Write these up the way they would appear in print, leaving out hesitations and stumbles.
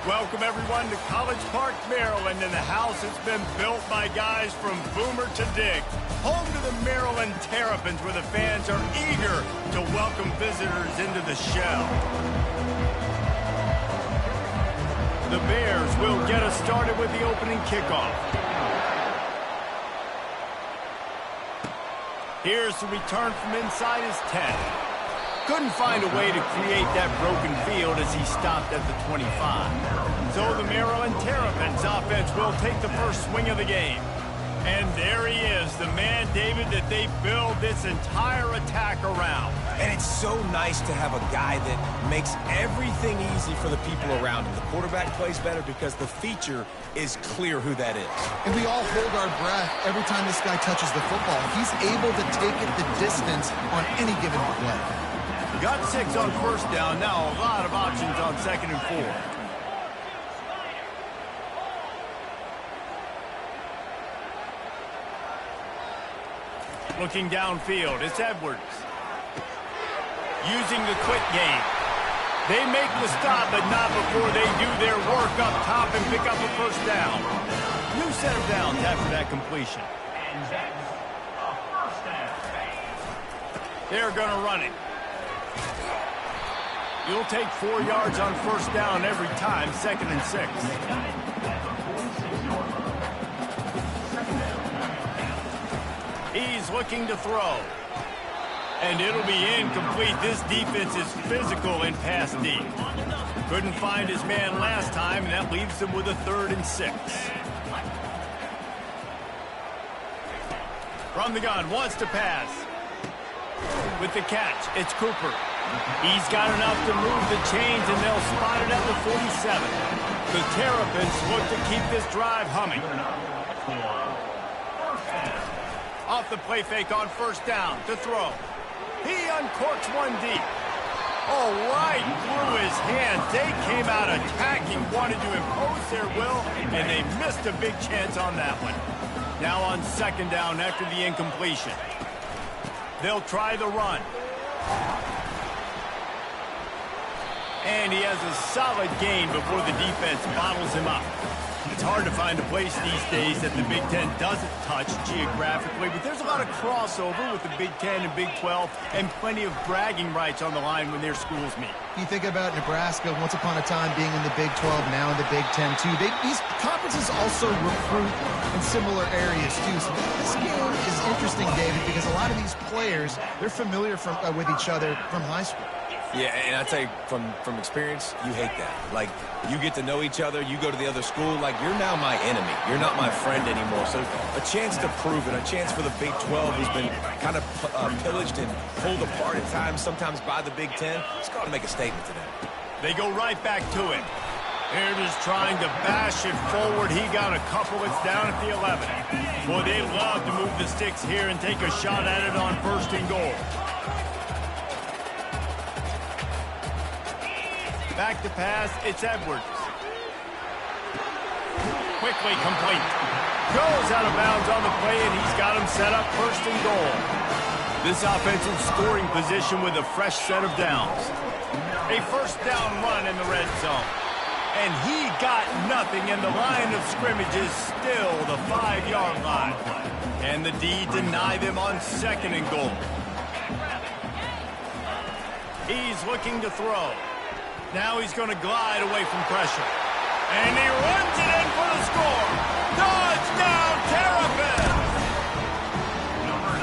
Welcome, everyone, to College Park, Maryland, and the house has been built by guys from Boomer to Dig. Home to the Maryland Terrapins, where the fans are eager to welcome visitors into the shell. The Bears will get us started with the opening kickoff. Here's the return from inside his 10. Couldn't find a way to create that broken field as he stopped at the 25. So the Maryland Terrapins offense will take the first swing of the game. And there he is, the man, David, that they build this entire attack around. And it's so nice to have a guy that makes everything easy for the people around him. The quarterback plays better because the feature is clear who that is. And we all hold our breath every time this guy touches the football. He's able to take it the distance on any given play. Got 6 on first down. Now a lot of options on 2nd and 4. Looking downfield, it's Edwards. Using the quick game. They make the stop, but not before they do their work up top and pick up a first down. New set of downs after that completion. And that's a first down. They're going to run it. You'll take 4 yards on first down every time, 2nd and 6. He's looking to throw. And it'll be incomplete. This defense is physical in pass deep. Couldn't find his man last time, and that leaves him with a 3rd and 6. From the gun, wants to pass. With the catch, it's Cooper. He's got enough to move the chains, and they'll spot it at the 47. The Terrapins look to keep this drive humming. Off the play fake on first down to throw. He uncorks one deep. Oh, right through his hands. They came out attacking, wanted to impose their will, and they missed a big chance on that one. Now on 2nd down after the incompletion. They'll try the run. And he has a solid gain before the defense bottles him up. It's hard to find a place these days that the Big Ten doesn't touch geographically, but there's a lot of crossover with the Big Ten and Big 12 and plenty of bragging rights on the line when their schools meet. You think about Nebraska once upon a time being in the Big 12, now in the Big 10 too. These conferences also recruit in similar areas too. So this game is interesting, David, because a lot of these players, they're familiar with each other from high school. Yeah, and I tell you, from experience, you hate that. Like, you get to know each other, you go to the other school, like, you're now my enemy. You're not my friend anymore. So a chance to prove it, a chance for the Big 12, who's been kind of pillaged and pulled apart at times, sometimes by the Big 10. It's got to make a statement to them. They go right back to it. They're just trying to bash it forward. He got a couple. It's down at the 11. Boy, they love to move the sticks here and take a shot at it on 1st and goal. Back to pass, it's Edwards. Quickly complete. Goes out of bounds on the play, and he's got him set up 1st and goal. This offensive scoring position with a fresh set of downs. A first down run in the red zone. And he got nothing, and the line of scrimmage is still the 5-yard line. And the D deny them on 2nd and goal. He's looking to throw. Now he's going to glide away from pressure. And he runs it in for the score. Touchdown, Terrapins!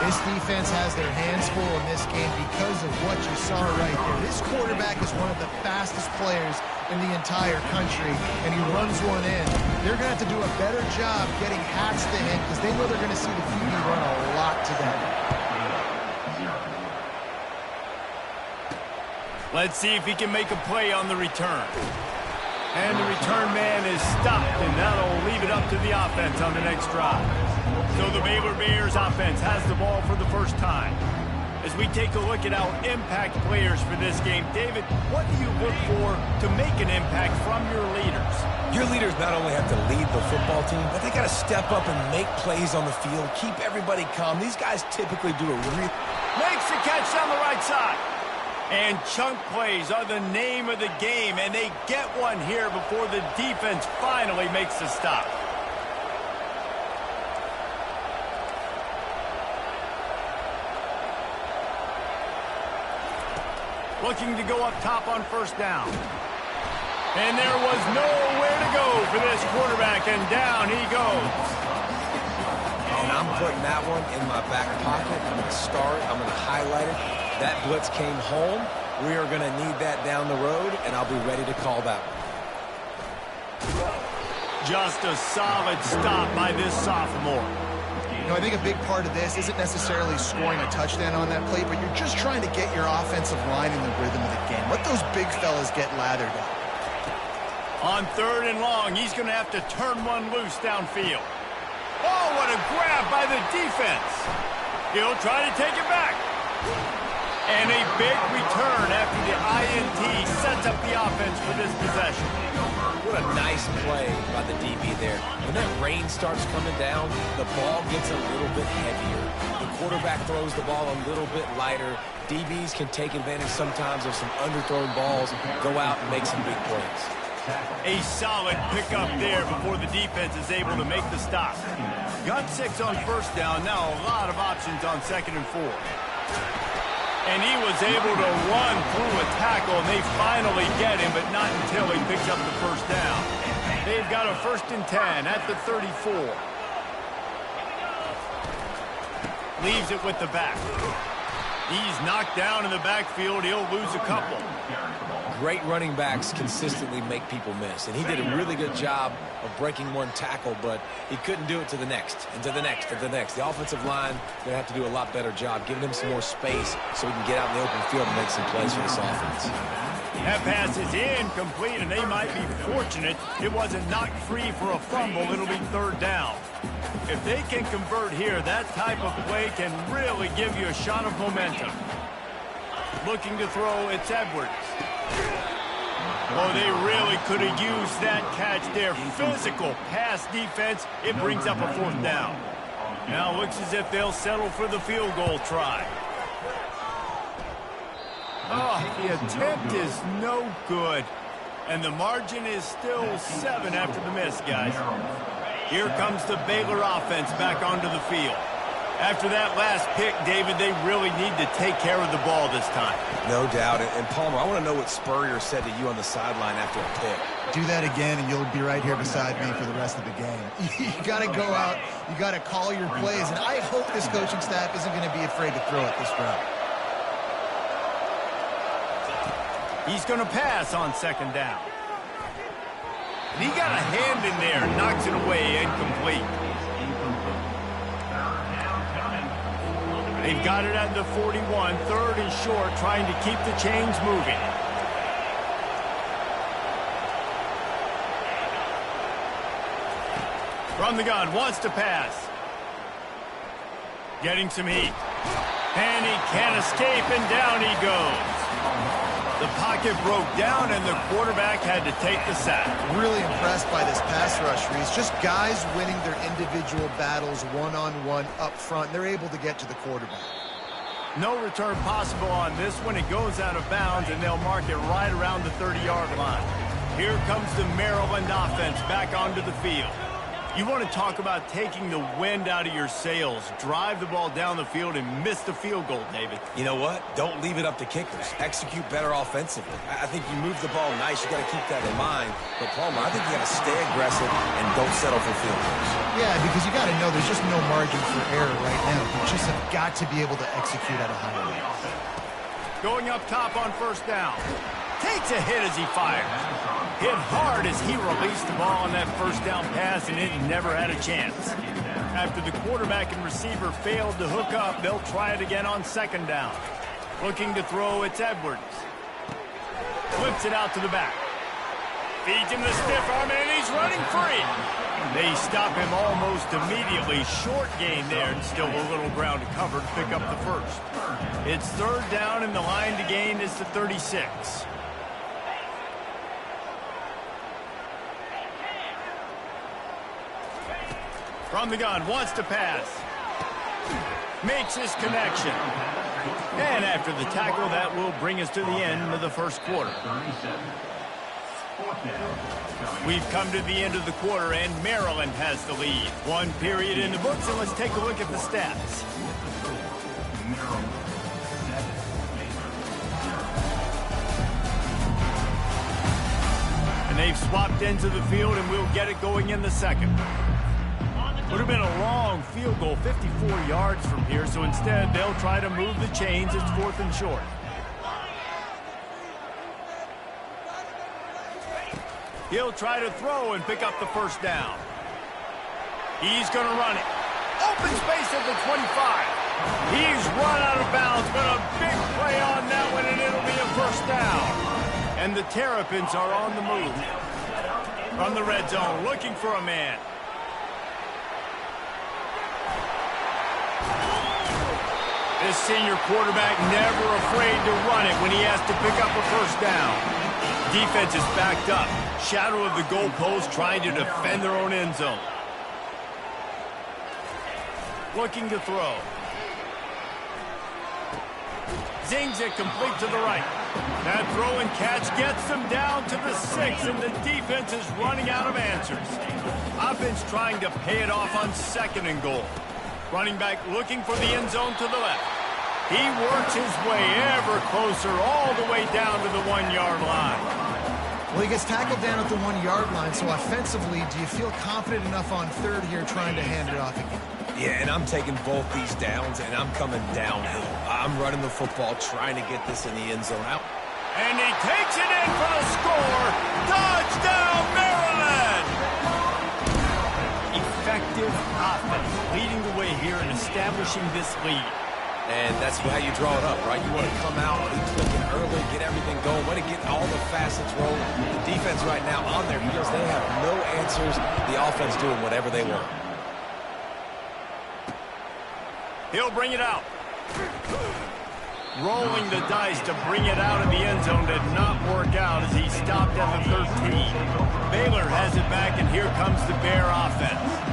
This defense has their hands full in this game because of what you saw right there. This quarterback is one of the fastest players in the entire country, and he runs one in. They're going to have to do a better job getting hats to him because they know they're going to see the QB run a lot today. Let's see if he can make a play on the return. And the return man is stopped, and that'll leave it up to the offense on the next drive. So the Baylor Bears offense has the ball for the first time. As we take a look at our impact players for this game, David, what do you look for to make an impact from your leaders? Your leaders not only have to lead the football team, but they got to step up and make plays on the field, keep everybody calm. These guys typically do a real... Makes the catch down the right side. And chunk plays are the name of the game, and they get one here before the defense finally makes the stop. Looking to go up top on first down. And there was nowhere to go for this quarterback, and down he goes. And I'm putting that one in my back pocket. I'm going to start. I'm going to highlight it. That blitz came home. We are going to need that down the road, and I'll be ready to call that one. Just a solid stop by this sophomore. You know, I think a big part of this isn't necessarily scoring a touchdown on that play, but you're just trying to get your offensive line in the rhythm of the game. Let those big fellas get lathered up. On 3rd and long, he's going to have to turn one loose downfield. Oh, what a grab by the defense. He'll try to take it back. And a big return after the INT sets up the offense for this possession. What a nice play by the DB there. When that rain starts coming down, the ball gets a little bit heavier. The quarterback throws the ball a little bit lighter. DBs can take advantage sometimes of some underthrown balls, go out and make some big plays. A solid pickup there before the defense is able to make the stop. Got 6 on first down, now a lot of options on 2nd and 4. And he was able to run through a tackle, and they finally get him, but not until he picks up the first down. They've got a 1st and 10 at the 34. Leaves it with the back. He's knocked down in the backfield. He'll lose a couple. Great running backs consistently make people miss, and he did a really good job of breaking one tackle, but he couldn't do it to the next, and to the next, and to the next. The offensive line going to have to do a lot better job, giving him some more space so he can get out in the open field and make some plays for this offense. That pass is incomplete, and they might be fortunate it wasn't knocked free for a fumble. It'll be 3rd down. If they can convert here, that type of play can really give you a shot of momentum. Looking to throw, it's Edwards. Oh, they really could have used that catch there. Physical pass defense. It brings up a 4th down. Now looks as if they'll settle for the field goal try. Oh, the attempt is no good. And the margin is still 7 after the miss, guys. Here comes the Baylor offense back onto the field. After that last pick, David, they really need to take care of the ball this time. No doubt. And Palmer, I want to know what Spurrier said to you on the sideline after a pick. Do that again, and you'll be right here beside me for the rest of the game. You got to go out. You got to call your plays, and I hope this coaching staff isn't going to be afraid to throw it this route. He's going to pass on 2nd down. And he got a hand in there, knocks it away, incomplete. They've got it at the 41, 3rd and short, trying to keep the chains moving. From the gun, wants to pass. Getting some heat. And he can't escape, and down he goes. The pocket broke down, and the quarterback had to take the sack. Really impressed by this pass rush, Reese. Just guys winning their individual battles one-on-one up front. They're able to get to the quarterback. No return possible on this one. It goes out of bounds, and they'll mark it right around the 30-yard line. Here comes the Maryland offense back onto the field. You want to talk about taking the wind out of your sails. Drive the ball down the field and miss the field goal, David. You know what? Don't leave it up to kickers. Execute better offensively. I think you move the ball nice. You got to keep that in mind. But, Palmer, I think you got to stay aggressive and don't settle for field goals. Yeah, because you got to know there's just no margin for error right now. You just have got to be able to execute at a high level. Going up top on 1st down. Takes a hit as he fires. Hit hard as he released the ball on that 1st down pass, and it never had a chance. After the quarterback and receiver failed to hook up, they'll try it again on 2nd down. Looking to throw, it's Edwards. Flips it out to the back. Feeds him the stiff arm, and he's running free. They stop him almost immediately. Short gain there, and still a little ground to cover to pick up the 1st. It's 3rd down, and the line to gain is the 36. From the gun, wants to pass. Makes his connection. And after the tackle, that will bring us to the end of the first quarter. We've come to the end of the quarter, and Maryland has the lead. One period in the books, and let's take a look at the stats. And they've swapped into the field, and we'll get it going in the second. Would have been a long field goal, 54 yards from here, so instead they'll try to move the chains. It's 4th and short. He'll try to throw and pick up the first down. He's going to run it. Open space at the 25. He's run out of bounds, but a big play on that one, and it'll be a first down. And the Terrapins are on the move. From the red zone, looking for a man. This senior quarterback never afraid to run it when he has to pick up a first down. Defense is backed up. Shadow of the goalpost trying to defend their own end zone. Looking to throw. Zings it complete to the right. That throw and catch gets them down to the 6, and the defense is running out of answers. Offense trying to pay it off on 2nd and goal. Running back looking for the end zone to the left. He works his way ever closer all the way down to the 1-yard line. Well, he gets tackled down at the 1-yard line, so offensively, do you feel confident enough on 3rd here trying to hand it off again? Yeah, and I'm taking both these downs, and I'm coming downhill. I'm running the football, trying to get this in the end zone out. And he takes it in for the score. Touchdown, Maryland! Effective offense, leading the way here and establishing this lead. And that's how you draw it up, right? You want to come out, be clicking early, get everything going, want to get all the facets rolling. The defense right now on their heels, they have no answers. The offense doing whatever they want. He'll bring it out. Rolling the dice to bring it out of the end zone did not work out as he stopped at the 13. Baylor has it back, and here comes the Bear offense.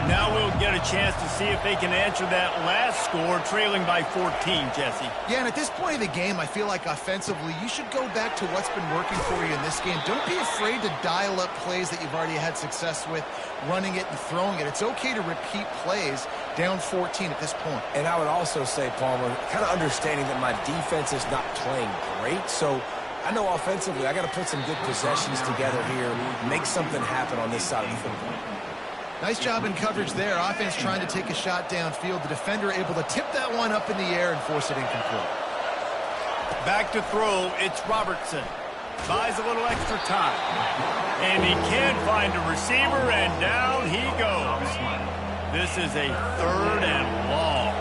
Now we'll get a chance to see if they can answer that last score, trailing by 14, Jesse. Yeah, and at this point of the game, I feel like offensively, you should go back to what's been working for you in this game. Don't be afraid to dial up plays that you've already had success with, running it and throwing it. It's okay to repeat plays down 14 at this point. And I would also say, Palmer, kind of understanding that my defense is not playing great, so I know offensively I got to put some good possessions together here, make something happen on this side of the football. Nice job in coverage there. Offense trying to take a shot downfield. The defender able to tip that one up in the air and force it incomplete. Back to throw, it's Robertson. Buys a little extra time. And he can't find a receiver, and down he goes. This is a 3rd and long.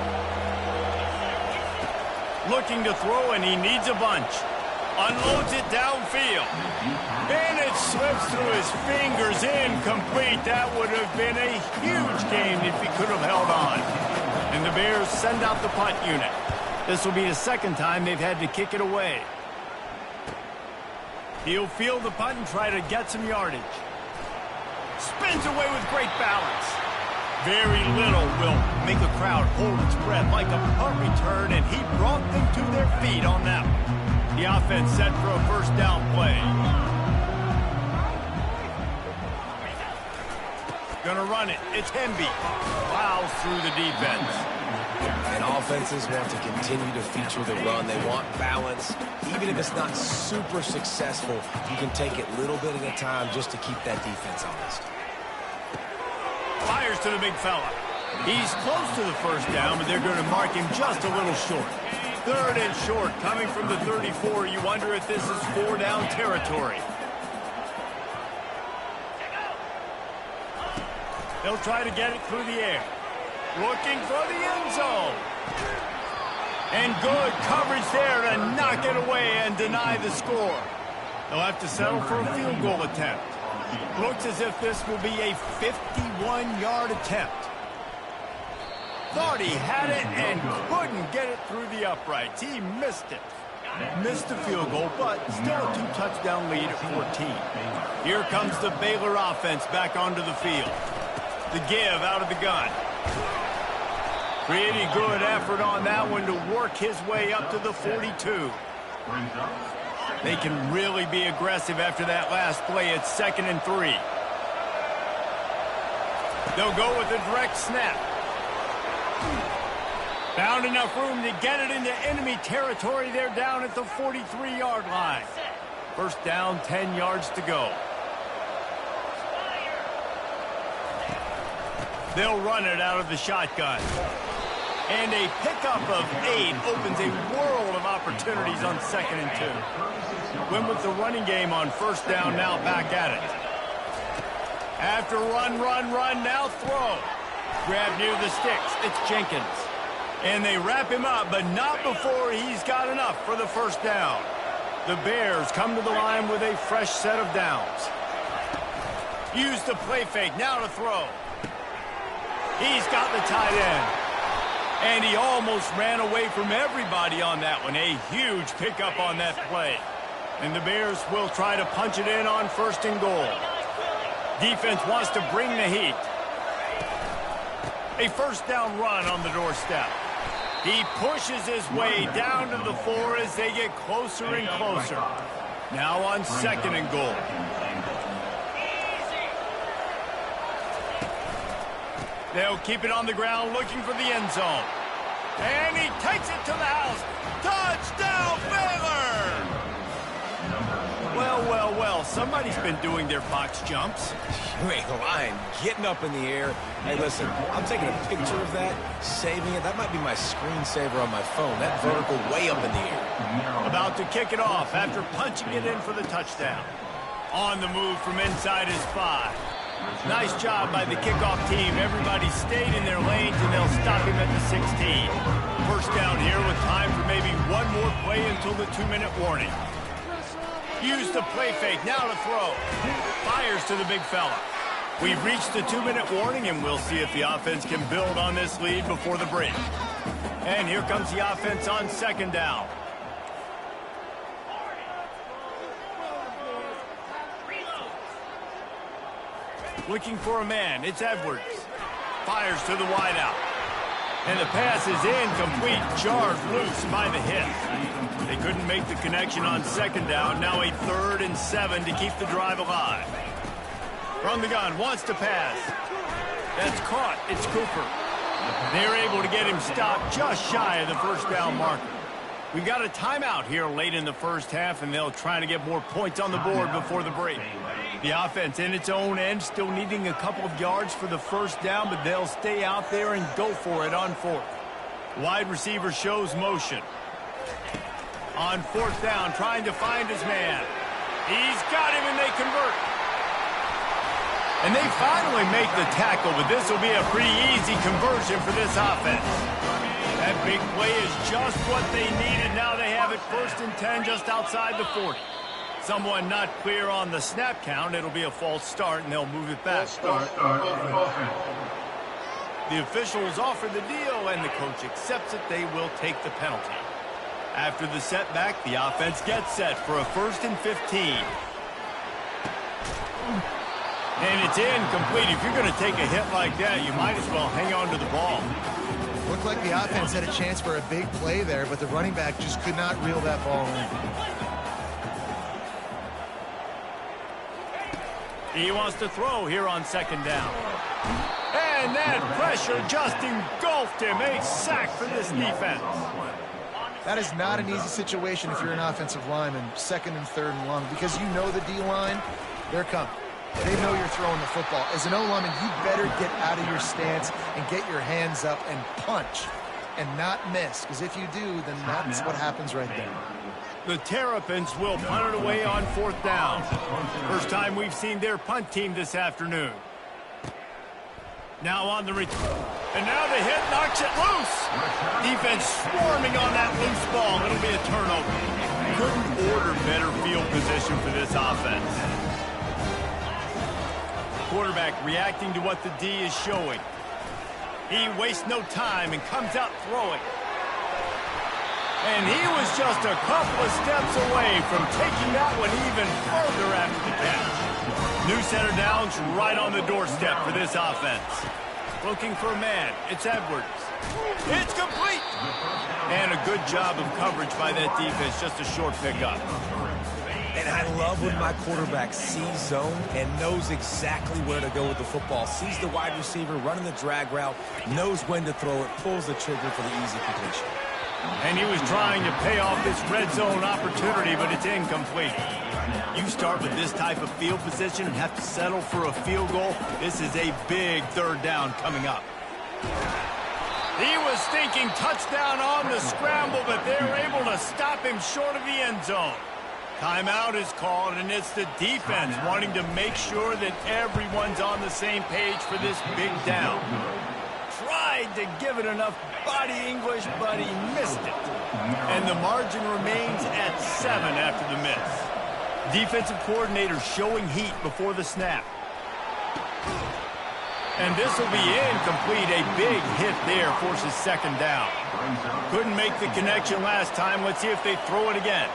Looking to throw, and he needs a bunch. Unloads it downfield. And it slips through his fingers, incomplete. That would have been a huge game if he could have held on. And the Bears send out the punt unit. This will be the 2nd time they've had to kick it away. He'll field the punt and try to get some yardage. Spins away with great balance. Very little will make a crowd hold its breath like a punt return, and he brought them to their feet on that one. The offense set for a first down play. Gonna run it. It's Hemby. Plows through the defense. And offenses want to continue to feature the run. They want balance. Even if it's not super successful, you can take it little bit at a time just to keep that defense honest. Fires to the big fella. He's close to the first down, but they're going to mark him just a little short. 3rd and short, coming from the 34. You wonder if this is 4-down territory. They'll try to get it through the air. Looking for the end zone. And good coverage there to knock it away and deny the score. They'll have to settle for a field goal attempt. Looks as if this will be a 51-yard attempt. Thought he had it and couldn't get it through the uprights. He missed it. Missed the field goal, but still a 2-touchdown lead at 14. Here comes the Baylor offense back onto the field. The give out of the gun. Pretty good effort on that one to work his way up to the 42. They can really be aggressive after that last play. It's 2nd and 3. They'll go with a direct snap. Found enough room to get it into enemy territory. They're down at the 43-yard line. First down, 10 yards to go. They'll run it out of the shotgun. And a pickup of 8 opens a world of opportunities on 2nd and 2. Win with the running game on first down, now back at it. After run, now throw. Grab near the sticks. It's Jenkins. And they wrap him up, but not before he's got enough for the first down. The Bears come to the line with a fresh set of downs. Use the play fake, now to throw. He's got the tight end. And he almost ran away from everybody on that one. A huge pickup on that play. And the Bears will try to punch it in on 1st and goal. Defense wants to bring the heat. A first down run on the doorstep. He pushes his way down to the 4 as they get closer and closer. Now on 2nd and goal. They'll keep it on the ground looking for the end zone. And he takes it to the house. Touchdown, Baylor! Well, somebody's been doing their box jumps. You ain't lying. Getting up in the air. Hey, listen, I'm taking a picture of that, saving it. That might be my screensaver on my phone. That vertical way up in the air. About to kick it off after punching it in for the touchdown. On the move from inside his 5. Nice job by the kickoff team. Everybody stayed in their lanes, and they'll stop him at the 16. First down here with time for maybe one more play until the 2-minute warning. Use the play fake, now to throw. Fires to the big fella. We've reached the 2-minute warning, and we'll see if the offense can build on this lead before the break. And here comes the offense on 2nd down. Looking for a man, it's Edwards. Fires to the wideout. And the pass is incomplete, jarred loose by the hit. They couldn't make the connection on 2nd down. Now a 3rd and 7 to keep the drive alive. From the gun, wants to pass. That's caught, it's Cooper. They're able to get him stopped just shy of the first down marker. We've got a timeout here late in the first half, and they'll try to get more points on the board before the break. The offense in its own end still needing a couple of yards for the first down, but they'll stay out there and go for it on 4th. Wide receiver shows motion. On 4th down, trying to find his man. He's got him, and they convert. And they finally make the tackle, but this will be a pretty easy conversion for this offense. That big play is just what they needed. Now they have it 1st and 10 just outside the 40. Someone not clear on the snap count. It'll be a false start, and they'll move it back. The officials offer the deal, and the coach accepts it. They will take the penalty. After the setback, the offense gets set for a 1st and 15. And it's incomplete. If you're going to take a hit like that, you might as well hang on to the ball. Looked like the offense had a chance for a big play there, but the running back just could not reel that ball in. He wants to throw here on 2nd down. And that pressure just engulfed him. A sack for this defense. That is not an easy situation if you're an offensive lineman, 2nd and 3rd and long, because you know the D-line, they're coming. They know you're throwing the football. As an O-lineman, you better get out of your stance and get your hands up and punch and not miss, because if you do, then that's what happens right there. The Terrapins will punt it away on 4th down. First time we've seen their punt team this afternoon. Now on the return. And now the hit knocks it loose. Defense swarming on that loose ball. It'll be a turnover. Couldn't order better field position for this offense. Quarterback reacting to what the D is showing. He wastes no time and comes out throwing. And he was just a couple of steps away from taking that one even further after the catch. New center downs right on the doorstep for this offense. Looking for a man. It's Edwards. It's complete. And a good job of coverage by that defense. Just a short pickup. And I love when my quarterback sees zone and knows exactly where to go with the football. Sees the wide receiver running the drag route, knows when to throw it, pulls the trigger for the easy completion. And he was trying to pay off this red zone opportunity, but it's incomplete. You start with this type of field position and have to settle for a field goal. This is a big third down coming up. He was thinking touchdown on the scramble, but they were able to stop him short of the end zone. Timeout is called, and it's the defense wanting to make sure that everyone's on the same page for this big down. Tried to give it enough body English, but he missed it. And the margin remains at 7 after the miss. Defensive coordinator showing heat before the snap. And this will be incomplete. A big hit there forces second down. Couldn't make the connection last time. Let's see if they throw it again.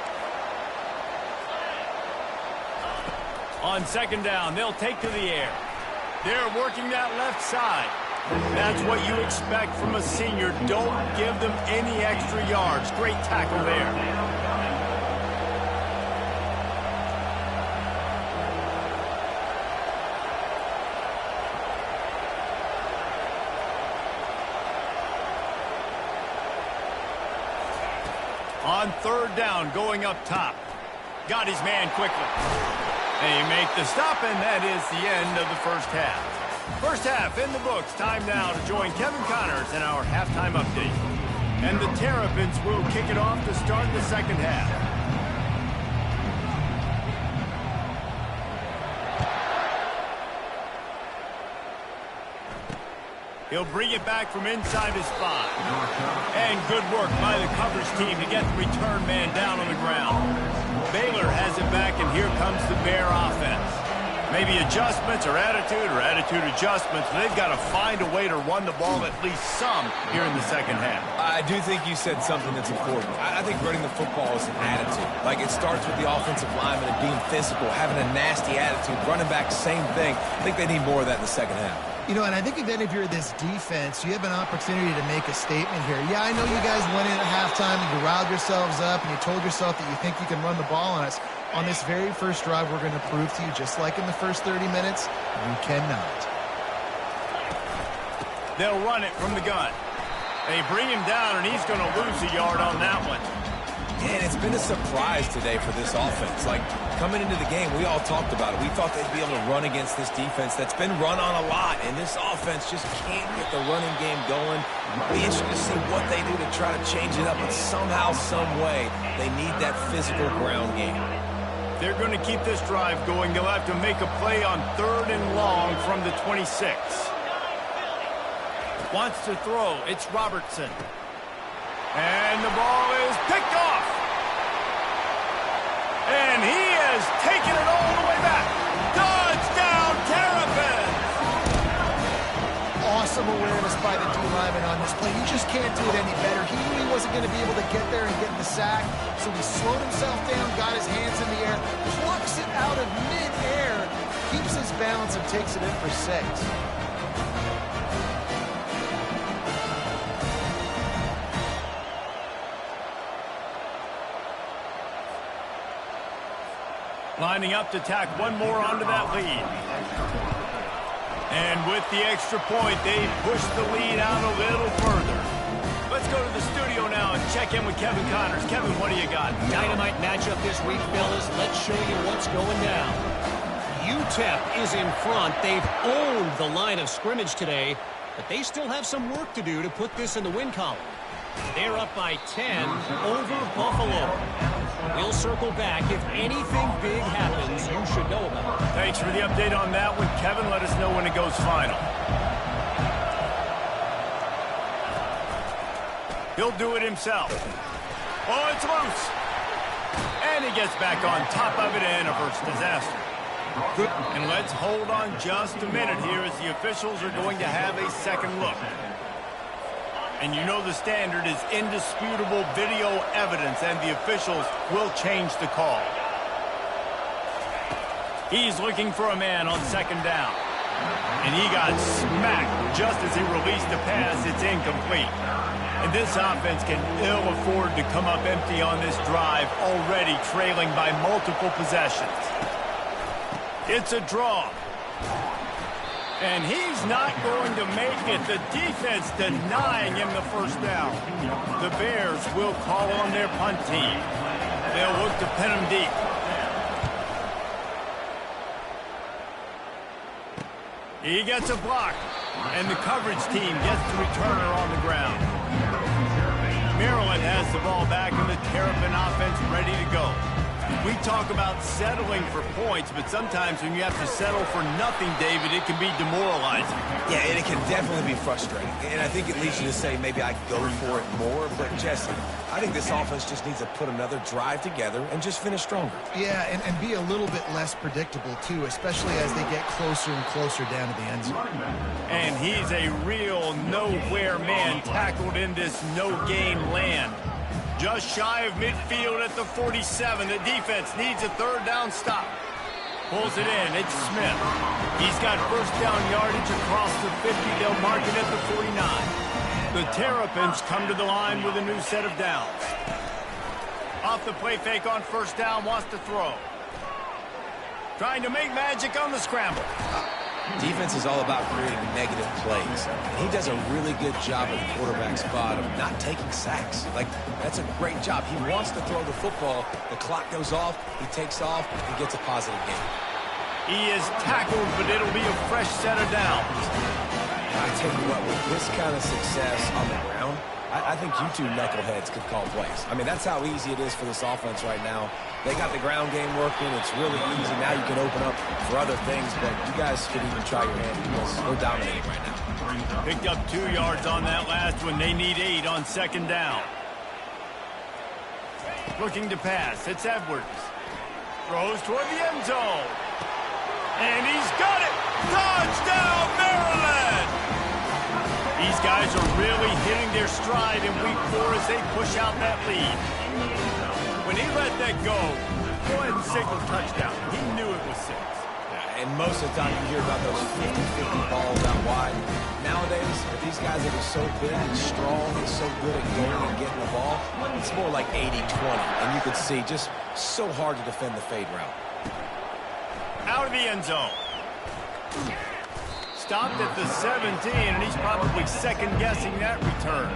On second down, they'll take to the air. They're working that left side. That's what you expect from a senior. Don't give them any extra yards. Great tackle there. On third down, going up top. Got his man quickly. They make the stop, and that is the end of the first half. First half in the books. Time now to join Kevin Connors in our halftime update. And the Terrapins will kick it off to start the second half. He'll bring it back from inside his 5. And good work by the coverage team to get the return man down on the ground. Baylor has it back, and here comes the Bear offense. Maybe adjustments or attitude adjustments. They've got to find a way to run the ball at least some here in the second half. I do think you said something that's important. I think running the football is an attitude. Like, it starts with the offensive lineman and being physical, having a nasty attitude. Running back, same thing. I think they need more of that in the second half. You know, and I think then if you're this defense, you have an opportunity to make a statement here. Yeah, I know you guys went in at halftime and you riled yourselves up and you told yourself that you think you can run the ball on us. On this very first drive, we're going to prove to you, just like in the first 30 minutes, you cannot. They'll run it from the gun. They bring him down, and he's going to lose a yard on that one. And it's been a surprise today for this offense. Like, coming into the game, we all talked about it. We thought they'd be able to run against this defense that's been run on a lot, and this offense just can't get the running game going. It'll be interesting to see what they do to try to change it up, but somehow, some way, they need that physical ground game. They're going to keep this drive going. They'll have to make a play on 3rd and long from the 26. Wants to throw. It's Robertson. And the ball is picked off. And he has taken it all the way back. Touchdown, Terrapins! Awesome awareness by the D-lineman on this play. You just can't do it any better. He knew he wasn't going to be able to get there and get the sack, so he slowed himself down, got his hands in the air, plucks it out of mid-air, keeps his balance, and takes it in for 6. Lining up to tack one more onto that lead. And with the extra point, they push the lead out a little further. Let's go to the studio now and check in with Kevin Connors. Kevin, what do you got? Dynamite matchup this week, fellas. Let's show you what's going down. UTEP is in front. They've owned the line of scrimmage today, but they still have some work to do to put this in the win column. They're up by 10 over Buffalo. We'll circle back. If anything big happens, you should know about it. Thanks for the update on that one, Kevin. Let us know when it goes final. He'll do it himself. Oh, it's loose. And he gets back on top of it, and a first disaster. And let's hold on just a minute here as the officials are going to have a second look. And you know the standard is indisputable video evidence, and the officials will change the call. He's looking for a man on second down. And he got smacked just as he released the pass. It's incomplete. And this offense can ill afford to come up empty on this drive, already trailing by multiple possessions. It's a draw. And he's not going to make it. The defense denying him the first down. The Bears will call on their punt team. They'll look to pin him deep. He gets a block, and the coverage team gets the returner on the ground. Maryland has the ball back, and the Terrapin offense ready to go. We talk about settling for points, but sometimes when you have to settle for nothing, David, it can be demoralizing. Yeah, and it can definitely be frustrating. And I think it leads you to say maybe I go for it more. But, Jesse, I think this offense just needs to put another drive together and just finish stronger. Yeah, and be a little bit less predictable, too, especially as they get closer and closer down to the end zone. And he's a real nowhere man tackled in this no-gain land. Just shy of midfield at the 47. The defense needs a third down stop. Pulls it in. It's Smith. He's got first down yardage across the 50. They'll mark it at the 49. The Terrapins come to the line with a new set of downs. Off the play fake on first down, wants to throw. Trying to make magic on the scramble. Defense is all about creating negative plays. He does a really good job at the quarterback spot of not taking sacks. Like, that's a great job. He wants to throw the football. The clock goes off. He takes off. He gets a positive gain. He is tackled, but it'll be a fresh set of downs. I tell you what, with this kind of success on the ground, I think you two knuckleheads could call plays. I mean, that's how easy it is for this offense right now. They got the ground game working. It's really easy. Now you can open up for other things, but you guys could even try your hand because we're dominating right now. Picked up 2 yards on that last one. They need 8 on second down. Looking to pass. It's Edwards. Throws toward the end zone. And he's got it. Touchdown, Maryland! These guys are really hitting their stride in week 4 as they push out that lead. When he let that go ahead and signal touchdown. He knew it was 6. Yeah, and most of the time you hear about those 50-50 balls out wide. Nowadays, with these guys that are so big and strong and so good at going and getting the ball, it's more like 80-20. And you could see just so hard to defend the fade route. Out of the end zone. Stopped at the 17, and he's probably second-guessing that return.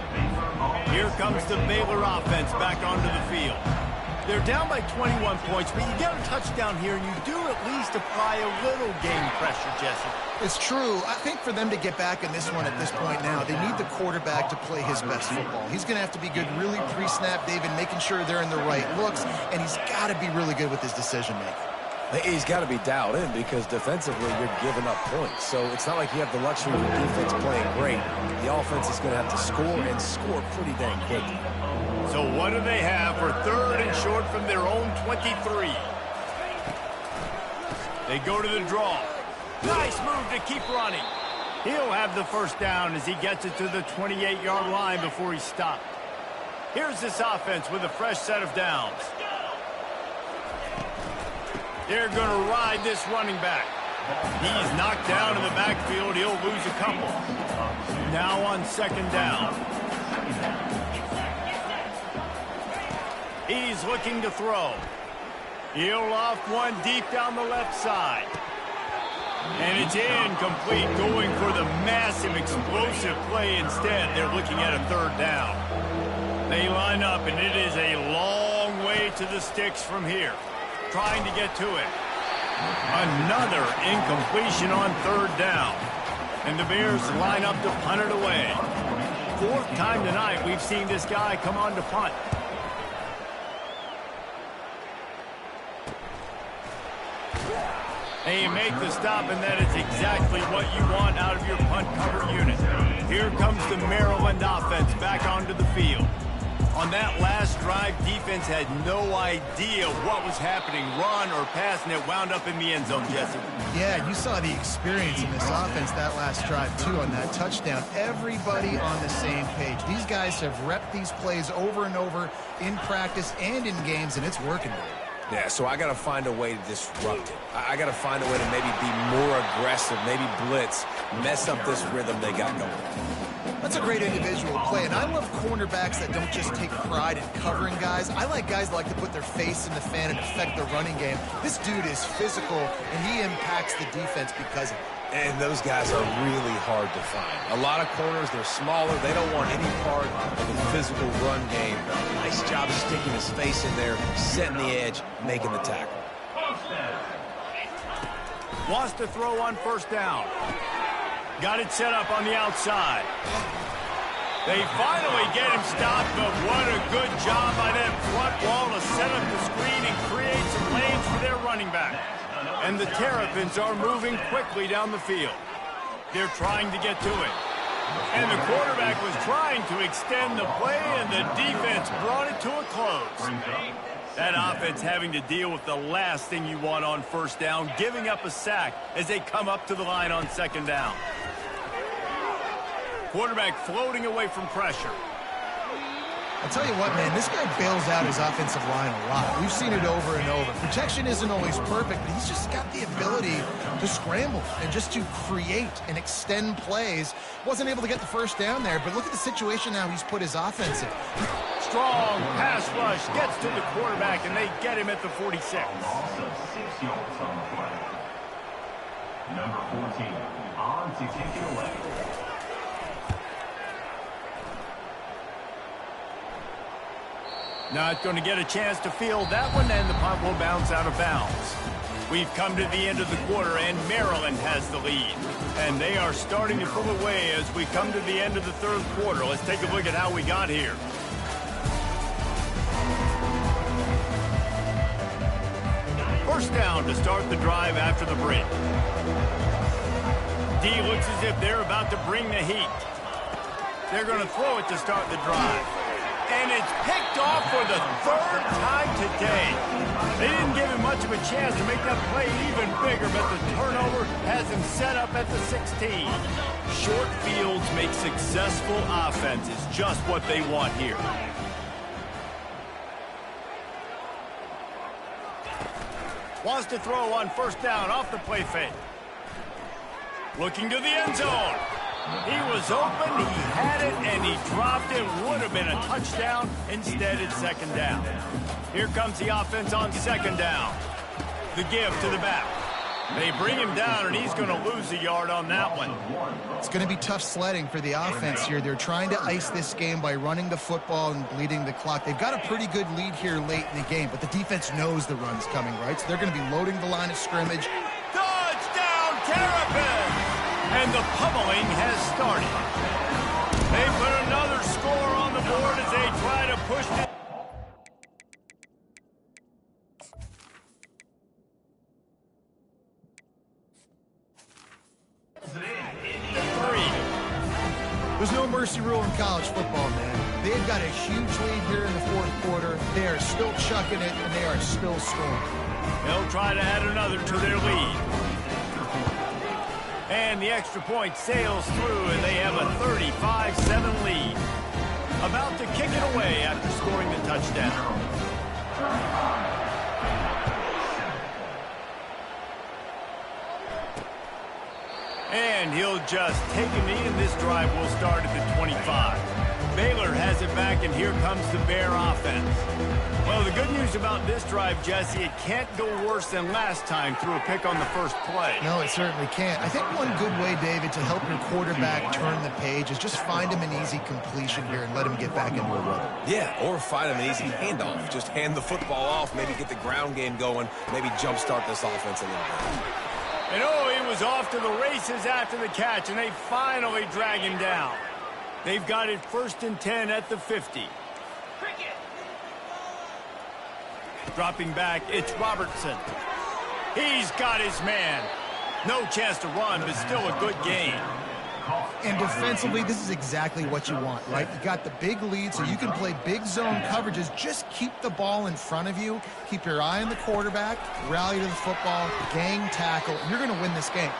Here comes the Baylor offense back onto the field. They're down by 21 points, but you get a touchdown here, and you do at least apply a little game pressure, Jesse. It's true. I think for them to get back in this one at this point now, they need the quarterback to play his best football. He's going to have to be good really pre-snap, David, making sure they're in the right looks, and he's got to be really good with his decision-making. He's got to be dialed in because defensively you're giving up points. So it's not like you have the luxury of the defense playing great. The offense is going to have to score and score pretty dang quickly. So what do they have for third and short from their own 23? They go to the draw. Nice move to keep running. He'll have the first down as he gets it to the 28-yard line before he's stopped. Here's this offense with a fresh set of downs. They're going to ride this running back. He's knocked down in the backfield. He'll lose a couple. Now on second down. He's looking to throw. He'll off one deep down the left side. And it's incomplete, going for the massive explosive play instead. They're looking at a third down. They line up, and it is a long way to the sticks from here. Trying to get to it. Another incompletion on third down. And the Bears line up to punt it away. 4th time tonight we've seen this guy come on to punt. They make the stop, and that is exactly what you want out of your punt cover unit. Here comes the Maryland offense back onto the field. On that last drive, defense had no idea what was happening, run or pass, and it wound up in the end zone, Jesse. Yeah, you saw the experience in this offense that last drive, too, on that touchdown. Everybody on the same page. These guys have repped these plays over and over in practice and in games, and it's working. Yeah, so I got to find a way to disrupt it. I got to find a way to maybe be more aggressive, maybe blitz, mess up this rhythm they got going. That's a great individual play, and I love cornerbacks that don't just take pride in covering guys. I like guys that like to put their face in the fan and affect the running game. This dude is physical, and he impacts the defense because of it. And those guys are really hard to find. A lot of corners, they're smaller. They don't want any part of the physical run game. Nice job sticking his face in there, setting the edge, making the tackle. Wants to throw on first down. Got it set up on the outside. They finally get him stopped, but what a good job by that front wall to set up the screen and create some lanes for their running back. And the Terrapins are moving quickly down the field. They're trying to get to it. And the quarterback was trying to extend the play, and the defense brought it to a close. That offense having to deal with the last thing you want on first down, giving up a sack as they come up to the line on second down. Quarterback floating away from pressure. I'll tell you what, man, this guy bails out his offensive line a lot. We've seen it over and over. Protection isn't always perfect, but he's just got the ability to scramble and just to create and extend plays. Wasn't able to get the first down there, but look at the situation now he's put his offense in. Strong pass rush gets to the quarterback, and they get him at the 46. Loss of 6 yards on the play. Number 14 on to kick it away. Not going to get a chance to field that one, and the punt will bounce out of bounds. We've come to the end of the quarter, and Maryland has the lead. And they are starting to pull away as we come to the end of the third quarter. Let's take a look at how we got here. First down to start the drive after the break. D looks as if they're about to bring the heat. They're going to throw it to start the drive. And it's picked off for the third time today. They didn't give him much of a chance to make that play even bigger, but the turnover has him set up at the 16. Short fields make successful offenses just what they want here. Wants to throw on first down off the play fake. Looking to the end zone. He was open, he had it, and he dropped it. Would have been a touchdown. Instead, it's second down. Here comes the offense on second down. The give to the back. They bring him down, and he's going to lose a yard on that one. It's going to be tough sledding for the offense here. They're trying to ice this game by running the football and bleeding the clock. They've got a pretty good lead here late in the game, but the defense knows the run's coming, right? So they're going to be loading the line of scrimmage. Touchdown, Terrapins! And the pummeling has started. They put another score on the board as they try to push it. There's no mercy rule in college football, man. They've got a huge lead here in the fourth quarter. They are still chucking it, and they are still scoring. They'll try to add another to their lead. And the extra point sails through, and they have a 35-7 lead. About to kick it away after scoring the touchdown. And he'll just take a knee, and this drive will start at the 25. Baylor has it back, and here comes the Bear offense. Well, the good news about this drive, Jesse, it can't go worse than last time through a pick on the first play. No, it certainly can't. I think one good way, David, to help your quarterback turn the page is just find him an easy completion here and let him get back into a rhythm. Yeah, or find him an easy handoff. Just hand the football off, maybe get the ground game going, maybe jumpstart this offense a little bit. And oh, he was off to the races after the catch, and they finally drag him down. They've got it 1st and 10 at the 50. Dropping back, it's Robertson. He's got his man. No chance to run, but still a good game. And defensively, this is exactly what you want, right? You got the big lead, so you can play big zone coverages. Just keep the ball in front of you. Keep your eye on the quarterback. Rally to the football. Gang tackle. And you're going to win this game.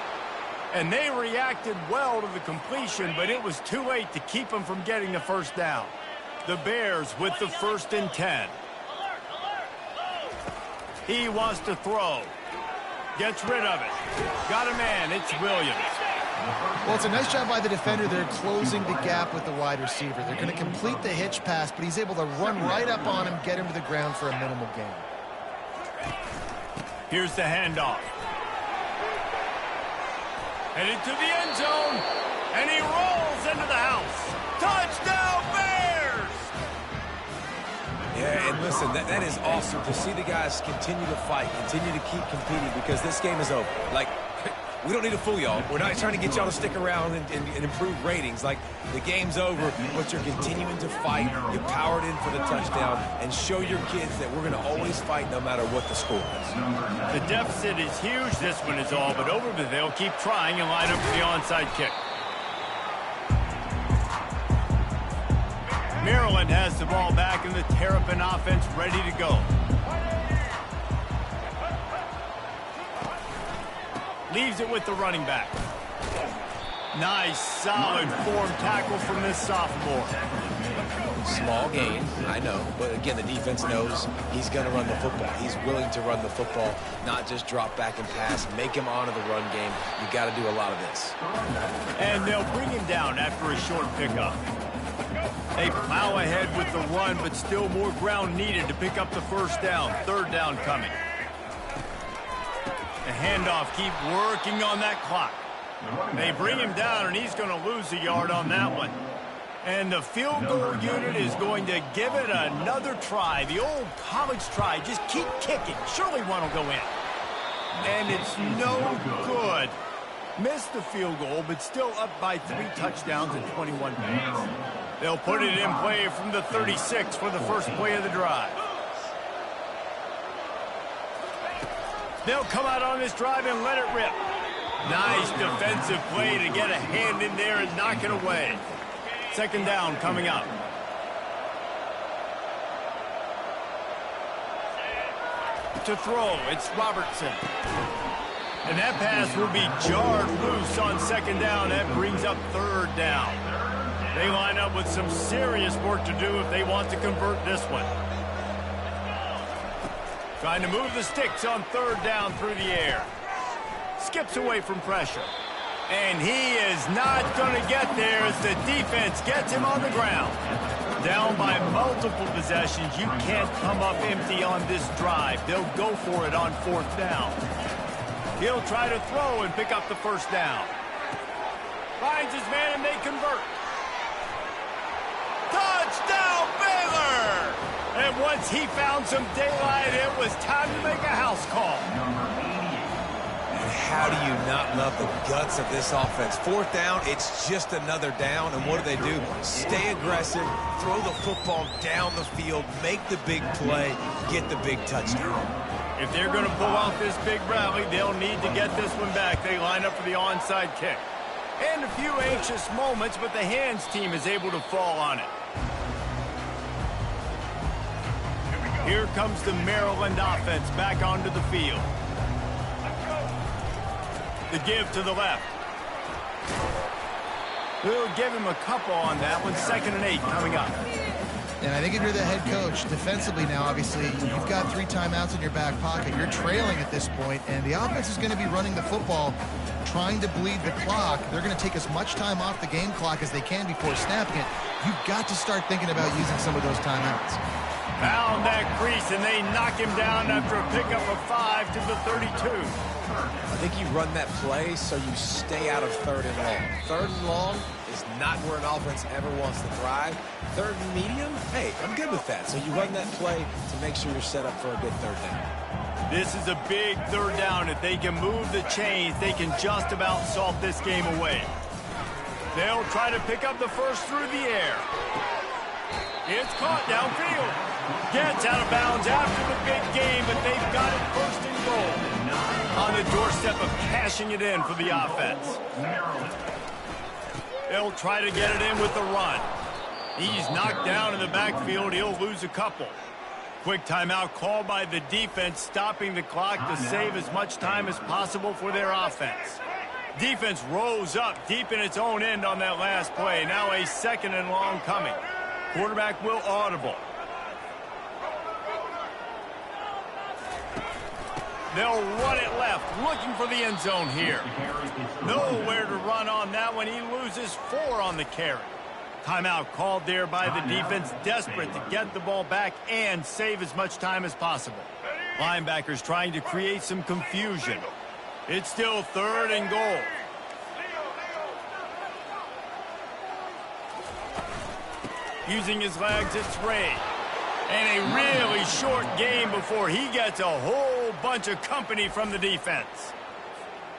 And they reacted well to the completion, but it was too late to keep them from getting the first down. The Bears with the 1st and 10. He wants to throw. Gets rid of it. Got a man. It's Williams. Well, it's a nice job by the defender. They're closing the gap with the wide receiver. They're going to complete the hitch pass, but he's able to run right up on him, get him to the ground for a minimal gain. Here's the handoff. Headed to the end zone, and he rolls into the house. Touchdown, Bears! Yeah, and listen, that is awesome to see the guys continue to fight, continue to keep competing, because this game is over. Like, we don't need to fool y'all. We're not trying to get y'all to stick around and improve ratings. Like, the game's over, but you're continuing to fight. You powered in for the touchdown, and show your kids that we're going to always fight no matter what the score is. The deficit is huge, this one is all, but over, but they'll keep trying and line up for the onside kick. Maryland has the ball back, and the Terrapin offense ready to go. Leaves it with the running back. Nice, solid form tackle from this sophomore. Small gain, I know, but again, the defense knows he's going to run the football. He's willing to run the football, not just drop back and pass, make him honor the run game. You got to do a lot of this. And they'll bring him down after a short pickup. They plow ahead with the run, but still more ground needed to pick up the first down. Third down coming. The handoff, keep working on that clock. They bring him down, and he's going to lose a yard on that one. And the field goal unit is going to give it another try. The old college try. Just keep kicking. Surely one will go in. And it's no good. Missed the field goal, but still up by 3 touchdowns and 21 points. They'll put it in play from the 36 for the first play of the drive. They'll come out on this drive and let it rip. Nice defensive play to get a hand in there and knock it away. Second down coming up. To throw, it's Robertson. And that pass will be jarred loose on second down. That brings up third down. They line up with some serious work to do if they want to convert this one. Trying to move the sticks on third down through the air. Skips away from pressure. And he is not going to get there as the defense gets him on the ground. Down by multiple possessions. You can't come up empty on this drive. They'll go for it on fourth down. He'll try to throw and pick up the first down. Finds his man and they convert. Touchdown, Baylor! And once he found some daylight, it was time to make a house call. And how do you not love the guts of this offense? Fourth down, it's just another down. And what do? Stay aggressive, throw the football down the field, make the big play, get the big touchdown. If they're going to pull off this big rally, they'll need to get this one back. They line up for the onside kick. And a few anxious moments, but the hands team is able to fall on it. Here comes the Maryland offense back onto the field. The give to the left. We'll give him a couple on that one. 2nd and 8 coming up. And I think if you're the head coach, defensively now, obviously, you've got 3 timeouts in your back pocket. You're trailing at this point, and the offense is going to be running the football, trying to bleed the clock. They're going to take as much time off the game clock as they can before snapping it. You've got to start thinking about using some of those timeouts. Found that crease, and they knock him down after a pickup of 5 to the 32. I think you run that play so you stay out of 3rd and long. 3rd and long is not where an offense ever wants to thrive. 3rd and medium, hey, I'm good with that. So you run that play to make sure you're set up for a good 3rd down. This is a big 3rd down. If they can move the chains, they can just about salt this game away. They'll try to pick up the first through the air. It's caught downfield. Gets out of bounds after the big game, but they've got it 1st and goal. On the doorstep of cashing it in for the offense. They'll try to get it in with the run. He's knocked down in the backfield. He'll lose a couple. Quick timeout called by the defense, stopping the clock to save as much time as possible for their offense. Defense rose up deep in its own end on that last play. Now a 2nd and long coming. Quarterback will audible. They'll run it left, looking for the end zone here. Nowhere to run on that one. He loses 4 on the carry. Timeout called there by the defense, desperate to get the ball back and save as much time as possible. Linebackers trying to create some confusion. It's still 3rd and goal. Using his legs, it's Ray. And a really short game before he gets a whole bunch of company from the defense.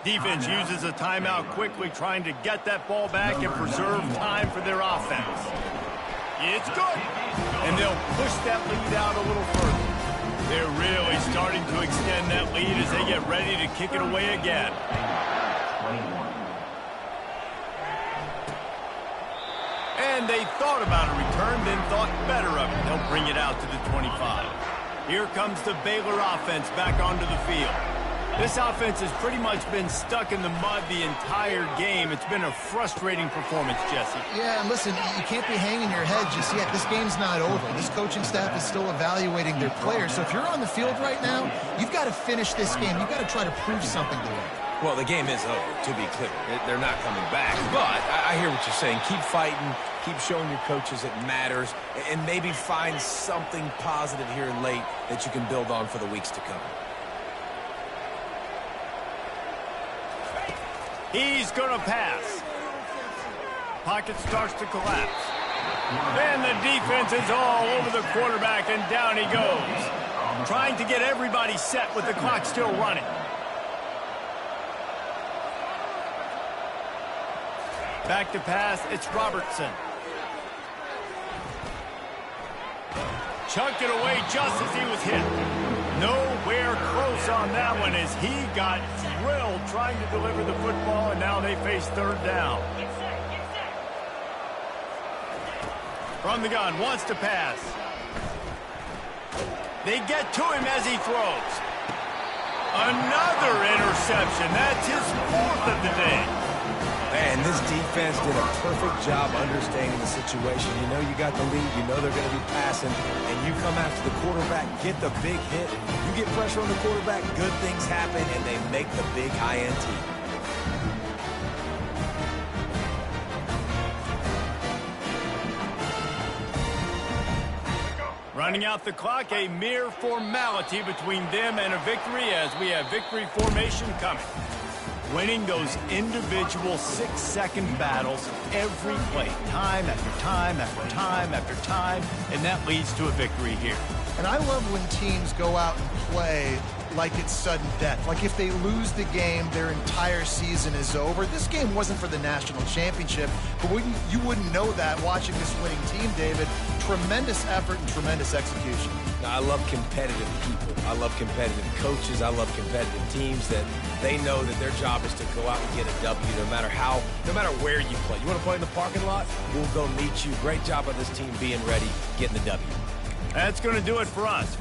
Defense uses a timeout quickly, trying to get that ball back and preserve time for their offense. It's good. And they'll push that lead out a little further. They're really starting to extend that lead as they get ready to kick it away again. And they thought about a return, then thought better of it. They'll bring it out to the 25. Here comes the Baylor offense back onto the field. This offense has pretty much been stuck in the mud the entire game. It's been a frustrating performance, Jesse. Yeah, and listen, you can't be hanging your head just yet. This game's not over. This coaching staff is still evaluating their players. So if you're on the field right now, you've got to finish this game. You've got to try to prove something to them. Well, the game is over, to be clear. They're not coming back. But I hear what you're saying. Keep fighting. Keep showing your coaches it matters. And maybe find something positive here late that you can build on for the weeks to come. He's going to pass. Pocket starts to collapse. And the defense is all over the quarterback, and down he goes. Trying to get everybody set with the clock still running. Back to pass, it's Robertson. Chucked it away just as he was hit. Nowhere close on that one as he got drilled trying to deliver the football, and now they face 3rd down. From the gun, wants to pass. They get to him as he throws. Another interception. That's his 4th of the day. Man, this defense did a perfect job understanding the situation. You know you got the lead. You know they're going to be passing. And you come after the quarterback, get the big hit. You get pressure on the quarterback, good things happen, and they make the big INT. Running out the clock, a mere formality between them and a victory as we have victory formation coming. Winning those individual 6-second battles every play, time after time after time after time, and that leads to a victory here. And I love when teams go out and play like it's sudden death. Like if they lose the game, their entire season is over. This game wasn't for the national championship, but you wouldn't know that watching this winning team, David. Tremendous effort and tremendous execution. Now, I love competitive people. I love competitive coaches. I love competitive teams that they know that their job is to go out and get a W no matter where you play. You want to play in the parking lot? We'll go meet you. Great job by this team being ready, getting the W. That's going to do it for us.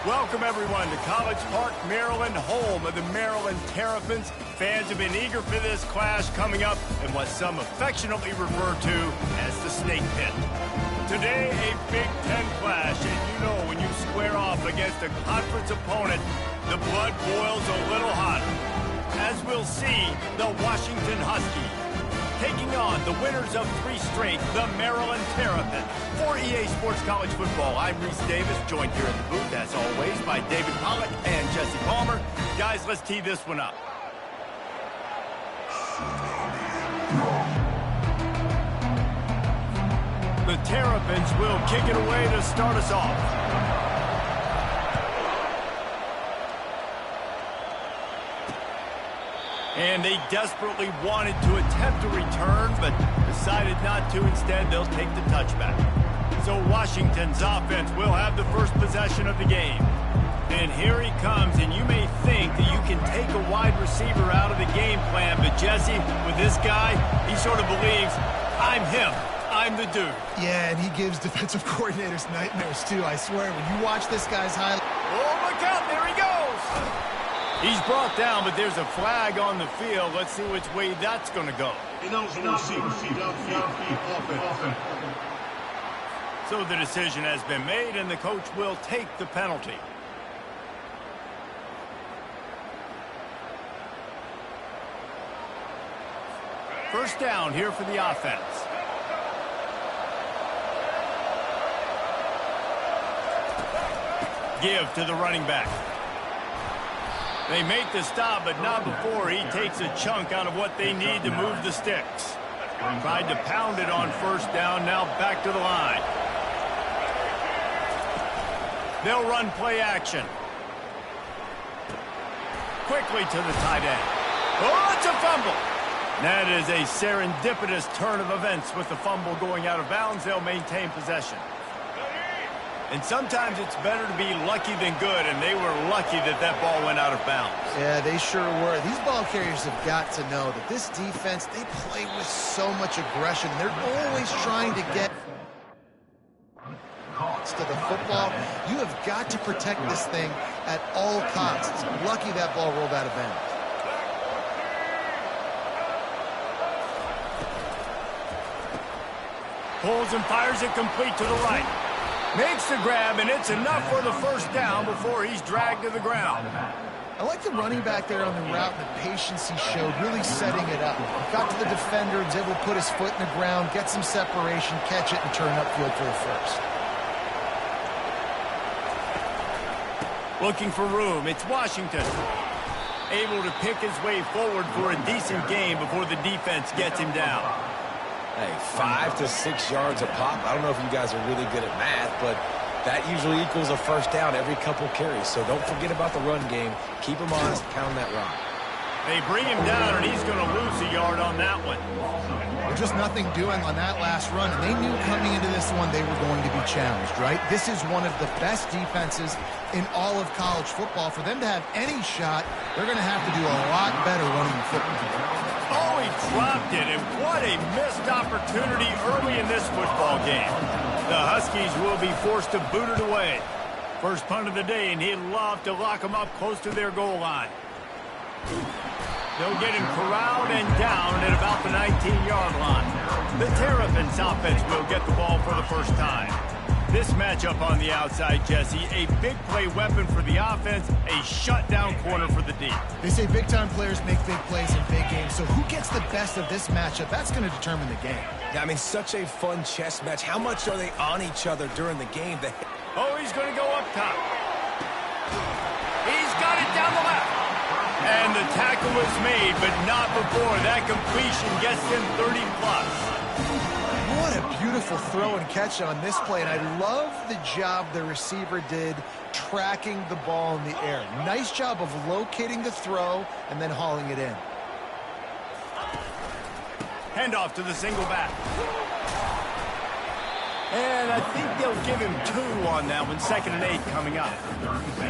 Welcome, everyone, to College Park, Maryland, home of the Maryland Terrapins. Fans have been eager for this clash coming up in what some affectionately refer to as the Snake Pit. Today, a Big Ten clash, and you know when you square off against a conference opponent, the blood boils a little hotter. As we'll see, the Washington Huskies taking on the winners of 3 straight, the Maryland Terrapins. For EA Sports College Football, I'm Reese Davis, joined here in the booth, as always, by David Pollack and Jesse Palmer. Guys, let's tee this one up. The Terrapins will kick it away to start us off. And they desperately wanted to attempt a return, but decided not to. Instead, they'll take the touchback. So Washington's offense will have the first possession of the game. And here he comes, and you may think that you can take a wide receiver out of the game plan, but Jesse, with this guy, he sort of believes, I'm him. I'm the dude. Yeah, and he gives defensive coordinators nightmares, too. I swear, when you watch this guy's highlights. Oh, look out. There he goes. He's brought down, but there's a flag on the field. Let's see which way that's going to go. So the decision has been made, and the coach will take the penalty. First down here for the offense. Give to the running back. They make the stop, but not before he takes a chunk out of what they need to move the sticks. Tried to pound it on first down, now back to the line. They'll run play action. Quickly to the tight end. Oh, it's a fumble. That is a serendipitous turn of events with the fumble going out of bounds. They'll maintain possession. And sometimes it's better to be lucky than good, and they were lucky that that ball went out of bounds. Yeah, they sure were. These ball carriers have got to know that this defense, they play with so much aggression. They're always trying to get to the football. You have got to protect this thing at all costs. Lucky that ball rolled out of bounds. Pulls and fires it complete to the right. Makes the grab, and it's enough for the first down before he's dragged to the ground. I like the running back there on the route and the patience he showed, really setting it up. Got to the defender, was able to put his foot in the ground, get some separation, catch it, and turn upfield for the first. Looking for room. It's Washington. Able to pick his way forward for a decent gain before the defense gets him down. Hey, 5 to 6 yards a pop. I don't know if you guys are really good at math, but that usually equals a first down every couple carries. So don't forget about the run game. Keep him honest, pound that rock. They bring him down, and he's going to lose a yard on that one. Just nothing doing on that last run. And they knew coming into this one they were going to be challenged, right? This is one of the best defenses in all of college football. For them to have any shot, they're going to have to do a lot better running the football. Oh, he dropped it, and what a missed opportunity early in this football game. The Huskies will be forced to boot it away. First punt of the day, and he'd love to lock them up close to their goal line. They'll get him corralled and down at about the 19-yard line. The Terrapins offense will get the ball for the first time. This matchup on the outside, Jesse, a big play weapon for the offense, a shutdown corner for the D. They say big-time players make big plays in big games, so who gets the best of this matchup? That's going to determine the game. Yeah, I mean, such a fun chess match. How much are they on each other during the game? Oh, he's going to go up top. He's got it down the left. And the tackle is made, but not before. That completion gets him 30+. What a beautiful throw and catch on this play, and I love the job the receiver did tracking the ball in the air. Nice job of locating the throw and then hauling it in. Handoff to the single back. And I think they'll give him 2 on that one, 2nd and 8 coming up.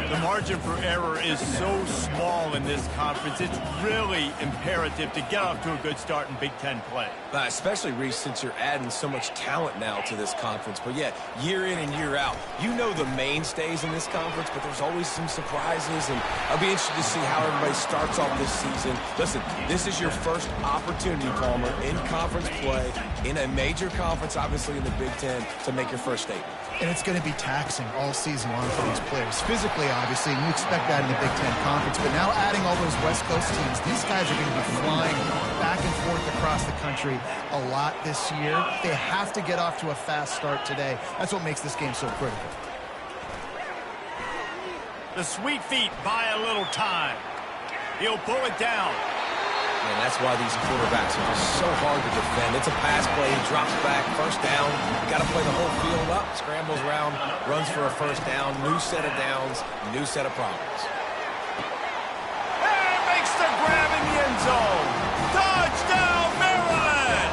The margin for error is so small in this conference. It's really imperative to get off to a good start in Big Ten play. Especially, Reese, since you're adding so much talent now to this conference. But, yeah, year in and year out, you know the mainstays in this conference, but there's always some surprises. And I'll be interested to see how everybody starts off this season. Listen, this is your first opportunity, Palmer, in conference play, in a major conference, obviously in the Big Ten, to make your first statement. And it's going to be taxing all season long for these players. Physically, obviously, and you expect that in the Big Ten Conference. But now adding all those West Coast teams, these guys are going to be flying back and forth across the country a lot this year. They have to get off to a fast start today. That's what makes this game so critical. The sweet feet buy a little time. He'll pull it down. And that's why these quarterbacks are just so hard to defend. It's a pass play, he drops back, first down. Got to play the whole field up, scrambles around, runs for a first down, new set of downs, new set of problems. And makes the grab in the end zone. Touchdown, Maryland!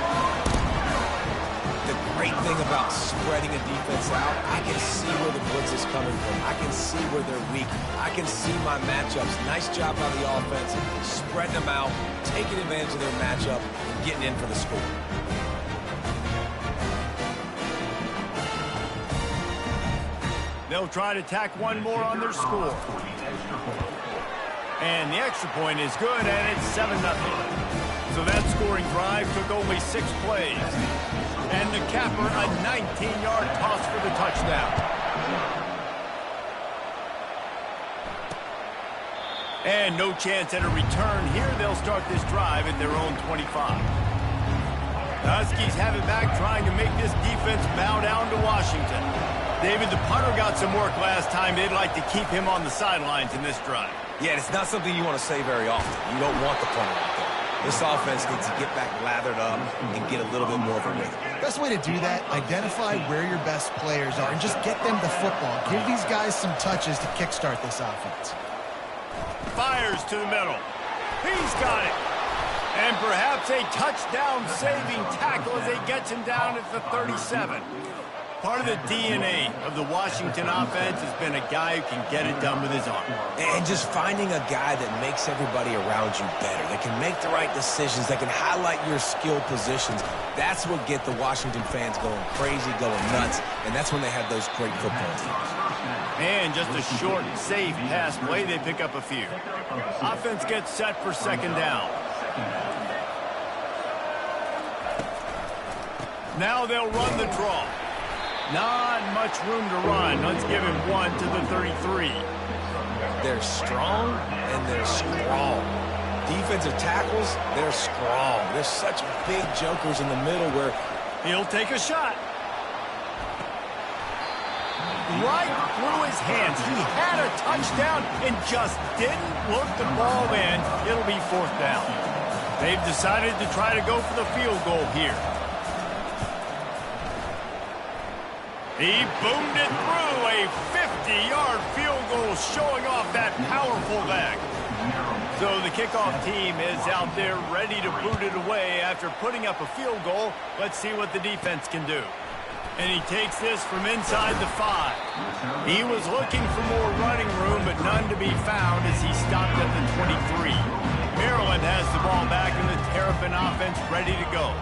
The great thing about spreading a defense out, I can see where the blitz is coming from. I can see where they're weak. I can see my matchups. Nice job by the offense, spreading them out, taking advantage of their matchup, and getting in for the score. They'll try to tack one more on their score. And the extra point is good, and it's 7-0. So that scoring drive took only 6 plays. And the capper, a 19-yard toss for the touchdown. And no chance at a return here. They'll start this drive at their own 25. The Huskies have it back, trying to make this defense bow down to Washington. David, the punter got some work last time. They'd like to keep him on the sidelines in this drive. Yeah, it's not something you want to say very often. You don't want the punter out there. This offense needs to get back lathered up and get a little bit more of a rhythm. Best way to do that, identify where your best players are and just get them the football. Give these guys some touches to kickstart this offense. Fires to the middle. He's got it. And perhaps a touchdown-saving tackle as he gets him down at the 37. Part of the DNA of the Washington offense has been a guy who can get it done with his arm. And just finding a guy that makes everybody around you better, that can make the right decisions, that can highlight your skill positions. That's what get the Washington fans going crazy, going nuts, and that's when they have those great football teams. And just a short, safe pass play, they pick up a few. Offense gets set for 2nd down. Now they'll run the draw. Not much room to run. Let's give him 1 to the 33. They're strong and they're strong. Defensive tackles, they're strong. They're such big jokers in the middle where he'll take a shot. Right through his hands. He had a touchdown and just didn't look the ball in. It'll be 4th down. They've decided to try to go for the field goal here. He boomed it through, a 50-yard field goal showing off that powerful back. So the kickoff team is out there ready to boot it away after putting up a field goal. Let's see what the defense can do. And he takes this from inside the 5. He was looking for more running room, but none to be found as he stopped at the 23. Maryland has the ball back and the Terrapin offense ready to go.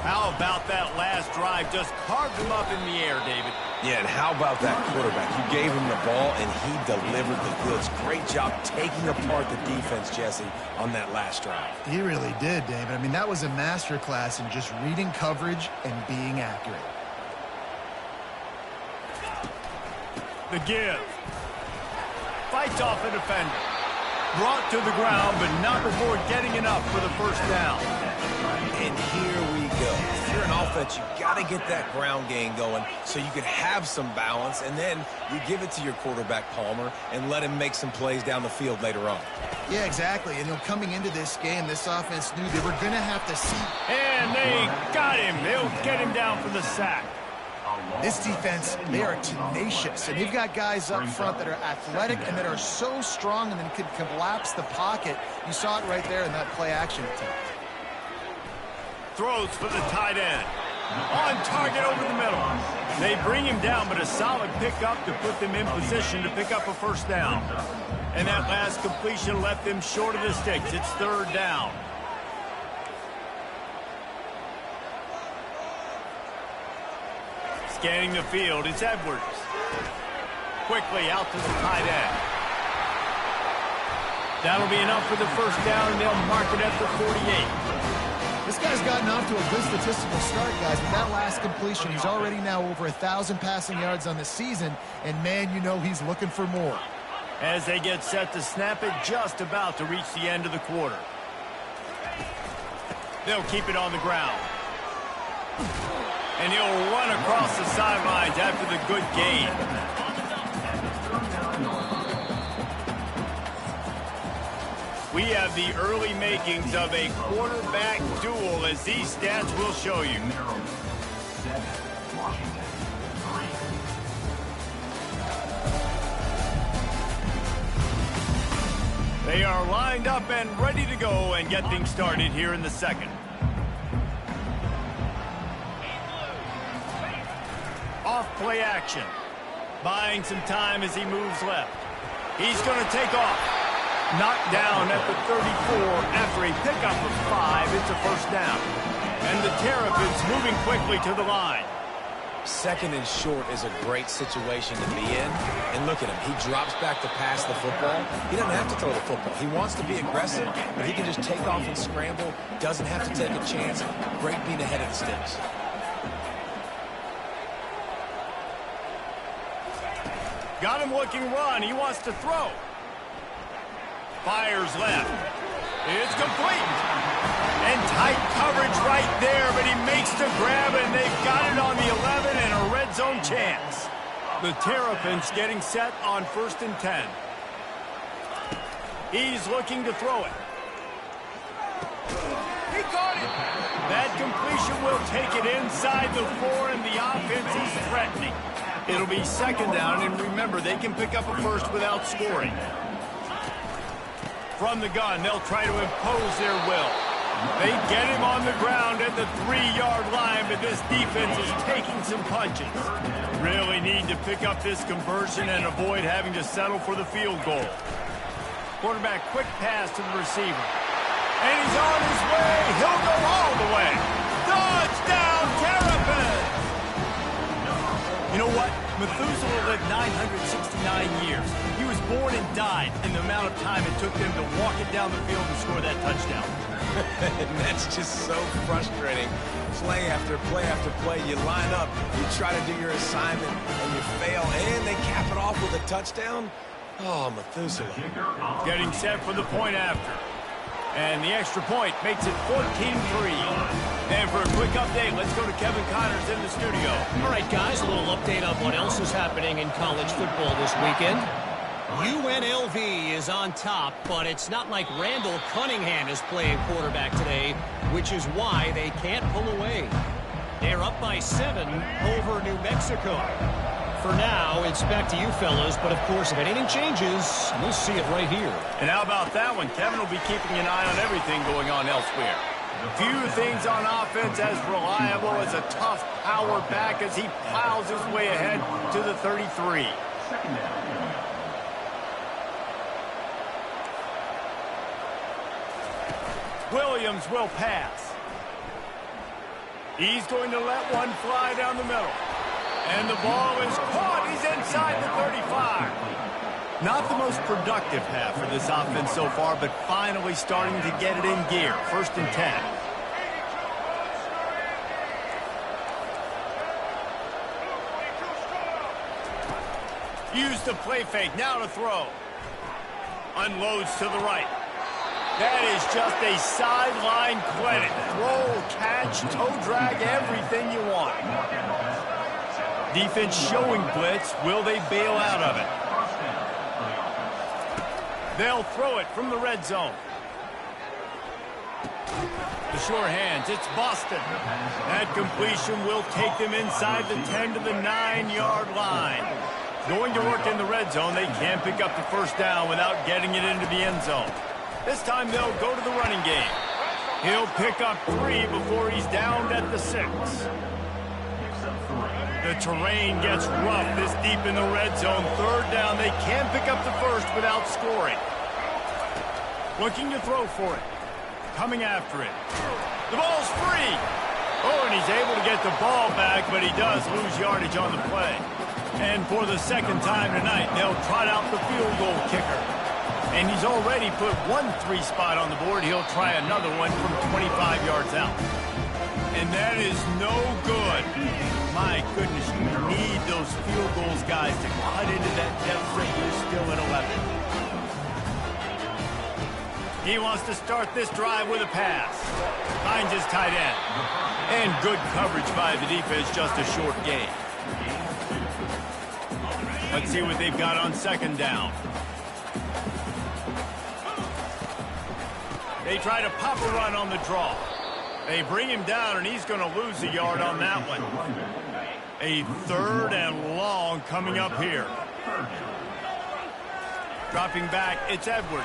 How about that last drive? Just carved him up in the air, David. Yeah, and how about that quarterback? You gave him the ball, and he delivered the goods. Great job taking apart the defense, Jesse, on that last drive. He really did, David. I mean, that was a masterclass in just reading coverage and being accurate. The give. Fights off a defender. Brought to the ground, but not before getting enough for the first down. And here we go. If you're an offense, you got to get that ground game going so you can have some balance, and then you give it to your quarterback, Palmer, and let him make some plays down the field later on. Yeah, exactly. And, coming into this game, this offense knew they were going to have to see. And they got him. They'll get him down for the sack. This defense, they are tenacious, and they've got guys up front that are athletic and that are so strong and then can collapse the pocket. You saw it right there in that play-action attempt. Throws for the tight end. On target over the middle. They bring him down, but a solid pickup to put them in position to pick up a first down. And that last completion left them short of the sticks. It's third down. Scanning the field, it's Edwards. Quickly out to the tight end. That'll be enough for the first down, and they'll mark it at the 48. This guy's gotten off to a good statistical start, guys. With that last completion, he's already now over 1,000 passing yards on the season, and man, you know he's looking for more. As they get set to snap it, just about to reach the end of the quarter. They'll keep it on the ground. And he'll run across the sidelines after the good gain. We have the early makings of a quarterback duel, as these stats will show you. They are lined up and ready to go and get things started here in the second. Off play action. Buying some time as he moves left. He's going to take off. Knocked down at the 34 after a pickup of 5. It's a first down. And the Terrapins moving quickly to the line. Second and short is a great situation to be in. And look at him. He drops back to pass the football. He doesn't have to throw the football. He wants to be aggressive, but he can just take off and scramble. Doesn't have to take a chance. Great being ahead of the sticks. Got him looking run. He wants to throw. Fires left. It's complete. And tight coverage right there, but he makes the grab, and they've got it on the 11 and a red zone chance. The Terrapins getting set on 1st and 10. He's looking to throw it. He caught it. That completion will take it inside the 4, and the offense is threatening. It'll be second down, and remember, they can pick up a first without scoring. From the gun, they'll try to impose their will. They get him on the ground at the 3-yard line, but this defense is taking some punches. Really need to pick up this conversion and avoid having to settle for the field goal. Quarterback quick pass to the receiver. And he's on his way. He'll go all the way. Touchdown, Terrapins! You know what? Methuselah lived 969 years. He was born and died in the amount of time it took them to walk it down the field and score that touchdown. And that's just so frustrating. Play after play after play. You line up, you try to do your assignment, and you fail, and they cap it off with a touchdown. Oh, Methuselah. Getting set for the point after. And the extra point makes it 14-3. And for a quick update, let's go to Kevin Connors in the studio. All right, guys, a little update on what else is happening in college football this weekend. UNLV is on top, but it's not like Randall Cunningham is playing quarterback today, which is why they can't pull away. They're up by 7 over New Mexico. For now, it's back to you fellas, but of course, if anything changes, we'll see it right here. And how about that one? Kevin will be keeping an eye on everything going on elsewhere. Few things on offense as reliable as a tough power back as he plows his way ahead to the 33. Williams will pass. He's going to let one fly down the middle. And the ball is caught. He's inside the 35. Not the most productive half for this offense so far, but finally starting to get it in gear. 1st and 10. Use the play fake. Now to throw. Unloads to the right. That is just a sideline credit. Roll, catch, toe drag, everything you want. Defense showing blitz. Will they bail out of it? They'll throw it from the red zone. The sure hands. It's Boston. That completion will take them inside the 10 to the 9-yard line. Going to work in the red zone. They can't pick up the first down without getting it into the end zone. This time they'll go to the running game. He'll pick up 3 before he's downed at the 6. The terrain gets rough this deep in the red zone. Third down, they can pick up the first without scoring. Looking to throw for it. Coming after it. The ball's free. Oh, and he's able to get the ball back, but he does lose yardage on the play. And for the second time tonight, they'll trot out the field goal kicker. And he's already put 1 3 spot on the board. He'll try another one from 25 yards out. And that is no good. My goodness, you need those field goals, guys, to cut into that deficit. You're still at 11. He wants to start this drive with a pass. Finds his tight end. And good coverage by the defense, just a short gain. Let's see what they've got on second down. They try to pop a run on the draw. They bring him down, and he's going to lose a yard on that one. A 3rd and long coming up here. Dropping back, it's Edwards.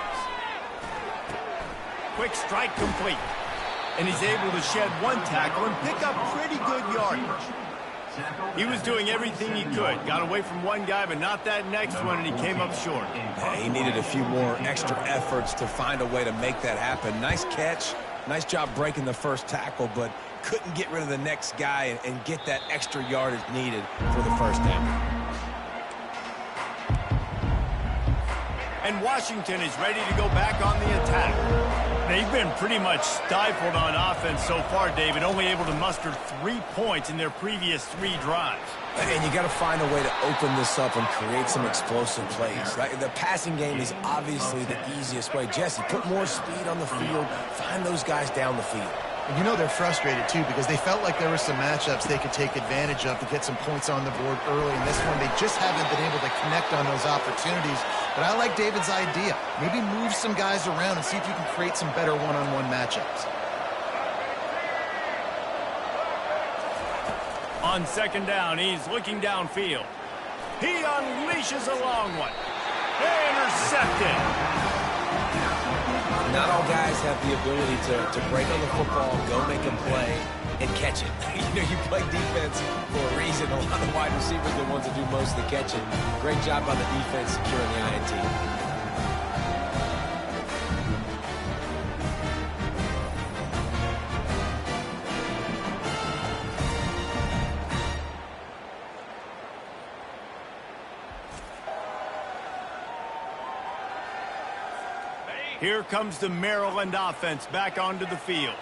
Quick strike complete. And he's able to shed 1 tackle and pick up pretty good yardage. He was doing everything he could. Got away from one guy, but not that next one, and he came up short. Yeah, he needed a few more extra efforts to find a way to make that happen. Nice catch. Nice job breaking the first tackle, but couldn't get rid of the next guy and get that extra yardage needed for the first down. And Washington is ready to go back on the attack. They've been pretty much stifled on offense so far, David, only able to muster 3 points in their previous 3 drives. And you got to find a way to open this up and create some explosive plays. Right? The passing game is obviously the easiest way. Jesse, put more speed on the field. Find those guys down the field. And you know they're frustrated, too, because they felt like there were some matchups they could take advantage of to get some points on the board early. In this one, they just haven't been able to connect on those opportunities. But I like David's idea. Maybe move some guys around and see if you can create some better one-on-one matchups. On second down, he's looking downfield. He unleashes a long one. Intercepted. Not all guys have the ability to break on the football, go make a play, and catch it. You play defense for a reason. A lot of wide receivers are the ones that do most of the catching. Great job by the defense securing the INT. Here comes the Maryland offense back onto the field.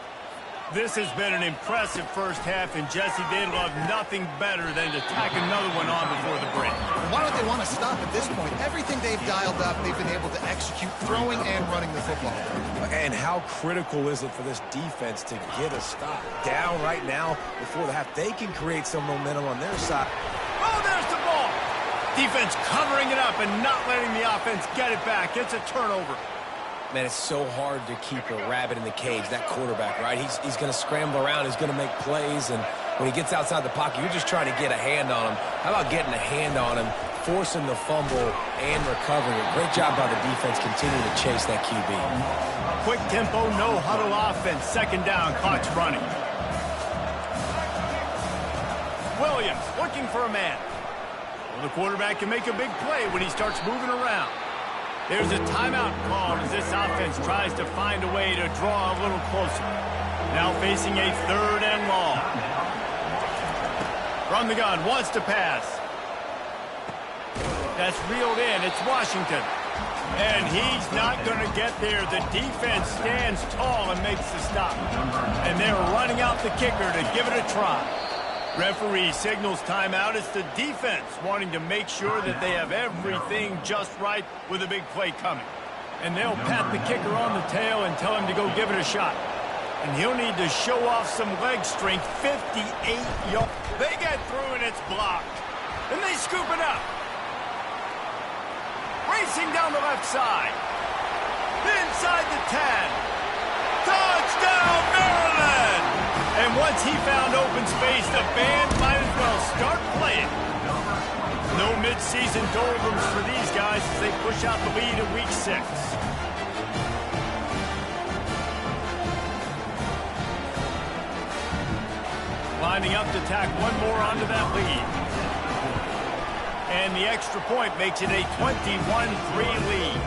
This has been an impressive first half, and Jesse, they'd love nothing better than to tack another one on before the break. Why don't they want to stop at this point? Everything they've dialed up, they've been able to execute throwing and running the football. And how critical is it for this defense to get a stop? Down right now before the half, they can create some momentum on their side. Oh, there's the ball! Defense covering it up and not letting the offense get it back. It's a turnover. Man, it's so hard to keep a rabbit in the cage, that quarterback, right? He's going to scramble around. He's going to make plays, and when he gets outside the pocket, you're just trying to get a hand on him. How about getting a hand on him, forcing the fumble, and recovering it? Great job by the defense continuing to chase that QB. Quick tempo, no huddle offense. Second down, clock's running. Williams looking for a man. Well, the quarterback can make a big play when he starts moving around. There's a timeout called as this offense tries to find a way to draw a little closer. Now facing a 3rd and long. From the gun, wants to pass. That's reeled in. It's Washington. And he's not going to get there. The defense stands tall and makes the stop. And they're running out the kicker to give it a try. Referee signals timeout. It's the defense wanting to make sure that they have everything just right with a big play coming. And they'll pat the kicker on the tail and tell him to go give it a shot. And he'll need to show off some leg strength. 58 yards. They get through and it's blocked. And they scoop it up. Racing down the left side. Inside the 10. Touchdown, Maryland! And once he found open space, the band might as well start playing. No mid-season doldrums for these guys as they push out the lead in Week 6. Lining up to tack one more onto that lead. And the extra point makes it a 21-3 lead.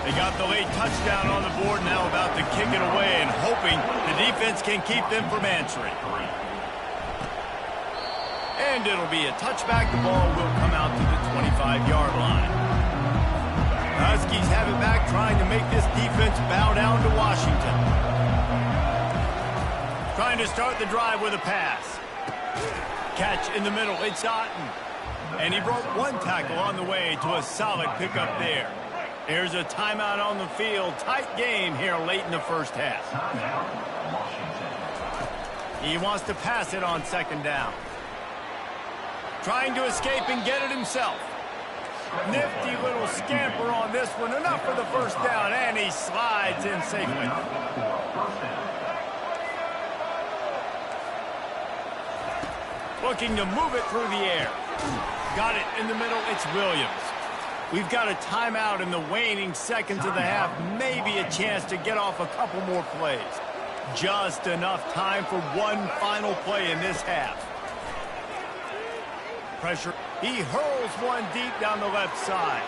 They got the late touchdown on the board, now about to kick it away and hoping the defense can keep them from answering. And it'll be a touchback. The ball will come out to the 25-yard line. The Huskies have it back, trying to make this defense bow down to Washington. Trying to start the drive with a pass. Catch in the middle. It's Otten. And he broke one tackle on the way to a solid pickup there. There's a timeout on the field. Tight game here late in the first half. He wants to pass it on second down. Trying to escape and get it himself. Nifty little scamper on this one. Enough for the first down, and he slides in safely. Looking to move it through the air. Got it in the middle. It's Williams. We've got a timeout in the waning seconds of the half. Maybe a chance to get off a couple more plays. Just enough time for one final play in this half. Pressure. He hurls one deep down the left side.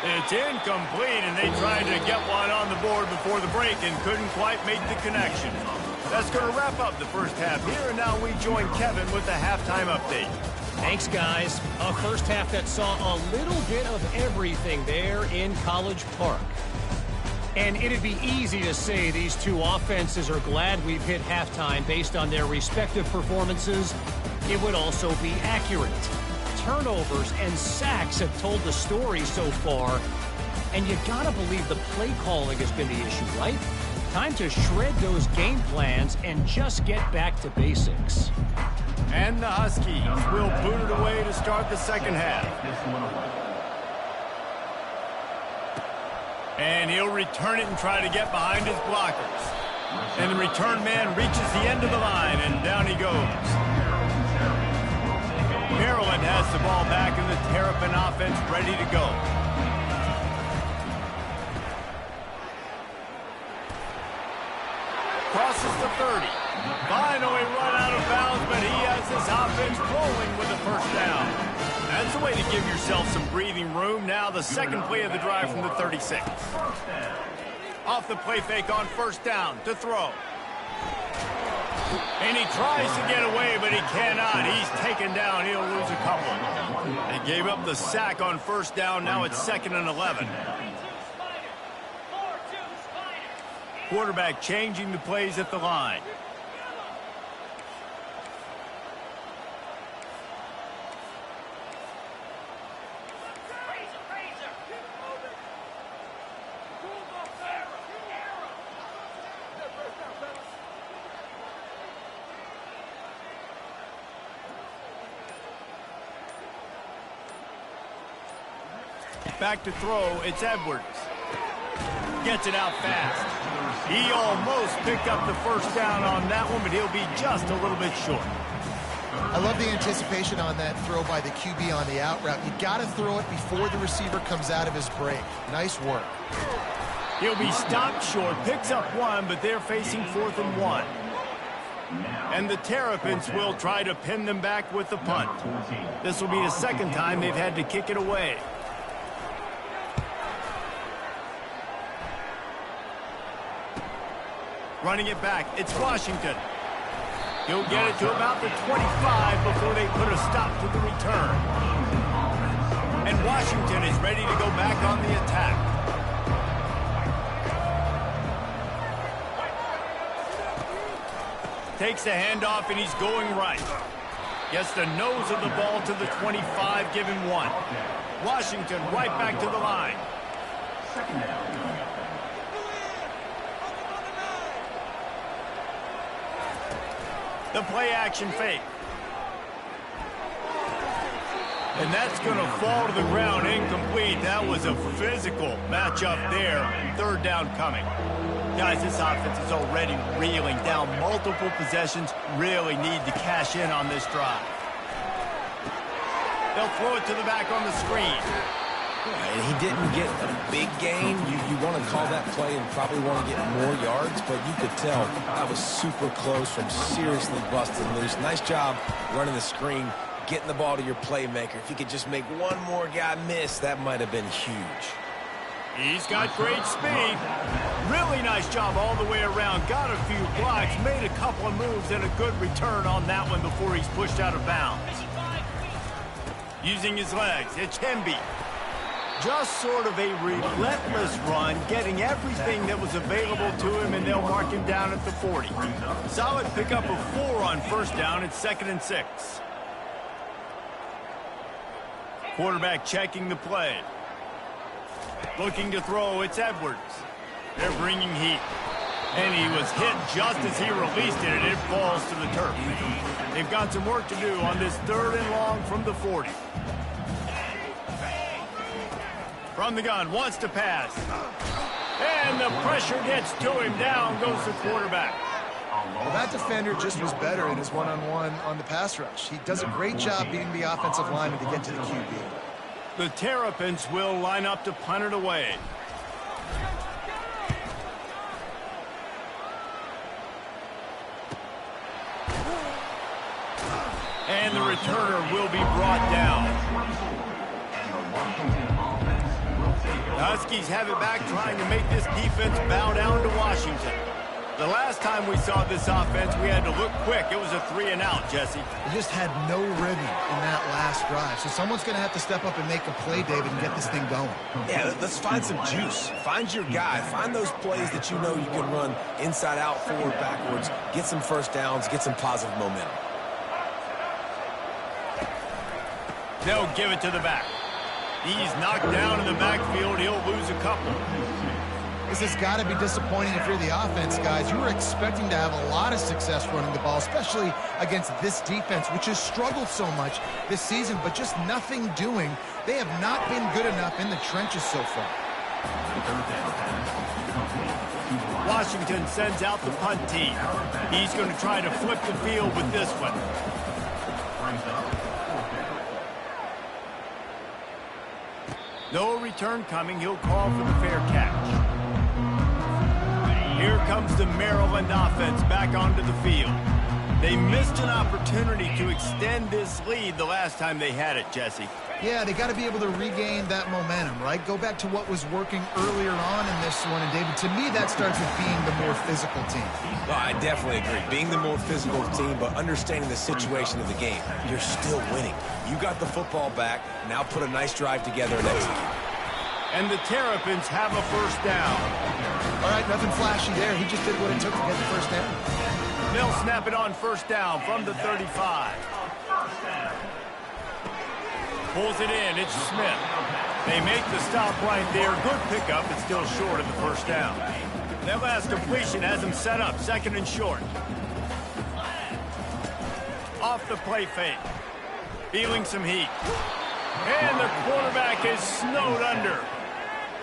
It's incomplete, and they tried to get one on the board before the break and couldn't quite make the connection. That's going to wrap up the first half here, and now we join Kevin with the halftime update. Thanks, guys. A first half that saw a little bit of everything there in College Park. And it'd be easy to say these two offenses are glad we've hit halftime based on their respective performances. It would also be accurate. Turnovers and sacks have told the story so far. And you gotta believe the play calling has been the issue, right? Time to shred those game plans and just get back to basics. And the Huskies will boot it away to start the second half. And he'll return it and try to get behind his blockers. And the return man reaches the end of the line, and down he goes. Maryland has the ball back, and the Terrapin offense ready to go. Crosses the 30. Finally run out of bounds, but he has his offense rolling with a first down. That's the way to give yourself some breathing room. Now the second play of the drive from the 36. Off the play fake on first down to throw. And he tries to get away, but he cannot. He's taken down. He'll lose a couple. They gave up the sack on first down. Now it's 2nd and 11. Quarterback changing the plays at the line. Back to throw, it's Edwards. Gets it out fast. He almost picked up the first down on that one, but he'll be just a little bit short. I love the anticipation on that throw by the QB on the out route. You got to throw it before the receiver comes out of his break. Nice work. He'll be stopped short, picks up one, but they're facing 4th and 1. And the Terrapins will try to pin them back with the punt. This will be the second time they've had to kick it away. Running it back, it's Washington. He'll get it to about the 25 before they put a stop to the return. And Washington is ready to go back on the attack. Takes the handoff, and he's going right. Gets the nose of the ball to the 25, give him 1. Washington right back to the line. Second down. The play action fake. And that's going to fall to the ground incomplete. That was a physical matchup there. 3rd down coming. Guys, this offense is already reeling down multiple possessions. Really need to cash in on this drive. They'll throw it to the back on the screen. And he didn't get a big gain. You want to call that play and probably want to get more yards, but you could tell that was super close from seriously busted loose. Nice job running the screen, getting the ball to your playmaker. If you could just make one more guy miss, that might have been huge. He's got great speed. Really nice job all the way around. Got a few blocks, made a couple of moves, and a good return on that one before he's pushed out of bounds. Using his legs, it's Hemby. Just sort of a relentless run, getting everything that was available to him, and they'll mark him down at the 40. Solid pickup of 4 on first down. It's 2nd and 6. Quarterback checking the play. Looking to throw, it's Edwards. They're bringing heat. And he was hit just as he released it, and it falls to the turf. They've got some work to do on this 3rd and long from the 40. From the gun, wants to pass. And the pressure gets to him. Down goes the quarterback. Well, that defender just was better in his one-on-one on the pass rush. He does a great job beating the offensive lineman to get to the QB. The Terrapins will line up to punt it away. And the returner will be brought down. The Huskies have it back, trying to make this defense bow down to Washington. The last time we saw this offense, we had to look quick. It was a 3-and-out, Jesse. They just had no rhythm in that last drive. So someone's going to have to step up and make a play, David, and get this thing going. Yeah, let's find some juice. Find your guy. Find those plays that you know you can run inside out, forward, backwards. Get some first downs. Get some positive momentum. They'll give it to the back. He's knocked down in the backfield. He'll lose a couple. This has got to be disappointing if you're the offense, guys. You were expecting to have a lot of success running the ball, especially against this defense, which has struggled so much this season, but just nothing doing. They have not been good enough in the trenches so far. Washington sends out the punt team. He's going to try to flip the field with this one. No return coming. He'll call for the fair catch. Here comes the Maryland offense back onto the field. They missed an opportunity to extend this lead the last time they had it, Jesse. Yeah, they got to be able to regain that momentum, right? Go back to what was working earlier on in this one. And, David, to me, that starts with being the more physical team. Well, I definitely agree. Being the more physical team, but understanding the situation of the game. You're still winning. You got the football back. Now put a nice drive together and execute. And the Terrapins have a first down. All right, nothing flashy there. He just did what it took to get the first down. They'll snap it on first down from the 35. Pulls it in. It's Smith. They make the stop right there. Good pickup, but still short of the first down. That last completion has them set up 2nd and short. Off the play fake. Feeling some heat. And the quarterback is snowed under.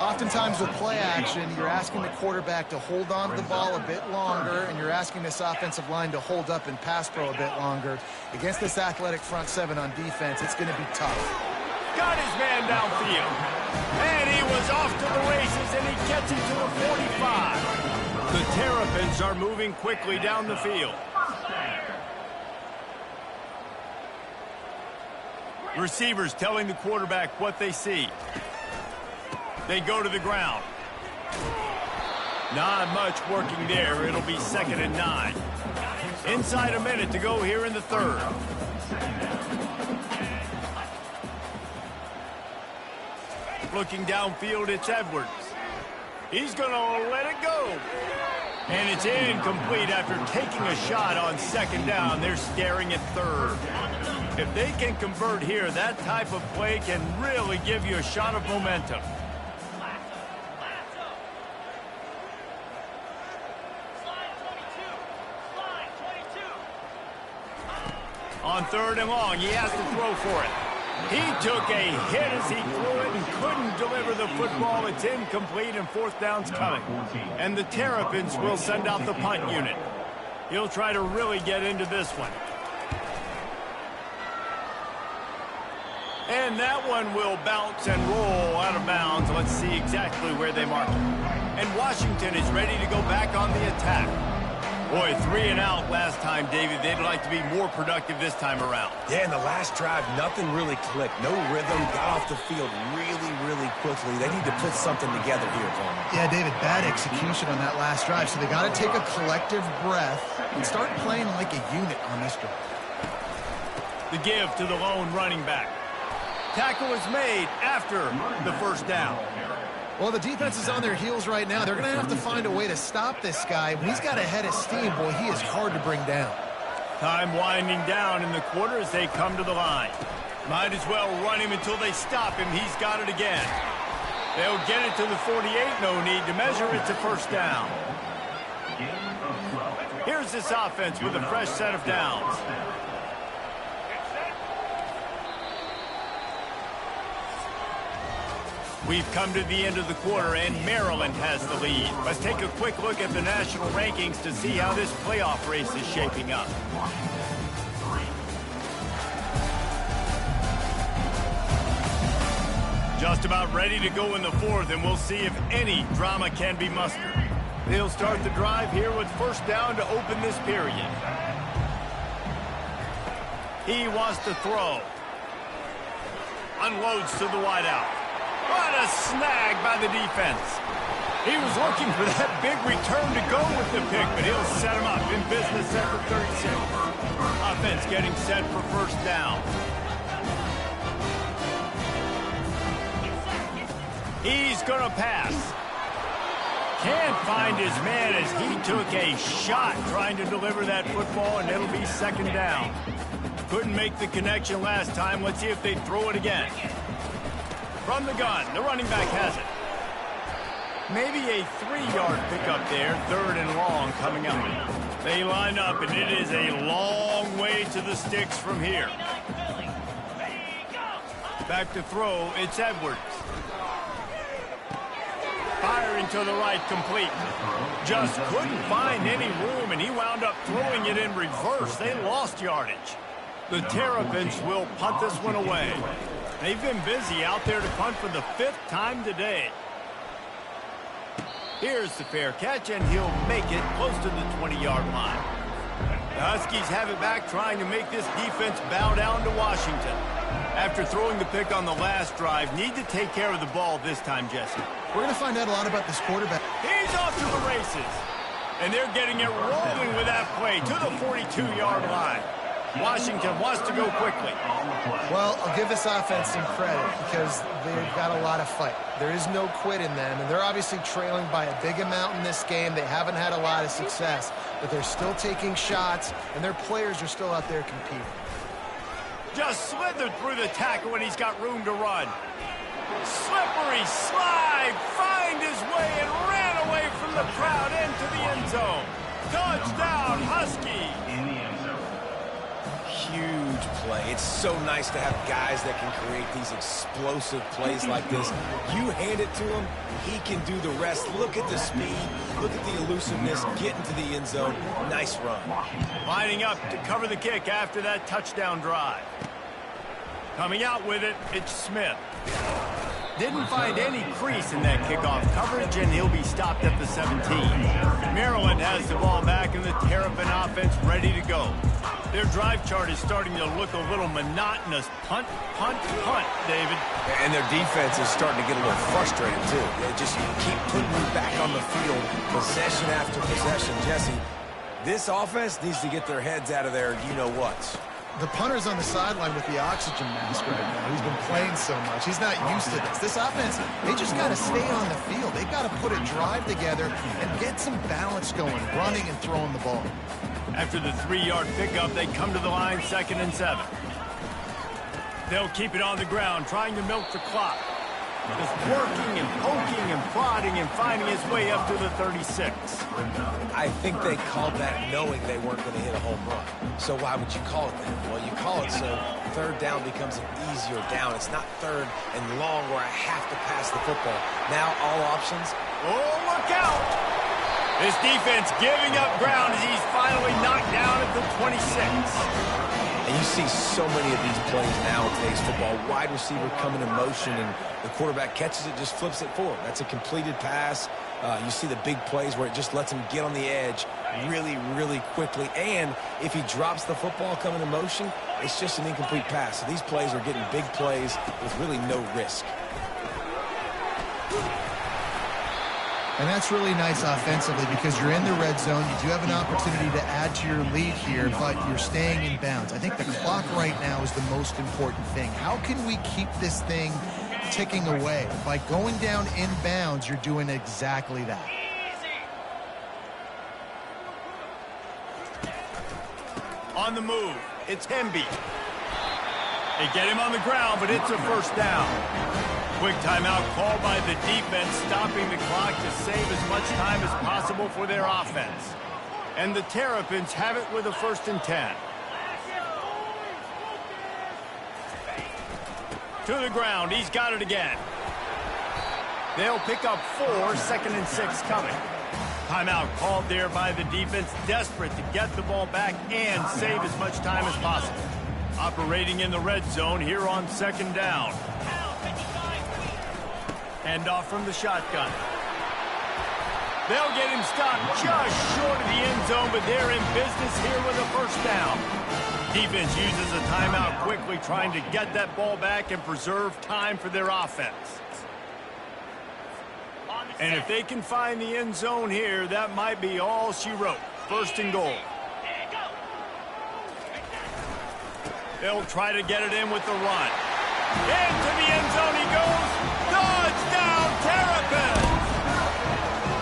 Oftentimes with play action, you're asking the quarterback to hold on to the ball a bit longer, and you're asking this offensive line to hold up and pass pro a bit longer. Against this athletic front seven on defense, it's going to be tough. Got his man downfield. And he was off to the races, and he gets it to the 45. The Terrapins are moving quickly down the field. Receivers telling the quarterback what they see. They go to the ground. Not much working there. It'll be 2nd and 9. Inside a minute to go here in the 3rd. Looking downfield, it's Edwards. He's going to let it go. And it's incomplete after taking a shot on 2nd down. They're staring at 3rd. If they can convert here, that type of play can really give you a shot of momentum. On 3rd and long, he has to throw for it. He took a hit as he threw it and couldn't deliver the football. It's incomplete, and 4th down's coming. And the Terrapins will send out the punt unit. He'll try to really get into this one. And that one will bounce and roll out of bounds. Let's see exactly where they mark it. And Washington is ready to go back on the attack. Boy, 3 and out last time, David. They'd like to be more productive this time around. Yeah, in the last drive, nothing really clicked. No rhythm, got off the field really, really quickly. They need to put something together here, Coleman. Yeah, David, bad execution on that last drive, so they got to take a collective breath and start playing like a unit on this drive. The give to the lone running back. Tackle is made after the first down. Well, the defense is on their heels right now. They're going to have to find a way to stop this guy. When he's got a head of steam, boy, he is hard to bring down. Time winding down in the quarter as they come to the line. Might as well run him until they stop him. He's got it again. They'll get it to the 48. No need to measure it to first down. Here's this offense with a fresh set of downs. We've come to the end of the quarter, and Maryland has the lead. Let's take a quick look at the national rankings to see how this playoff race is shaping up. Just about ready to go in the fourth, and we'll see if any drama can be mustered. They'll start the drive here with first down to open this period. He wants to throw. Unloads to the wideout. What a snag by the defense. He was looking for that big return to go with the pick, but he'll set him up in business at the 36. Offense getting set for first down. He's going to pass. Can't find his man as he took a shot trying to deliver that football, and it'll be second down. Couldn't make the connection last time. Let's see if they throw it again. From the gun, the running back has it. Maybe a 3-yard pickup there, third and long coming up. They line up, and it is a long way to the sticks from here. Back to throw, it's Edwards. Firing to the right, complete. Just couldn't find any room, and he wound up throwing it in reverse. They lost yardage. The Terrapins will punt this one away. They've been busy out there to punt for the 5th time today. Here's the fair catch, and he'll make it close to the 20-yard line. The Huskies have it back, trying to make this defense bow down to Washington. After throwing the pick on the last drive, need to take care of the ball this time, Jesse. We're going to find out a lot about this quarterback. He's off to the races. And they're getting it rolling with that play to the 42-yard line. Washington wants to go quickly. Well, I'll give this offense some credit because they've got a lot of fight. There is no quit in them, and they're obviously trailing by a big amount in this game. They haven't had a lot of success, but they're still taking shots, and their players are still out there competing. Just slithered through the tackle, and he's got room to run. Slippery slide, find his way, and ran away from the crowd into the end zone. Touchdown, Husky. Huge play. It's so nice to have guys that can create these explosive plays like this. You hand it to him, he can do the rest. Look at the speed. Look at the elusiveness. Get into the end zone. Nice run. Lining up to cover the kick after that touchdown drive. Coming out with it, it's Smith. Didn't find any crease in that kickoff coverage, and he'll be stopped at the 17. Maryland has the ball back, and the Terrapin offense ready to go. Their drive chart is starting to look a little monotonous. Punt, punt, punt, David. And their defense is starting to get a little frustrated, too. They just keep putting you back on the field, possession after possession. Jesse, this offense needs to get their heads out of their you-know-whats. The punter's on the sideline with the oxygen mask right now. He's been playing so much. He's not used to this. This offense, they just got to stay on the field. They've got to put a drive together and get some balance going, running and throwing the ball. After the 3-yard pickup, they come to the line, 2nd and 7. They'll keep it on the ground, trying to milk the clock. Just working and poking and prodding and finding his way up to the 36. I think they called that knowing they weren't going to hit a home run. So why would you call it that? Well, you call it so third down becomes an easier down. It's not third and long where I have to pass the football. Now all options. Oh, look out! This defense giving up ground as he's finally knocked down at the 26. And you see so many of these plays nowadays, football. Wide receiver coming in motion, and the quarterback catches it, just flips it forward. That's a completed pass. You see the big plays where it just lets him get on the edge really, really quickly. And if he drops the football coming in motion, it's just an incomplete pass. So these plays are getting big plays with really no risk. And that's really nice offensively because you're in the red zone. You do have an opportunity to add to your lead here, but you're staying in bounds. I think the clock right now is the most important thing. How can we keep this thing ticking away? By going down in bounds, you're doing exactly that. On the move, it's Hemby. They get him on the ground, but it's a first down. Quick timeout called by the defense, stopping the clock to save as much time as possible for their offense. And the Terrapins have it with a 1st and 10. To the ground, he's got it again. They'll pick up 4, 2nd and 6 coming. Timeout called there by the defense, desperate to get the ball back and save as much time as possible. Operating in the red zone here on 2nd down. Hand off from the shotgun. They'll get him stopped just short of the end zone, but they're in business here with a 1st down. Defense uses a timeout quickly, trying to get that ball back and preserve time for their offense. And if they can find the end zone here, that might be all she wrote. 1st and goal. They'll try to get it in with the run. Into the end zone he goes. Touchdown, Terrapins!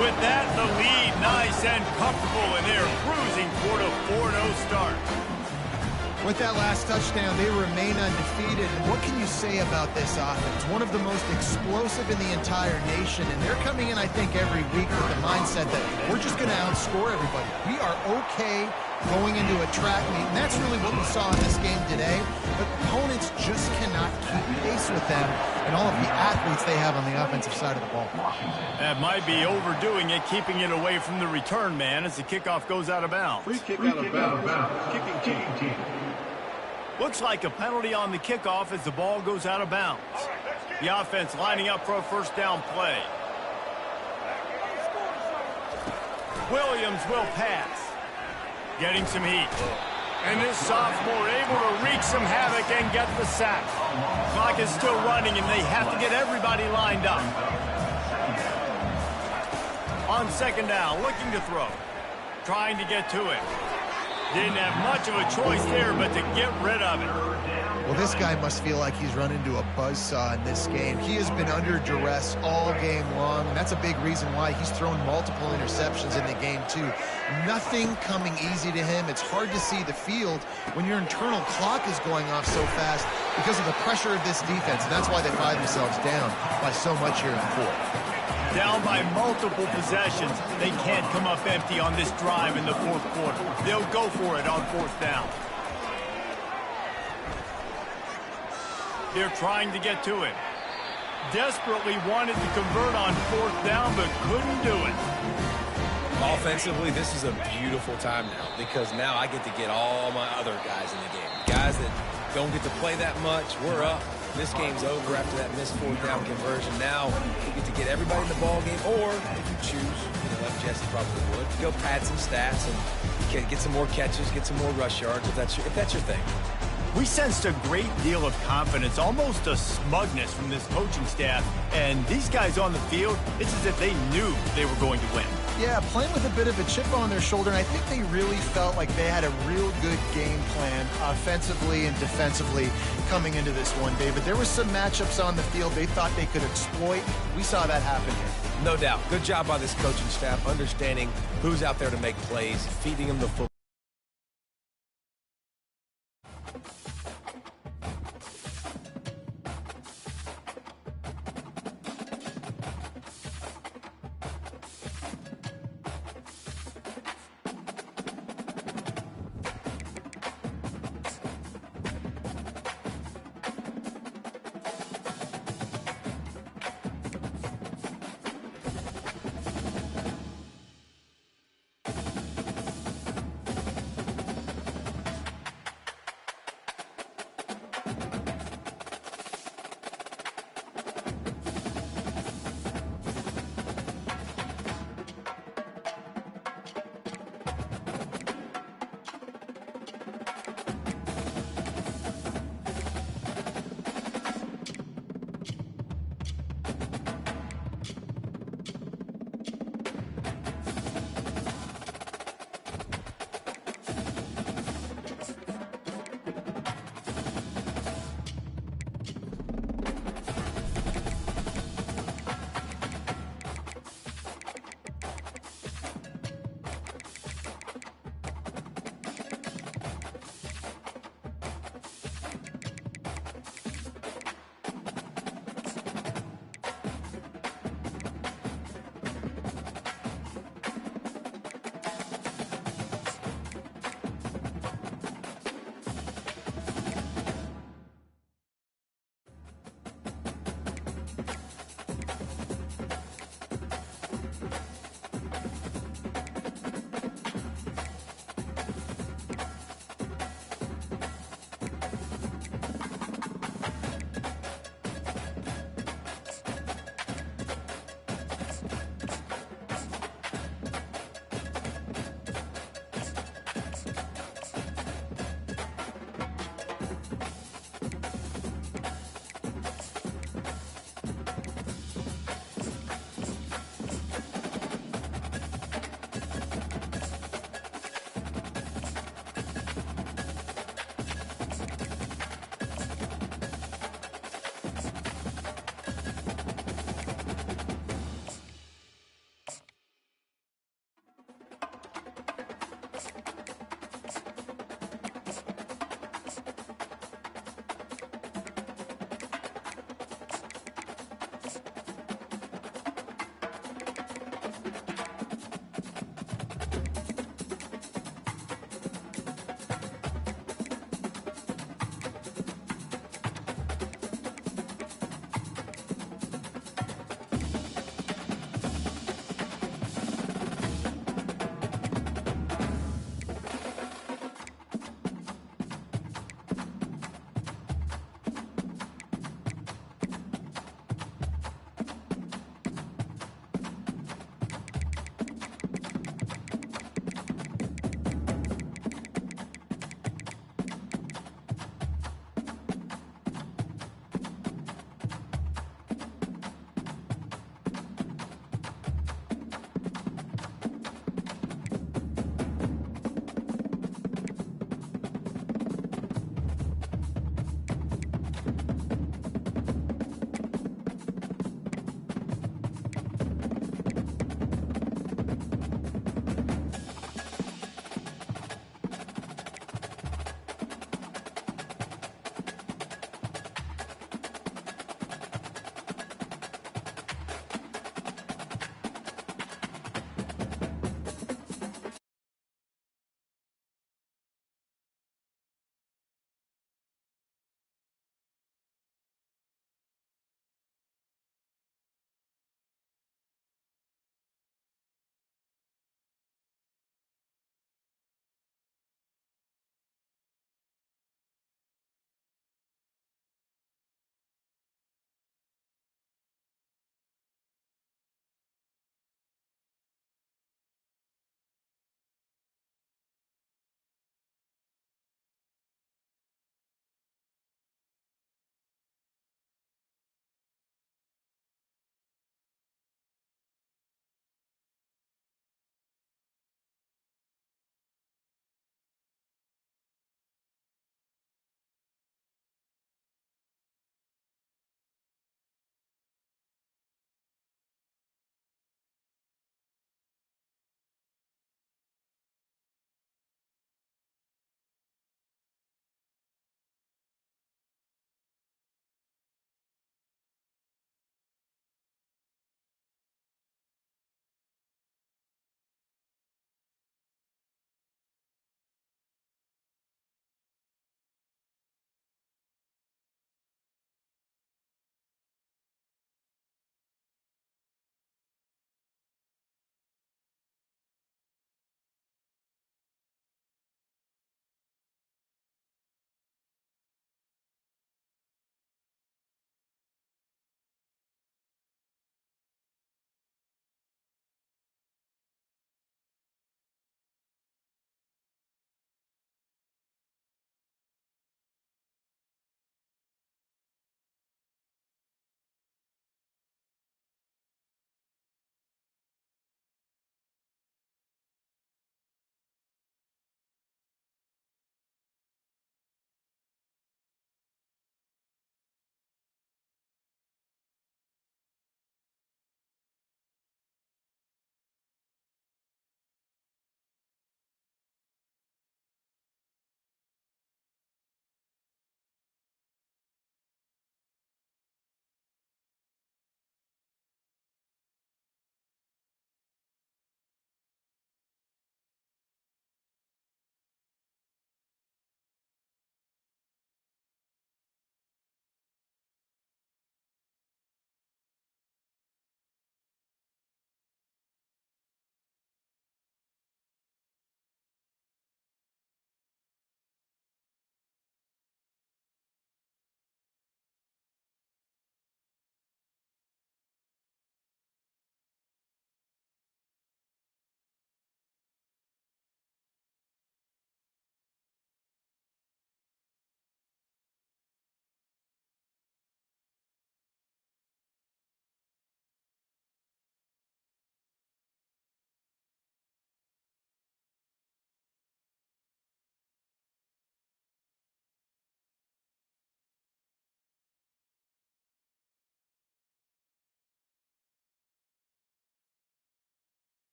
With that, the lead nice and comfortable, and they're cruising toward a 4-0 start. With that last touchdown, they remain undefeated. And what can you say about this offense? One of the most explosive in the entire nation, and they're coming in, I think, every week with the mindset that we're just going to outscore everybody. We are okay going into a track meet, and that's really what we saw in this game today. But opponents just cannot keep pace with them and all of the athletes they have on the offensive side of the ball. That might be overdoing it, keeping it away from the return man as the kickoff goes out of bounds. Free kick out of bounds. Kicking team. Looks like a penalty on the kickoff as the ball goes out of bounds. The offense lining up for a 1st down play. Williams will pass. Getting some heat. And this sophomore able to wreak some havoc and get the sack. Clock is still running and they have to get everybody lined up. On 2nd down, looking to throw. Trying to get to it. Didn't have much of a choice there, but to get rid of it. Well, this guy must feel like he's run into a buzzsaw in this game. He has been under duress all game long, and that's a big reason why he's thrown multiple interceptions in the game, too. Nothing coming easy to him. It's hard to see the field when your internal clock is going off so fast because of the pressure of this defense, and that's why they find themselves down by so much here in the 4th. Down by multiple possessions. They can't come up empty on this drive in the 4th quarter. They'll go for it on 4th down. They're trying to get to it. Desperately wanted to convert on 4th down, but couldn't do it. Offensively, this is a beautiful time now because now I get to get all my other guys in the game. Guys that don't get to play that much, we're up. This game's over after that missed 4th down conversion. Now you get to get everybody in the ball game, or if you choose, like Jesse probably would, go pad some stats and get some more catches, get some more rush yards if that's your thing. We sensed a great deal of confidence, almost a smugness from this coaching staff. And these guys on the field, it's as if they knew they were going to win. Yeah, playing with a bit of a chip on their shoulder, and I think they really felt like they had a real good game plan offensively and defensively coming into this one, David. There were some matchups on the field they thought they could exploit. We saw that happen here. No doubt. Good job by this coaching staff, understanding who's out there to make plays, feeding them the football.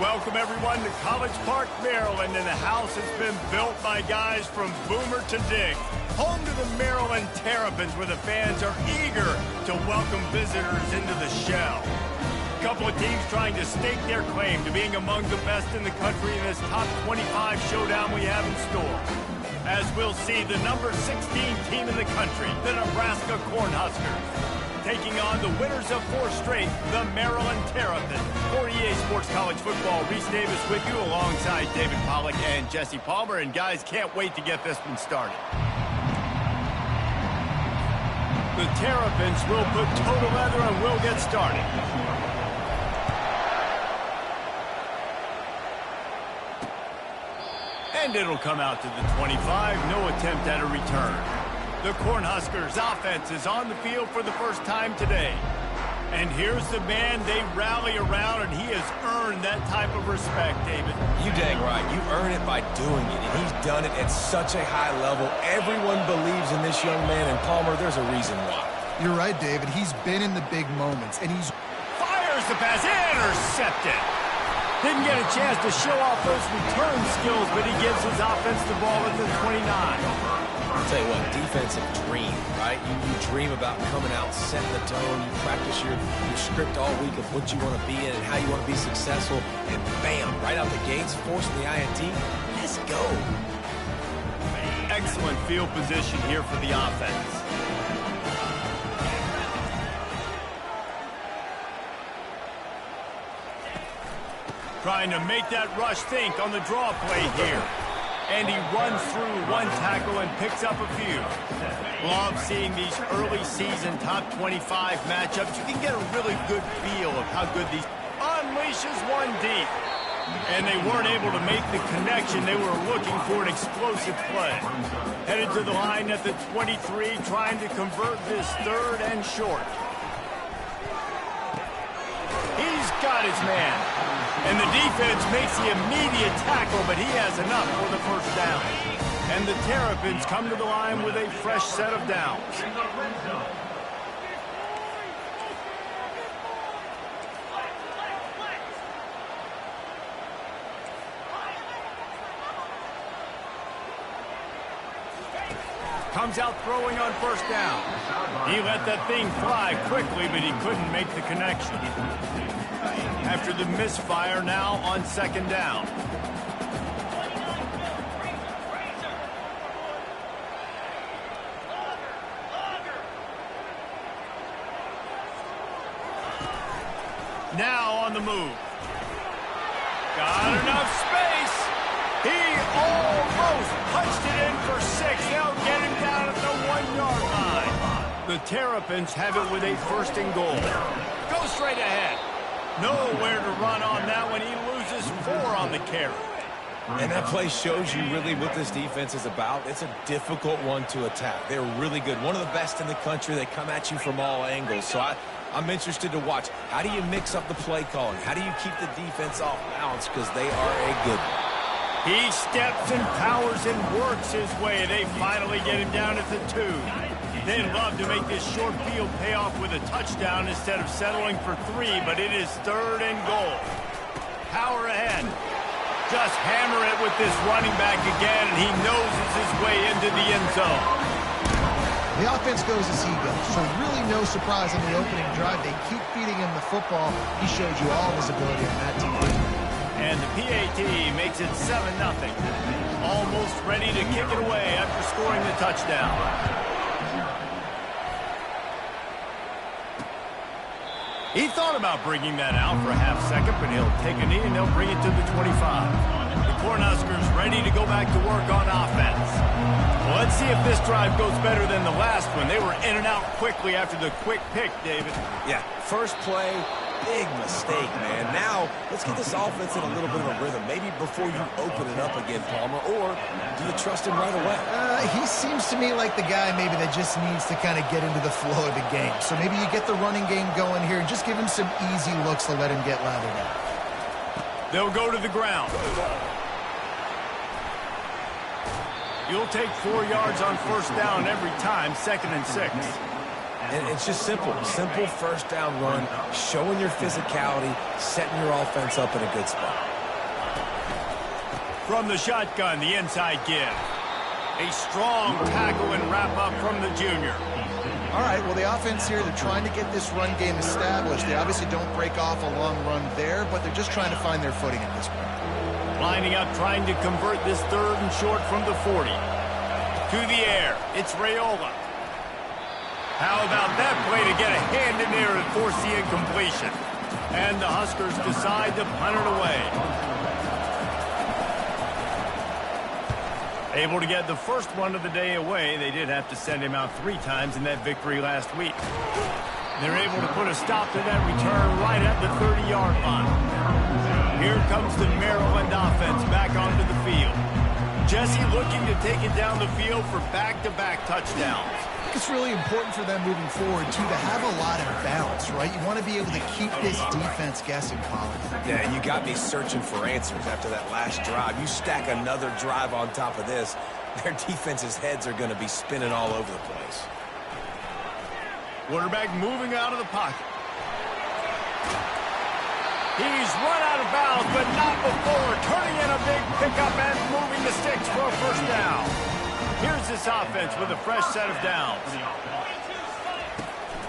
Welcome, everyone, to College Park, Maryland, and the house has been built by guys from Boomer to Dig. Home to the Maryland Terrapins, where the fans are eager to welcome visitors into the shell. A couple of teams trying to stake their claim to being among the best in the country in this top 25 showdown we have in store. As we'll see, the number 16 team in the country, the Nebraska Cornhuskers, taking on the winners of 4 straight, the Maryland Terrapins. For EA Sports College Football, Reese Davis with you alongside David Pollack and Jesse Palmer. And guys, can't wait to get this one started. The Terrapins will put total leather and we'll get started. And it'll come out to the 25. No attempt at a return. The Cornhuskers offense is on the field for the first time today. And here's the man they rally around, and he has earned that type of respect, David. You dang right. You earn it by doing it, and he's done it at such a high level. Everyone believes in this young man, and Palmer, there's a reason why. You're right, David. He's been in the big moments, and he's... Fires the pass, intercepted. Didn't get a chance to show off those return skills, but he gives his offense the ball at the 29. I'll tell you what, defensive dream, right? You dream about coming out, setting the tone. You practice your script all week of what you want to be in and how you want to be successful. And bam, right out the gates, forcing the INT. Let's go. Excellent field position here for the offense. Trying to make that rush think on the draw play here. And he runs through one tackle and picks up a few. Love seeing these early season top 25 matchups. You can get a really good feel of how good these unleashes one deep. And they weren't able to make the connection. They were looking for an explosive play. Headed to the line at the 23, trying to convert this third and short. He's got his man. And the defense makes the immediate tackle, but he has enough for the first down. And the Terrapins come to the line with a fresh set of downs. Comes out throwing on first down. He let that thing fly quickly, but he couldn't make the connection. After the misfire, now on second down. Now on the move. Got enough space. He almost punched it in for 6. They'll get him down at the 1-yard line. The Terrapins have it with a first and goal. Go straight ahead. Nowhere to run on that one. He loses 4 on the carry. And that play shows you really what this defense is about. It's a difficult one to attack. They're really good. One of the best in the country. They come at you from all angles. So I'm interested to watch. How do you mix up the play calling? How do you keep the defense off balance? Because they are a good one. He steps and powers and works his way. They finally get him down at the 2. They'd love to make this short field pay off with a touchdown instead of settling for 3, but it is third and goal. Power ahead. Just hammer it with this running back again, and he noses his way into the end zone. The offense goes as he goes, so really no surprise in the opening drive. They keep feeding him the football. He showed you all his ability on that team. And the PAT makes it 7-0. Almost ready to kick it away after scoring the touchdown. He thought about bringing that out for a half second, but he'll take a knee and they'll bring it to the 25. The Cornhuskers ready to go back to work on offense. Well, let's see if this drive goes better than the last one. They were in and out quickly after the quick pick, David. Yeah, first play, big mistake, man. Now, let's get this offense in a little bit of a rhythm. Maybe before you open it up again, Palmer, or do you trust him right away? He seems to me like the guy maybe that just needs to kind of get into the flow of the game. So maybe you get the running game going here and just give him some easy looks to let him get lathered up. They'll go to the ground. You'll take 4 yards on first down every time, 2nd and 6. And it's just simple. Simple first down run, showing your physicality, setting your offense up in a good spot. From the shotgun, the inside give. A strong tackle and wrap up from the junior. All right, well, the offense here, they're trying to get this run game established. They obviously don't break off a long run there, but they're just trying to find their footing at this point. Lining up, trying to convert this third and short from the 40. To the air, it's Raiola. How about that play to get a hand in there and force the incompletion? And the Huskers decide to punt it away. Able to get the first one of the day away. They did have to send him out 3 times in that victory last week. They're able to put a stop to that return right at the 30-yard line. Here comes the Maryland offense back onto the field. Jesse looking to take it down the field for back-to-back touchdowns. It's really important for them moving forward, too, to have a lot of balance, right? You want to be able to keep this defense guessing, Colin. Yeah, you got me searching for answers after that last drive. You stack another drive on top of this, their defense's heads are going to be spinning all over the place. Quarterback moving out of the pocket. He's run out of bounds, but not before turning in a big pickup and moving the sticks for a first down. Here's this offense with a fresh set of downs.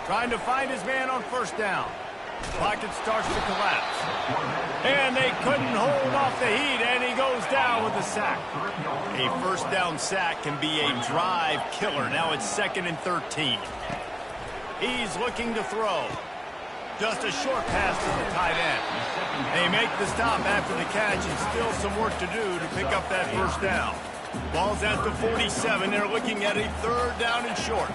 Trying to find his man on first down. Pocket starts to collapse. And they couldn't hold off the heat, and he goes down with a sack. A first down sack can be a drive killer. Now it's 2nd and 13. He's looking to throw. Just a short pass to the tight end. They make the stop after the catch, and still some work to do to pick up that first down. Ball's at the 47. They're looking at a 3rd down and short.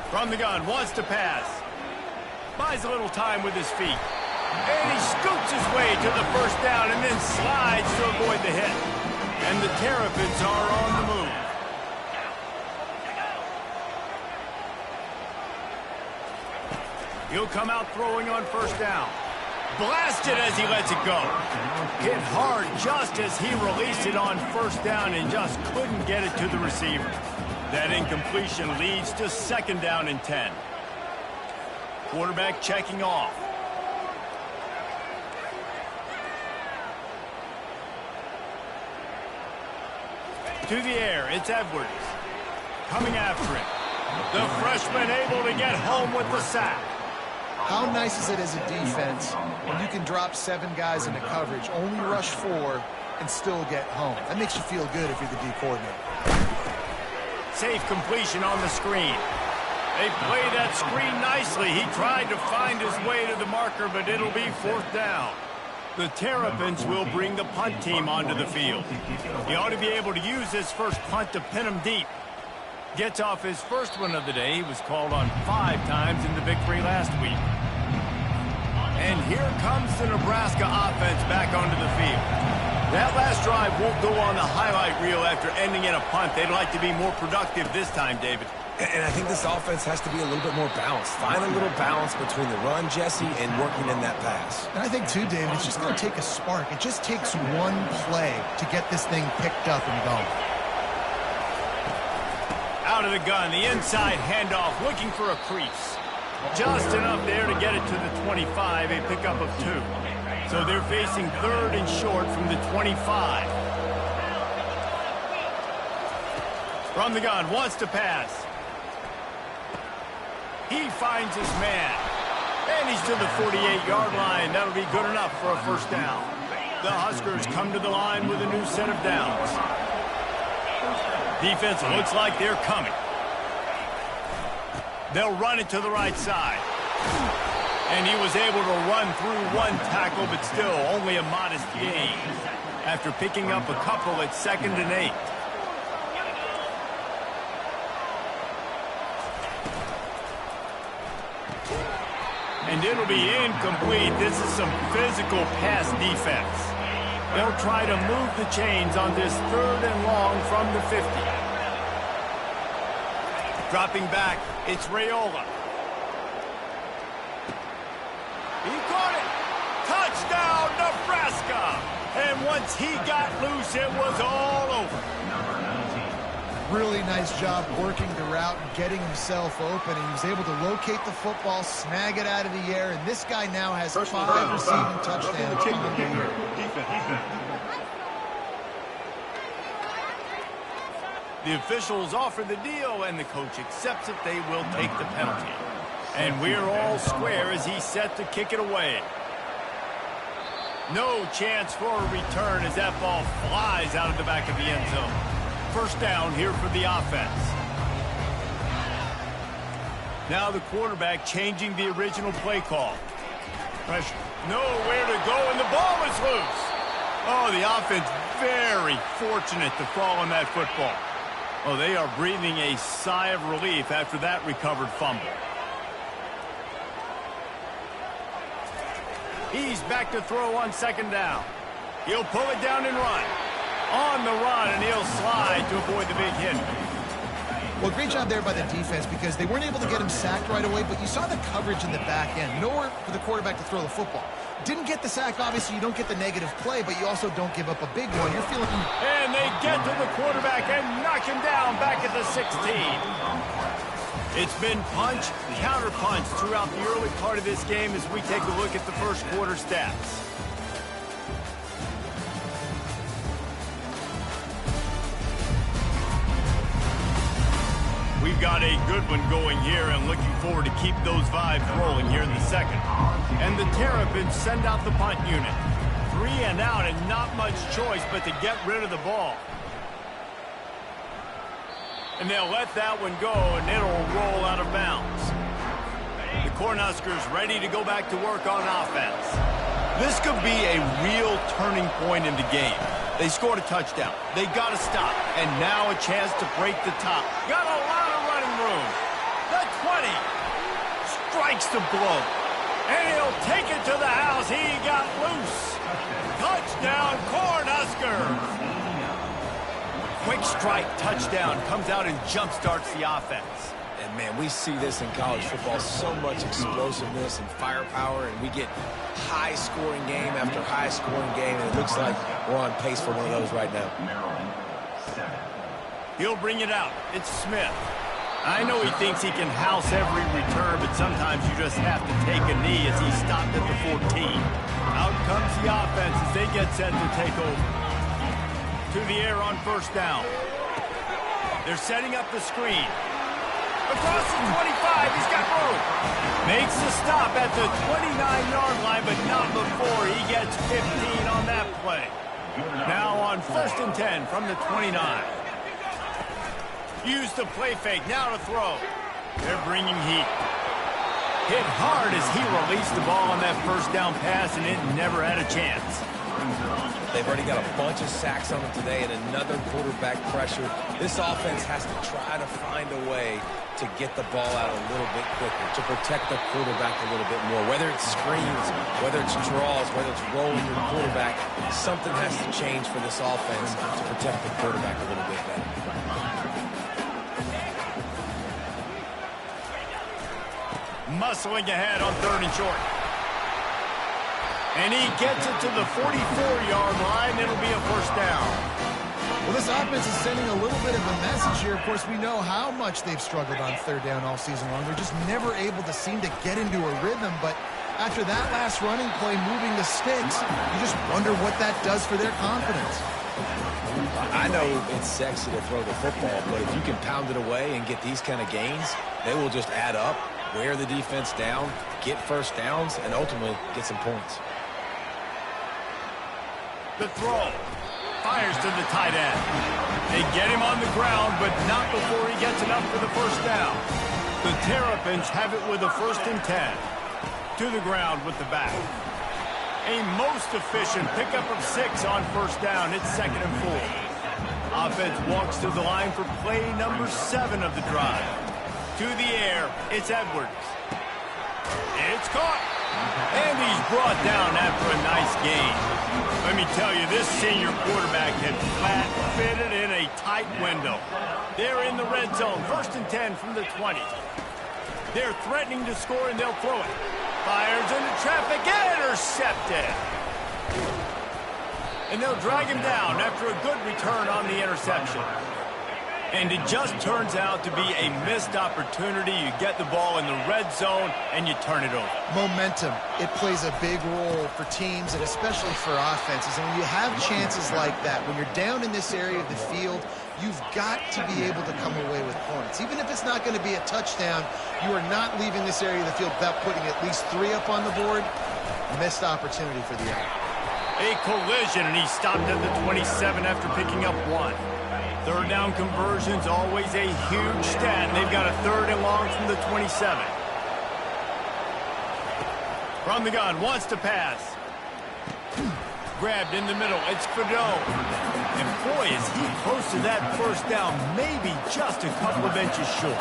From the gun, wants to pass. Buys a little time with his feet. And he scoots his way to the first down and then slides to avoid the hit. And the Terrapins are on the move. He'll come out throwing on first down. Blasted as he lets it go. Hit hard just as he released it on first down and just couldn't get it to the receiver. That incompletion leads to 2nd down and 10. Quarterback checking off. To the air, it's Edwards. Coming after it. The freshman able to get home with the sack. How nice is it as a defense when you can drop 7 guys into coverage, only rush 4, and still get home? That makes you feel good if you're the D coordinator. Safe completion on the screen. They play that screen nicely. He tried to find his way to the marker, but it'll be 4th down. The Terrapins will bring the punt team onto the field. He ought to be able to use his first punt to pin him deep. Gets off his first one of the day. He was called on 5 times in the victory last week. And here comes the Nebraska offense back onto the field. That last drive won't go on the highlight reel after ending in a punt. They'd like to be more productive this time, David. And I think this offense has to be a little bit more balanced. Find a little balance between the run, Jesse, and working in that pass. And I think, too, David, it's just going to take a spark. It just takes one play to get this thing picked up and going. Out of the gun, the inside handoff, looking for a crease. Just enough there to get it to the 25, a pickup of 2. So they're facing 3rd and short from the 25. From the gun, wants to pass. He finds his man. And he's to the 48-yard line. That'll be good enough for a first down. The Huskers come to the line with a new set of downs. Defense looks like they're coming. They'll run it to the right side. And he was able to run through 1 tackle, but still only a modest gain. After picking up a couple at 2nd and 8. And it'll be incomplete. This is some physical pass defense. They'll try to move the chains on this 3rd and long from the 50. Dropping back, it's Raiola. He caught it. Touchdown, Nebraska. And once he got loose, it was all over. Really nice job working the route and getting himself open. And he was able to locate the football, snag it out of the air, and this guy now has 5 receiving touchdowns on the year. The officials offer the deal, and the coach accepts it. They will take the penalty. And we're all square as he's set to kick it away. No chance for a return as that ball flies out of the back of the end zone. First down here for the offense. Now the quarterback changing the original play call. Pressure. Nowhere to go, and the ball is loose. Oh, the offense very fortunate to fall on that football. Oh, they are breathing a sigh of relief after that recovered fumble. He's back to throw on 2nd down. He'll pull it down and run. On the run, and he'll slide to avoid the big hit. Well, great job there by the defense because they weren't able to get him sacked right away, but you saw the coverage in the back end. Nowhere for the quarterback to throw the football. Didn't get the sack, obviously. You don't get the negative play, but you also don't give up a big one. You're feeling... And they get to the quarterback and knock him down back at the 16. It's been punch, counter-punch throughout the early part of this game as we take a look at the first quarter stats. We've got a good one going here and looking forward to keep those vibes rolling here in the second. And the Terrapins send out the punt unit. 3 and out and not much choice but to get rid of the ball. And they'll let that one go and it'll roll out of bounds. The Cornhuskers ready to go back to work on offense. This could be a real turning point in the game. They scored a touchdown. They got to stop. And now a chance to break the top. Got a lot of running room. The 20. Strikes the blow. And he'll take it to the house. He got loose. Touchdown, Cornhuskers. Quick strike, touchdown. Comes out and jump-starts the offense. And, man, we see this in college football, so much explosiveness and firepower, and we get high-scoring game after high-scoring game, and it looks like we're on pace for one of those right now. He'll bring it out. It's Smith. I know he thinks he can house every return, but sometimes you just have to take a knee as he stopped at the 14. Out comes the offense as they get set to take over. To the air on first down. They're setting up the screen. Across the 25, he's got room. Makes the stop at the 29-yard line, but not before he gets 15 on that play. Now on first and 10 from the 29. Use the play fake, now to throw. They're bringing heat. Hit hard as he released the ball on that first down pass, and it never had a chance. They've already got a bunch of sacks on them today and another quarterback pressure. This offense has to try to find a way to get the ball out a little bit quicker, to protect the quarterback a little bit more. Whether it's screens, whether it's draws, whether it's rolling your quarterback, something has to change for this offense to protect the quarterback a little bit better. Muscling ahead on third and short. And he gets it to the 44-yard line. It'll be a first down. Well, this offense is sending a little bit of a message here. Of course, we know how much they've struggled on third down all season long. They're just never able to seem to get into a rhythm. But after that last running play, moving the sticks, you just wonder what that does for their confidence. I know it's sexy to throw the football, but if you can pound it away and get these kind of gains, they will just add up, wear the defense down, get first downs, and ultimately get some points. The throw. Fires to the tight end. They get him on the ground, but not before he gets enough for the first down. The Terrapins have it with a first and 10. To the ground with the back. A most efficient pickup of 6 on first down. It's second and 4. Offense walks to the line for play number 7 of the drive. To the air, it's Edwards. It's caught. And he's brought down after a nice gain. Let me tell you, this senior quarterback had flat fitted in a tight window. They're in the red zone, first and 10 from the 20. They're threatening to score, and they'll throw it. Fires into traffic, intercepted. And they'll drag him down after a good return on the interception. And it just turns out to be a missed opportunity. You get the ball in the red zone, and you turn it over. Momentum. It plays a big role for teams and especially for offenses. And when you have chances like that, when you're down in this area of the field, you've got to be able to come away with points. Even if it's not going to be a touchdown, you are not leaving this area of the field without putting at least 3 up on the board. Missed opportunity for the Irish. A collision, and he stopped at the 27 after picking up 1. Third down conversion's always a huge stat, and they've got a third and long from the 27. From the gun, wants to pass. Grabbed in the middle, it's Fadeau. And boy, is he close to that first down, maybe just a couple of inches short.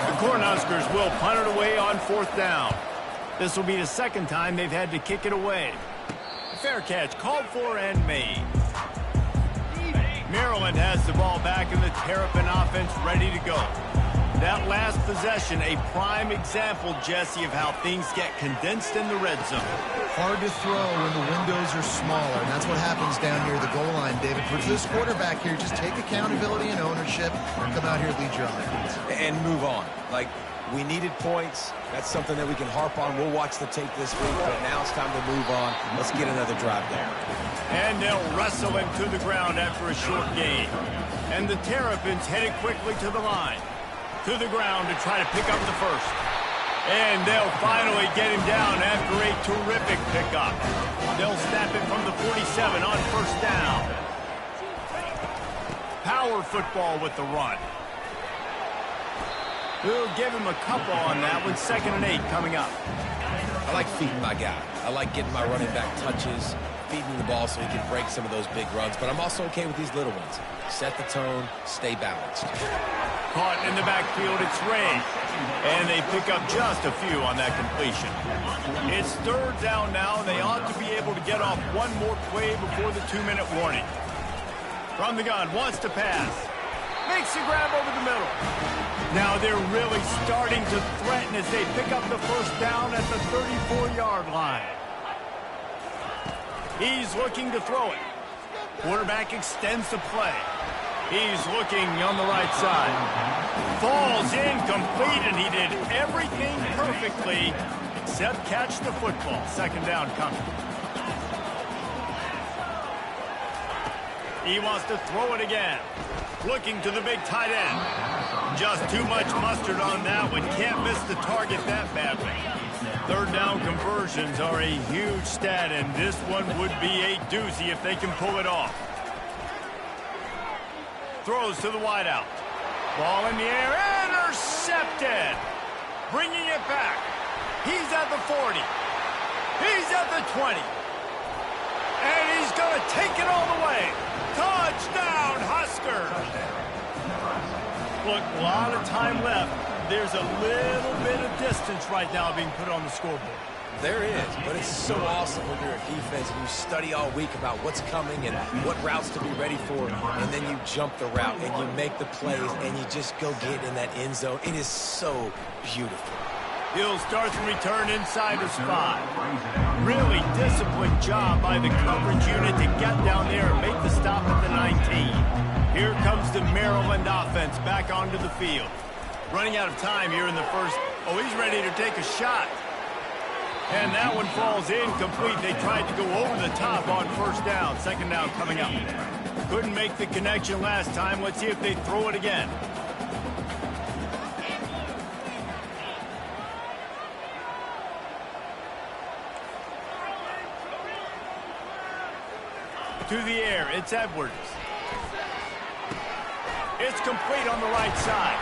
The Cornhuskers will punt it away on fourth down. This will be the second time they've had to kick it away. Fair catch, called for and made. Maryland has the ball back and the Terrapin offense ready to go. That last possession, a prime example, Jesse, of how things get condensed in the red zone. Hard to throw when the windows are smaller, and that's what happens down near the goal line, David. For this quarterback here, just take accountability and ownership and come out here and lead your offense. And move on. Like, we needed points. That's something that we can harp on. We'll watch the tape this week, but now it's time to move on. Let's get another drive there. And they'll wrestle him to the ground after a short gain. And the Terrapins headed quickly to the line. to the ground to try to pick up the first. And they'll finally get him down after a terrific pickup. They'll snap it from the 47 on first down. Power football with the run. We'll give him a couple on that with 2nd and 8 coming up. I like feeding my guy. I like getting my running back touches, feeding the ball so he can break some of those big runs, but I'm also okay with these little ones. Set the tone, stay balanced. Caught in the backfield, it's Ray. And they pick up just a few on that completion. It's 3rd down now, and they ought to be able to get off one more play before the 2-minute warning. From the gun, wants to pass. Makes a grab over the middle. Now they're really starting to threaten as they pick up the first down at the 34-yard line. He's looking to throw it. Quarterback extends the play. He's looking on the right side. Falls incomplete, and he did everything perfectly except catch the football. 2nd down coming. He wants to throw it again. Looking to the big tight end. Just too much mustard on that one. Can't miss the target that badly. 3rd down conversions are a huge stat, and this one would be a doozy if they can pull it off. Throws to the wideout. Ball in the air. Intercepted. Bringing it back. He's at the 40. He's at the 20. And he's going to take it all the way. Touchdown, Huskers. Look, a lot of time left. There's a little bit of distance right now being put on the scoreboard. There is, but it's so awesome when you're a defense and you study all week about what's coming and what routes to be ready for, and then you jump the route and you make the plays and you just go get in that end zone. It is so beautiful. He'll start the return inside the spot. Really disciplined job by the coverage unit to get down there and make the stop at the 19. Here comes the Maryland offense back onto the field. Running out of time here in the first. Oh, he's ready to take a shot. And that one falls incomplete. They tried to go over the top on first down. 2nd down coming up. Couldn't make the connection last time. Let's see if they throw it again. To the air, it's Edwards. It's complete on the right side.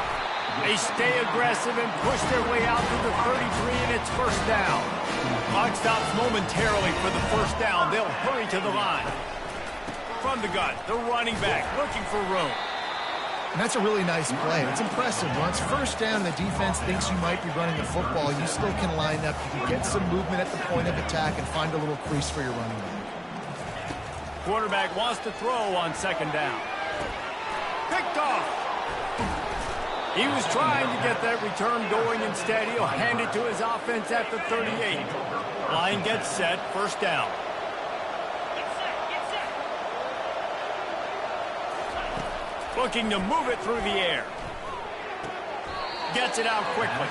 They stay aggressive and push their way out to the 33, and it's first down. Clock stops momentarily for the first down. They'll hurry to the line. From the gun, the running back looking for room. And that's a really nice play. It's impressive. Once first down, the defense thinks you might be running the football. You still can line up. You can get some movement at the point of attack and find a little crease for your running back. Quarterback wants to throw on 2nd down. Picked off. He was trying to get that return going. Instead, he'll hand it to his offense at the 38. Line gets set. First down. Looking to move it through the air. Gets it out quickly.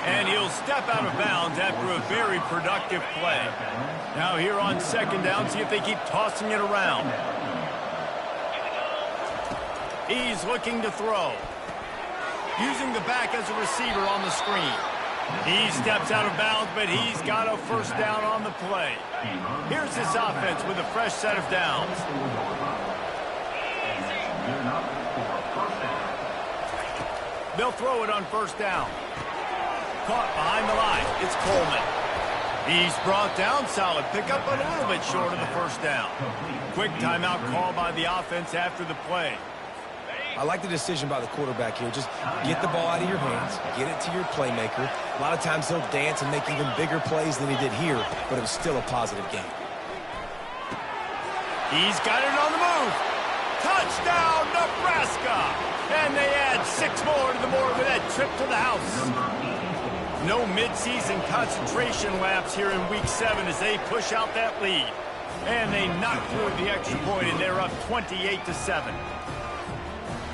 And he'll step out of bounds after a very productive play. Now here on 2nd down, see if they keep tossing it around. He's looking to throw. Using the back as a receiver on the screen. He steps out of bounds, but he's got a first down on the play. Here's this offense with a fresh set of downs. They'll throw it on first down. Caught behind the line. It's Coleman. He's brought down. Solid pickup, but a little bit short of the first down. Quick timeout call by the offense after the play. I like the decision by the quarterback here. Just get the ball out of your hands, get it to your playmaker. A lot of times he'll dance and make even bigger plays than he did here, but it was still a positive game. He's got it on the move. Touchdown, Nebraska! And they add 6 more to the board with that trip to the house. No midseason concentration laps here in Week 7 as they push out that lead. And they knock through the extra point, and they're up 28-7.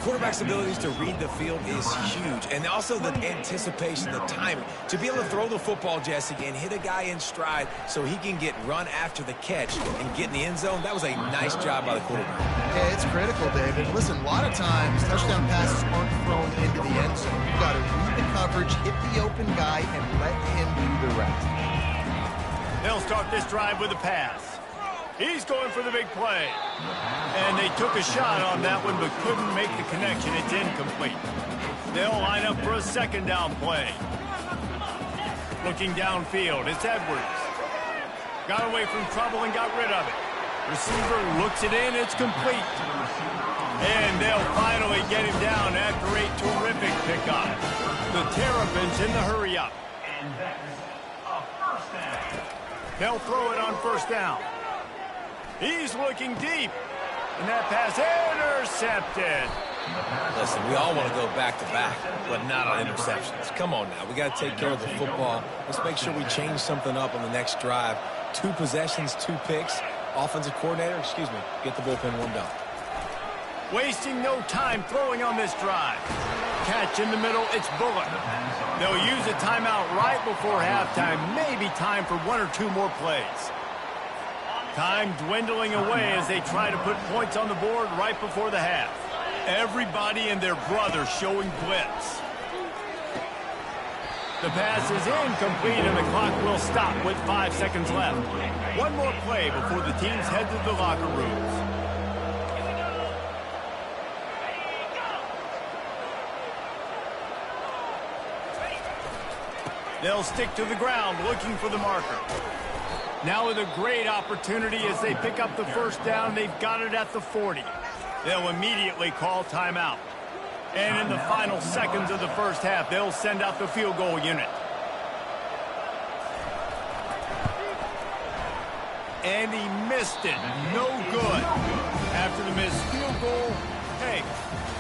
quarterback's abilities to read the field is huge. And also the anticipation, the timing. To be able to throw the football, Jesse, and hit a guy in stride so he can get run after the catch and get in the end zone, that was a nice job by the quarterback. Yeah, it's critical, David. Listen, a lot of times touchdown passes aren't thrown into the end zone. You've got to read the coverage, hit the open guy, and let him do the rest. They'll start this drive with a pass. He's going for the big play. And they took a shot on that one but couldn't make the connection. It's incomplete. They'll line up for a second down play. Looking downfield, it's Edwards. Got away from trouble and got rid of it. Receiver looks it in, it's complete. And they'll finally get him down after a terrific pickup. The Terrapins in the hurry-up. And that's a first down. They'll throw it on first down. He's looking deep. And that pass intercepted. Listen, we all want to go back-to-back, but not on interceptions. Come on now. We got to take care of the football. Let's make sure we change something up on the next drive. 2 possessions, 2 picks. Offensive coordinator, get the bullpen warmed up. Wasting no time throwing on this drive. Catch in the middle, it's Bullock. They'll use a timeout right before halftime. Maybe time for 1 or 2 more plays. Time dwindling away as they try to put points on the board right before the half. Everybody and their brother showing blitz. The pass is incomplete and the clock will stop with 5 seconds left. 1 more play before the teams head to the locker rooms. They'll stick to the ground looking for the marker. Now with a great opportunity as they pick up the first down, they've got it at the 40. They'll immediately call timeout. And in the final seconds of the first half, they'll send out the field goal unit. And he missed it. No good. After the missed field goal, hey,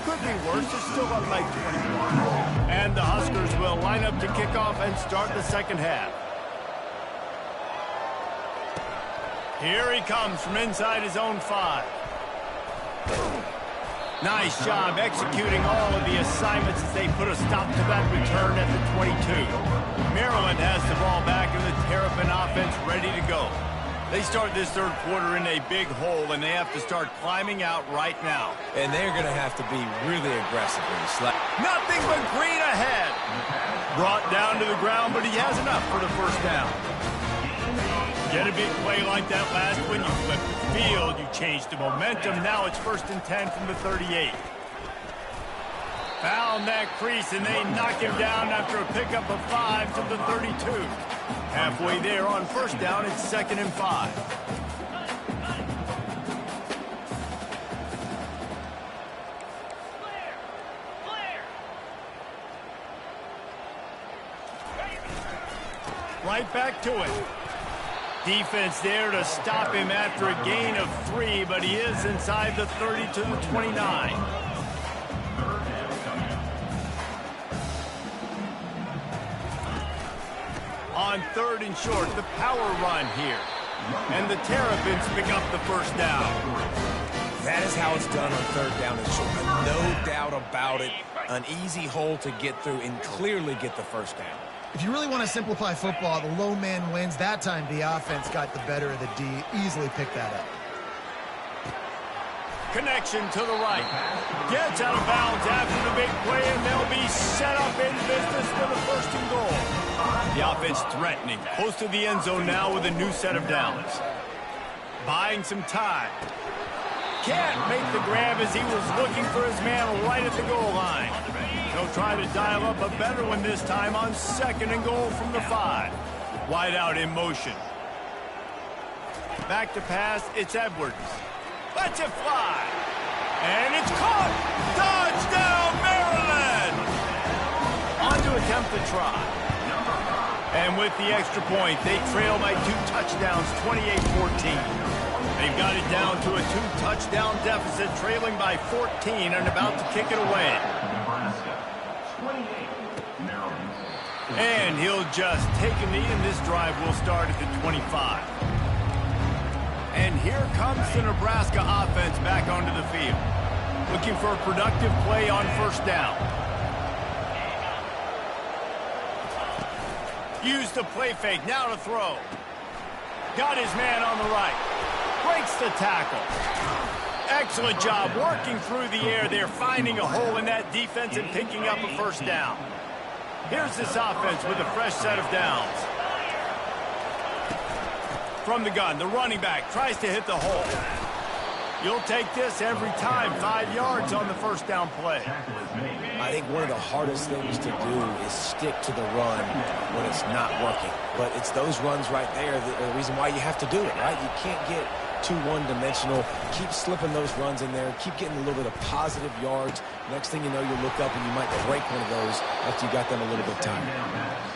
could be worse. It's still up by 21. And the Huskers will line up to kick off and start the second half. Here he comes from inside his own 5. Nice job executing all of the assignments as they put a stop to that return at the 22. Maryland has the ball back and the Terrapin offense ready to go. They start this third quarter in a big hole, and they have to start climbing out right now. And they're going to have to be really aggressive in the slap. Nothing but green ahead. Brought down to the ground, but he has enough for the first down. Get a big play like that last one, you flip the field, you change the momentum. Now it's 1st and 10 from the 38. Found that crease, and they knock him down after a pickup of 5 to the 32. Halfway there on first down, it's 2nd and 5. Right back to it. Defense there to stop him after a gain of 3, but he is inside the 30 to the 29. On 3rd and short, the power run here. And the Terrapins pick up the first down. That is how it's done on 3rd down and short. No doubt about it. An easy hole to get through and clearly get the first down. If you really want to simplify football, the low man wins. That time the offense got the better of the D. Easily picked that up. Connection to the right. Gets out of bounds after the big play, and they'll be set up in business for the 1st and goal. The offense threatening. Close to the end zone now with a new set of downs. Buying some time. Can't make the grab as he was looking for his man right at the goal line. He'll try to dial up a better one this time on 2nd and goal from the 5. Wide out in motion. Back to pass, it's Edwards. Lets it fly. And it's caught. Touchdown, Maryland! On to attempt the try. And with the extra point, they trail by 2 touchdowns, 28-14. They've got it down to a 2-touchdown deficit, trailing by 14 and about to kick it away. And he'll just take a knee, and this drive will start at the 25. And here comes the Nebraska offense back onto the field. Looking for a productive play on first down. Use the play fake, now to throw. Got his man on the right. Breaks the tackle. Excellent job working through the air there, finding a hole in that defense and picking up a first down. Here's this offense with a fresh set of downs. From the gun, the running back tries to hit the hole. You'll take this every time. 5 yards on the first down play. I think one of the hardest things to do is stick to the run when it's not working. But it's those runs right there that are the reason why you have to do it, right? You can't get too one-dimensional. Keep slipping those runs in there. Keep getting a little bit of positive yards. Next thing you know, you look up and you might break one of those after you got them a little bit tired.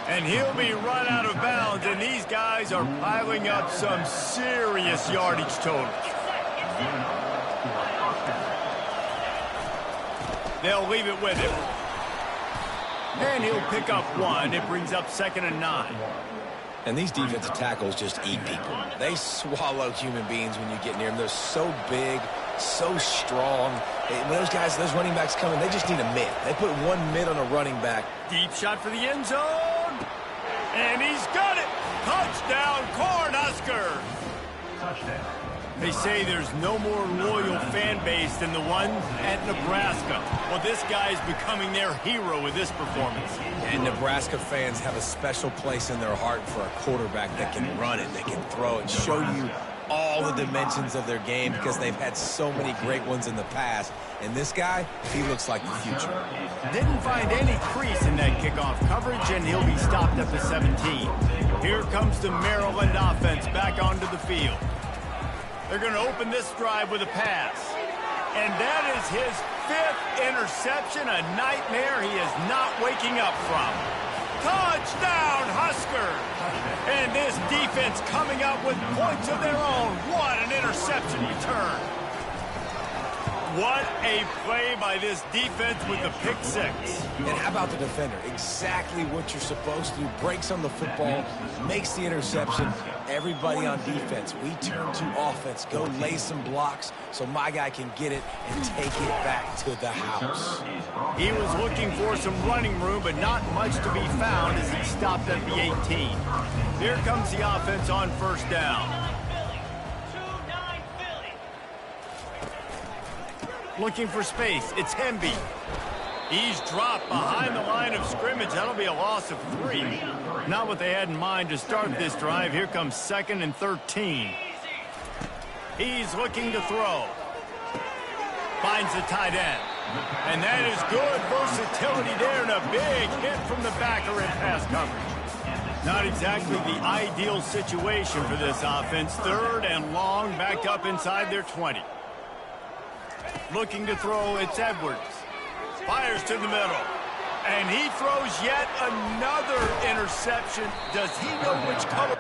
And he'll be run out of bounds, and these guys are piling up some serious yardage totals. They'll leave it with him. And he'll pick up one. It brings up 2nd and 9. And these defensive tackles just eat people. They swallow human beings when you get near them. They're so big, so strong. When those guys, those running backs come in, they just need a mid. They put one mid on a running back. Deep shot for the end zone. And he's got it. Touchdown, Cornhuskers. Touchdown. They say there's no more loyal fan base than the one at Nebraska. Well, this guy's becoming their hero with this performance. And Nebraska fans have a special place in their heart for a quarterback that can run it, that can throw it, show you all the dimensions of their game because they've had so many great ones in the past. And this guy, he looks like the future. Didn't find any crease in that kickoff coverage, and he'll be stopped at the 17. Here comes the Maryland offense back onto the field. They're going to open this drive with a pass. And that is his 5th interception, a nightmare he is not waking up from. Touchdown, Huskers! And this defense coming up with points of their own. What an interception return. What a play by this defense with the pick 6. And how about the defender? Exactly what you're supposed to do. Breaks on the football, makes the interception. Everybody on defense, we turn to offense. Go lay some blocks so my guy can get it and take it back to the house. He was looking for some running room, but not much to be found as he stopped at the 18. Here comes the offense on first down. Looking for space. It's Hemby. He's dropped behind the line of scrimmage. That'll be a loss of 3. Not what they had in mind to start this drive. Here comes 2nd and 13. He's looking to throw. Finds the tight end. And that is good versatility there and a big hit from the backer in pass coverage. Not exactly the ideal situation for this offense. 3rd and long, back up inside their 20. Looking to throw, it's Edwards. Fires to the middle. And he throws yet another interception. Does he know which color?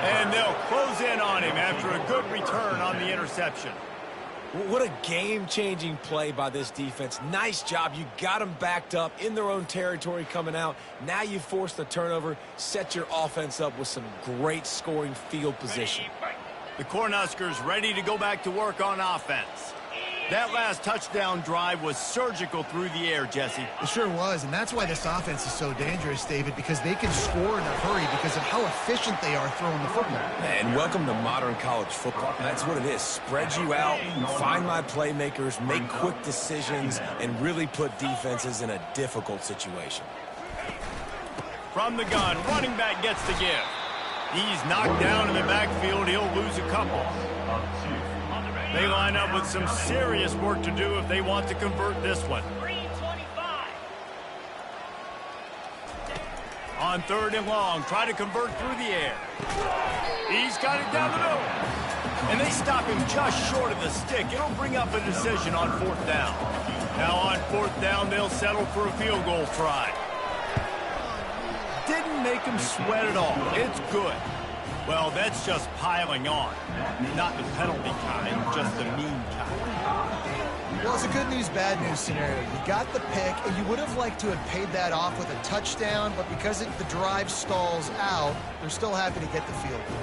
And they'll close in on him after a good return on the interception. What a game-changing play by this defense. Nice job. You got them backed up in their own territory coming out. Now you force the turnover, set your offense up with some great scoring field position. The Cornhuskers ready to go back to work on offense. That last touchdown drive was surgical through the air, Jesse. It sure was, and that's why this offense is so dangerous, David, because they can score in a hurry because of how efficient they are throwing the football. And welcome to modern college football. That's what it is. Spread you out, find my playmakers, make quick decisions, and really put defenses in a difficult situation. From the gun, running back gets the give. He's knocked down in the backfield. He'll lose a couple. They line up with some serious work to do if they want to convert this one. On 3rd and long, try to convert through the air. He's got it down the middle. And they stop him just short of the stick. It'll bring up a decision on 4th down. Now on 4th down, they'll settle for a field goal try. Didn't make him sweat at all. It's good. Well, that's just piling on. Not the penalty kind, just the mean kind. Well, it's a good news, bad news scenario. You got the pick, and you would have liked to have paid that off with a touchdown, but because the drive stalls out, they're still happy to get the field goal.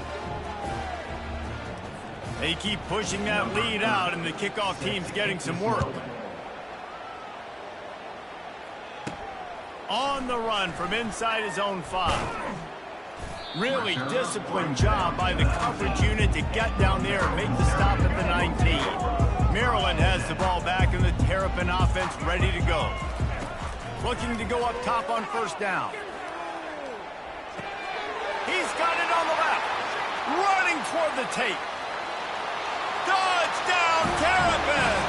They keep pushing that lead out, and the kickoff team's getting some work. On the run from inside his own 5. Really disciplined job by the coverage unit to get down there and make the stop at the 19. Maryland has the ball back, and the Terrapin offense ready to go. Looking to go up top on first down. He's got it on the left. Running toward the tape. Touchdown, Terrapins!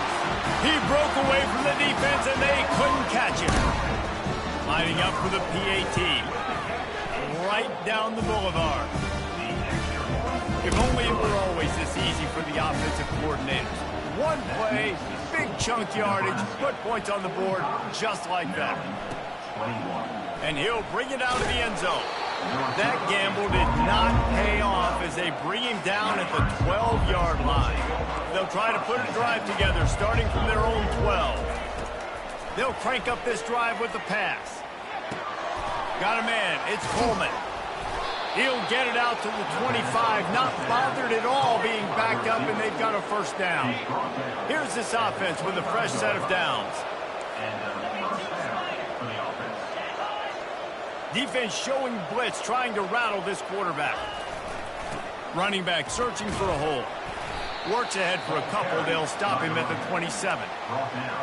He broke away from the defense, and they couldn't catch him. Lining up for the PAT. Right down the boulevard. If only it were always this easy for the offensive coordinators. One play, big chunk yardage, put points on the board just like that. And he'll bring it out of the end zone. That gamble did not pay off as they bring him down at the 12-yard line. They'll try to put a drive together starting from their own 12. They'll crank up this drive with the pass. Got a man. It's Coleman. He'll get it out to the 25, not bothered at all being backed up, and they've got a first down. Here's this offense with a fresh set of downs. Defense showing blitz, trying to rattle this quarterback. Running back searching for a hole. Works ahead for a couple. They'll stop him at the 27.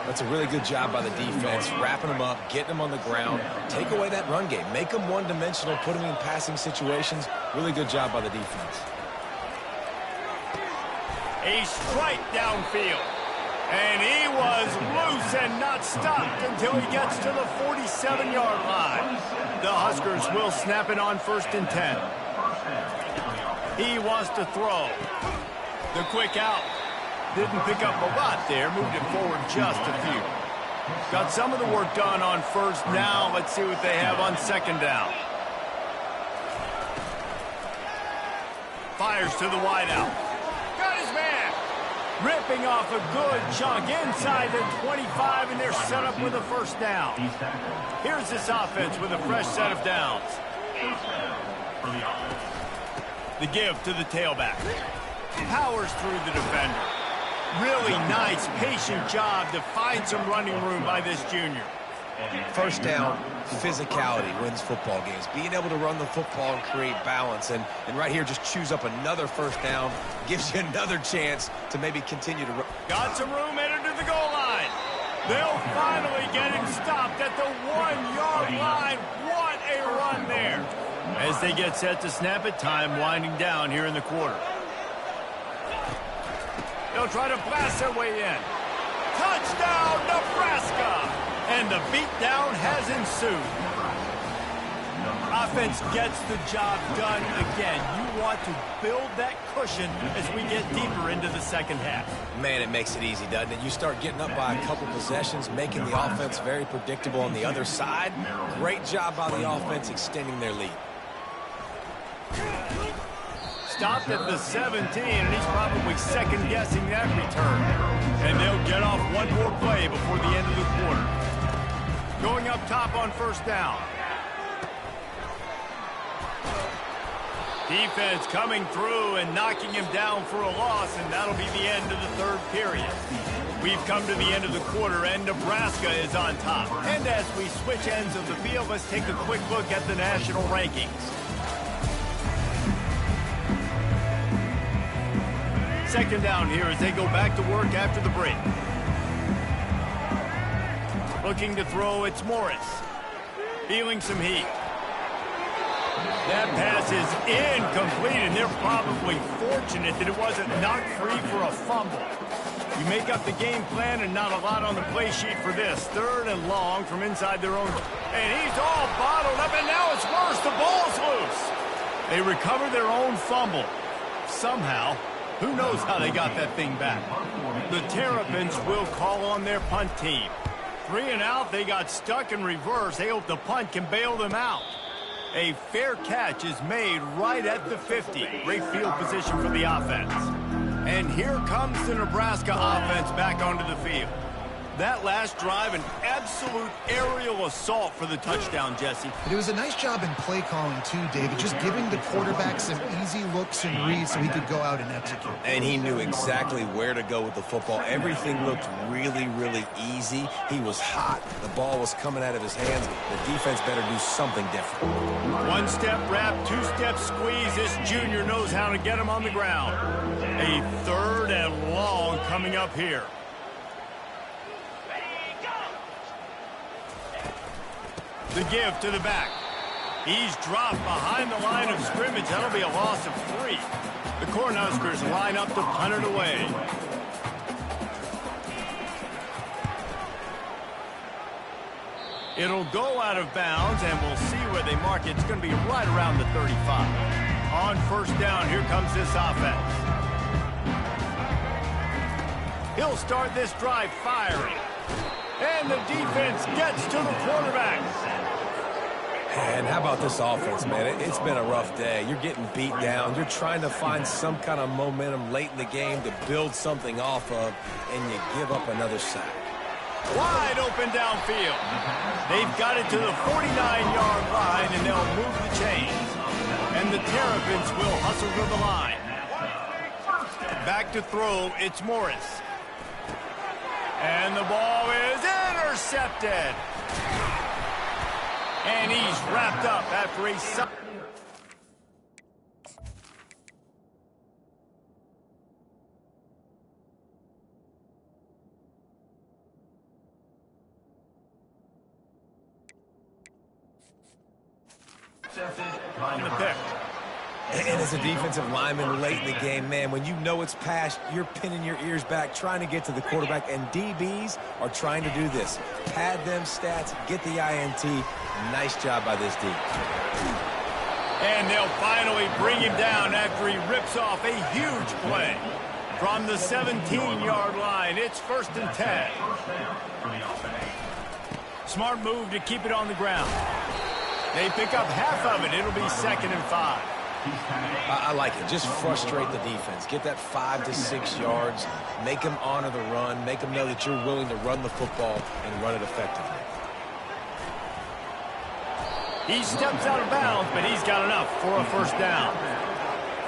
That's a really good job by the defense, wrapping him up, getting him on the ground. Take away that run game. Make him one-dimensional, put him in passing situations. Really good job by the defense. A strike downfield. And he was loose and not stopped until he gets to the 47-yard line. The Huskers will snap it on 1st and 10. He wants to throw. The quick out. Didn't pick up a lot there. Moved it forward just a few. Got some of the work done on first down. Let's see what they have on second down. Fires to the wideout. Got his man. Ripping off a good chunk inside the 25, and they're set up with a first down. Here's this offense with a fresh set of downs. The give to the tailback. Powers through the defender. Really nice, patient job to find some running room by this junior. First down, physicality wins football games. Being able to run the football and create balance. And right here, just choose up another first down. Gives you another chance to maybe continue to run. Got some room headed to the goal line. They'll finally get him stopped at the 1-yard line. What a run there. As they get set to snap it, time winding down here in the quarter. They'll try to blast their way in. Touchdown, Nebraska! And the beatdown has ensued. Offense gets the job done again. You want to build that cushion as we get deeper into the second half. Man, it makes it easy, doesn't it? You start getting up by a couple possessions, making the offense very predictable on the other side. Great job by the offense extending their lead. Stopped at the 17, and he's probably second-guessing that return. And they'll get off one more play before the end of the quarter. Going up top on first down. Defense coming through and knocking him down for a loss, and that'll be the end of the third period. We've come to the end of the quarter, and Nebraska is on top. And as we switch ends of the field, let's take a quick look at the national rankings. Second down here as they go back to work after the break. Looking to throw, it's Morris. Feeling some heat. That pass is incomplete, and they're probably fortunate that it wasn't knocked free for a fumble. You make up the game plan and not a lot on the play sheet for this. 3rd and long from inside their own. And he's all bottled up, and now it's worse. The ball's loose. They recover their own fumble. Somehow. Who knows how they got that thing back? The Terrapins will call on their punt team. 3 and out, they got stuck in reverse. They hope the punt can bail them out. A fair catch is made right at the 50. Great field position for the offense. And here comes the Nebraska offense back onto the field. That last drive, an absolute aerial assault for the touchdown, Jesse. But it was a nice job in play calling too, David, just giving the quarterback some easy looks and reads so he could go out and execute. And he knew exactly where to go with the football. Everything looked really, really easy. He was hot. The ball was coming out of his hands. The defense better do something different. One-step wrap, two-step squeeze. This junior knows how to get him on the ground. A 3rd and long coming up here. The give to the back. He's dropped behind the line of scrimmage. That'll be a loss of 3. The Cornhuskers line up to punt it away. It'll go out of bounds, and we'll see where they mark it. It's going to be right around the 35. On 1st down, here comes this offense. He'll start this drive firing. And the defense gets to the quarterback. And how about this offense, man? It's been a rough day. You're getting beat down. You're trying to find some kind of momentum late in the game to build something off of, and you give up another sack. Wide open downfield. They've got it to the 49-yard line, and they'll move the chains. And the Terrapins will hustle to the line. Back to throw, it's Morris. And the ball is intercepted. And he's wrapped up after a... on the pick. And as a defensive lineman late in the game, man, when you know it's past, you're pinning your ears back, trying to get to the quarterback, and DBs are trying to do this. Pad them stats, get the INT. Nice job by this D. And they'll finally bring him down after he rips off a huge play. From the 17-yard line, it's 1st and 10. Smart move to keep it on the ground. They pick up half of it. It'll be 2nd and 5. I like it. Just frustrate the defense. Get that 5 to 6 yards. Make them honor the run. Make them know that you're willing to run the football and run it effectively. He steps out of bounds, but he's got enough for a 1st down.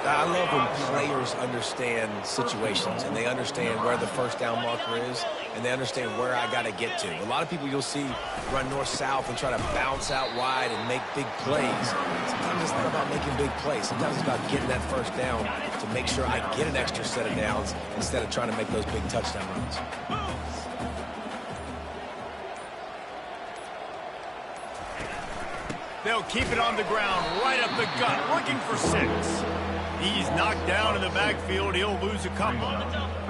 I love when players understand situations and they understand where the 1st down marker is and they understand where I got to get to. A lot of people you'll see run north-south and try to bounce out wide and make big plays. Sometimes it's not about making big plays. Sometimes it's about getting that 1st down to make sure I get an extra set of downs instead of trying to make those big touchdown runs. They'll keep it on the ground, right up the gut, looking for 6. He's knocked down in the backfield. He'll lose a couple.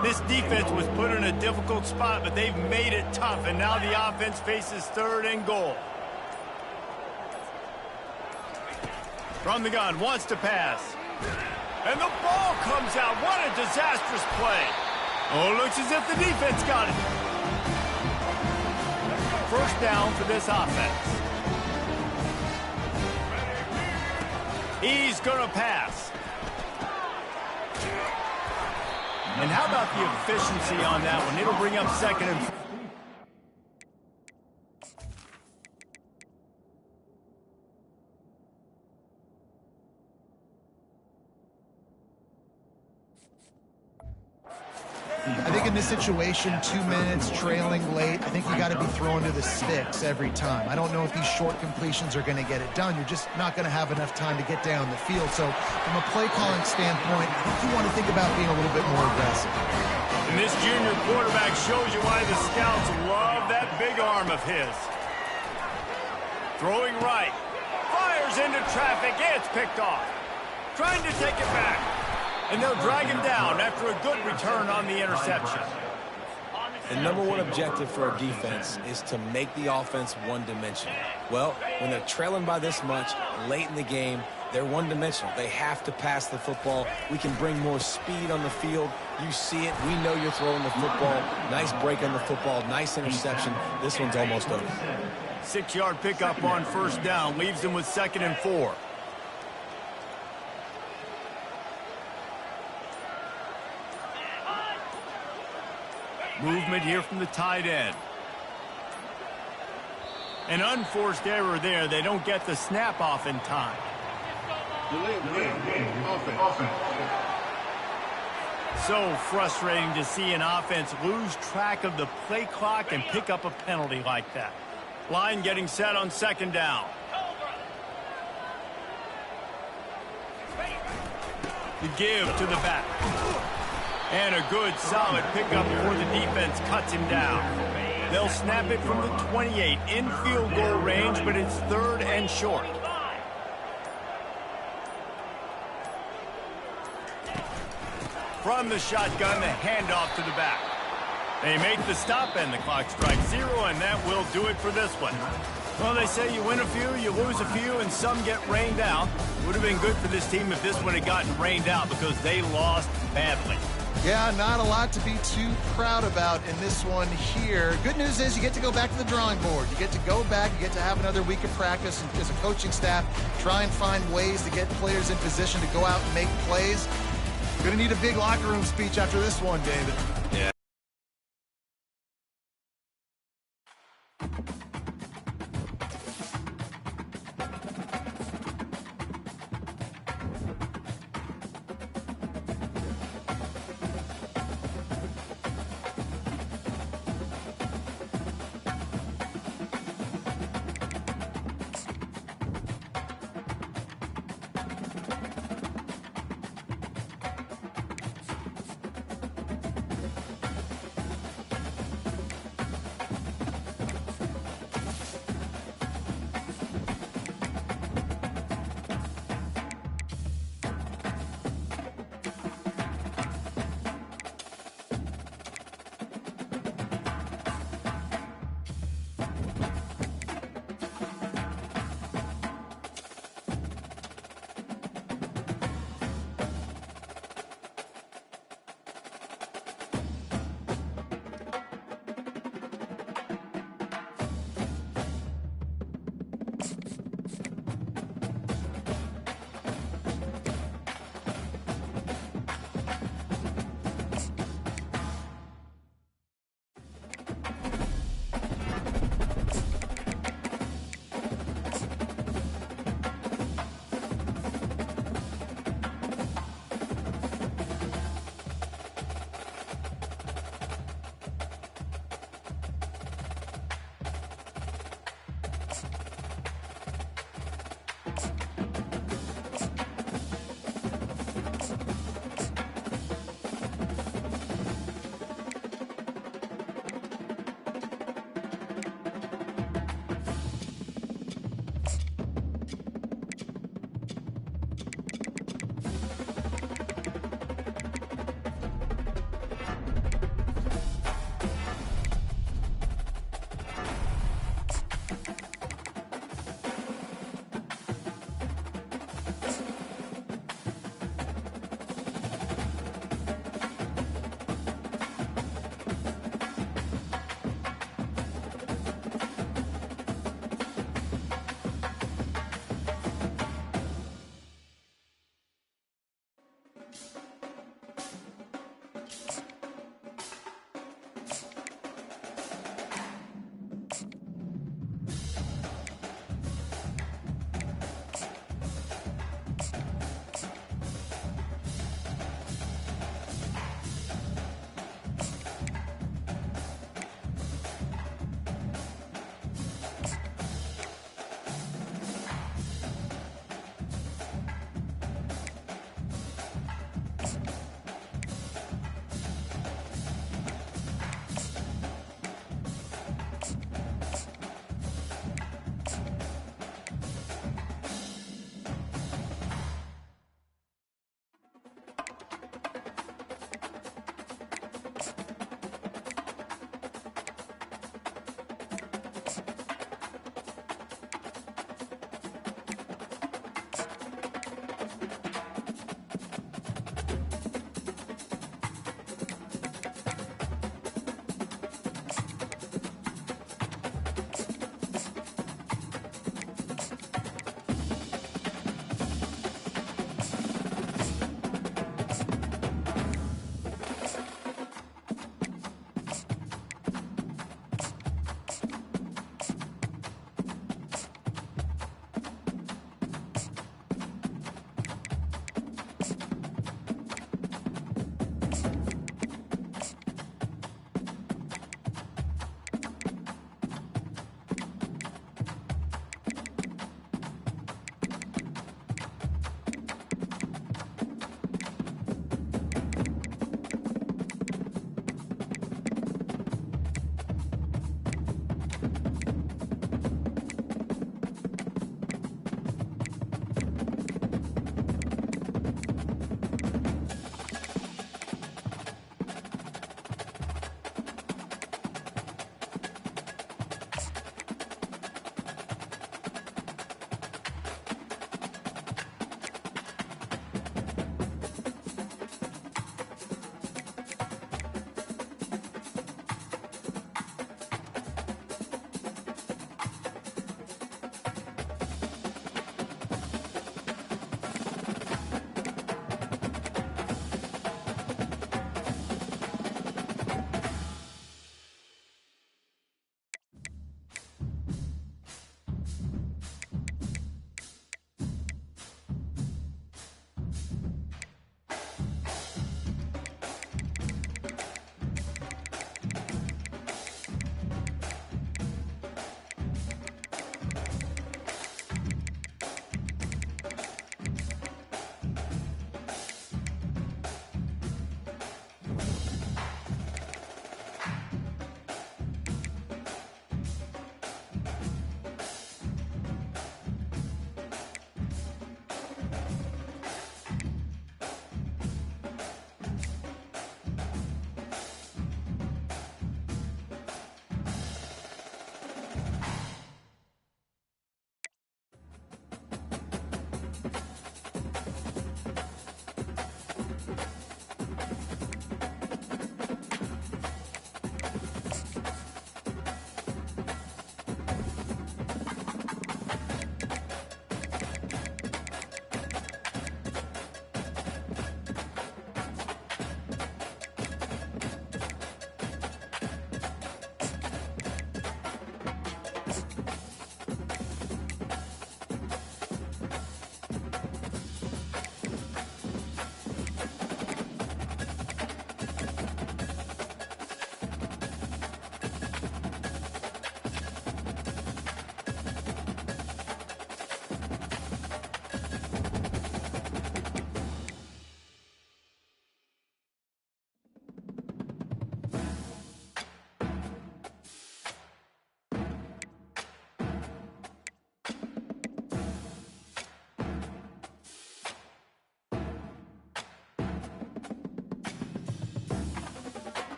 This defense was put in a difficult spot, but they've made it tough, and now the offense faces 3rd and goal. From the gun, wants to pass. And the ball comes out. What a disastrous play. Oh, looks as if the defense got it. 1st down for this offense. He's going to pass. And how about the efficiency on that one? It'll bring up 2nd and... I think in this situation, 2 minutes, trailing late, I think you got to be throwing to the sticks every time. I don't know if these short completions are going to get it done. You're just not going to have enough time to get down the field. So from a play calling standpoint, I think you want to think about being a little bit more aggressive. And this junior quarterback shows you why the scouts love that big arm of his. Throwing right. Fires into traffic. It's picked off. Trying to take it back. And they'll drag him down after a good return on the interception. The #1 objective for a defense is to make the offense one-dimensional. Well, when they're trailing by this much late in the game, they're one-dimensional. They have to pass the football. We can bring more speed on the field. You see it. We know you're throwing the football. Nice break on the football. Nice interception. This one's almost over. 6-yard pickup on 1st down. Leaves them with 2nd and 4. Movement here from the tight end. An unforced error there. They don't get the snap off in time. So frustrating to see an offense lose track of the play clock and pick up a penalty like that. Line getting set on second down. The give to the back. And a good, solid pickup before the defense cuts him down. They'll snap it from the 28 in field goal range, but it's 3rd and short. From the shotgun, the handoff to the back. They make the stop, and the clock strikes 0, and that will do it for this one. Well, they say you win a few, you lose a few, and some get rained out. Would have been good for this team if this one had gotten rained out because they lost badly. Yeah, not a lot to be too proud about in this one here. Good news is you get to go back to the drawing board. You get to go back, you get to have another week of practice, and as a coaching staff, try and find ways to get players in position to go out and make plays. Gonna need a big locker room speech after this one, David. Yeah.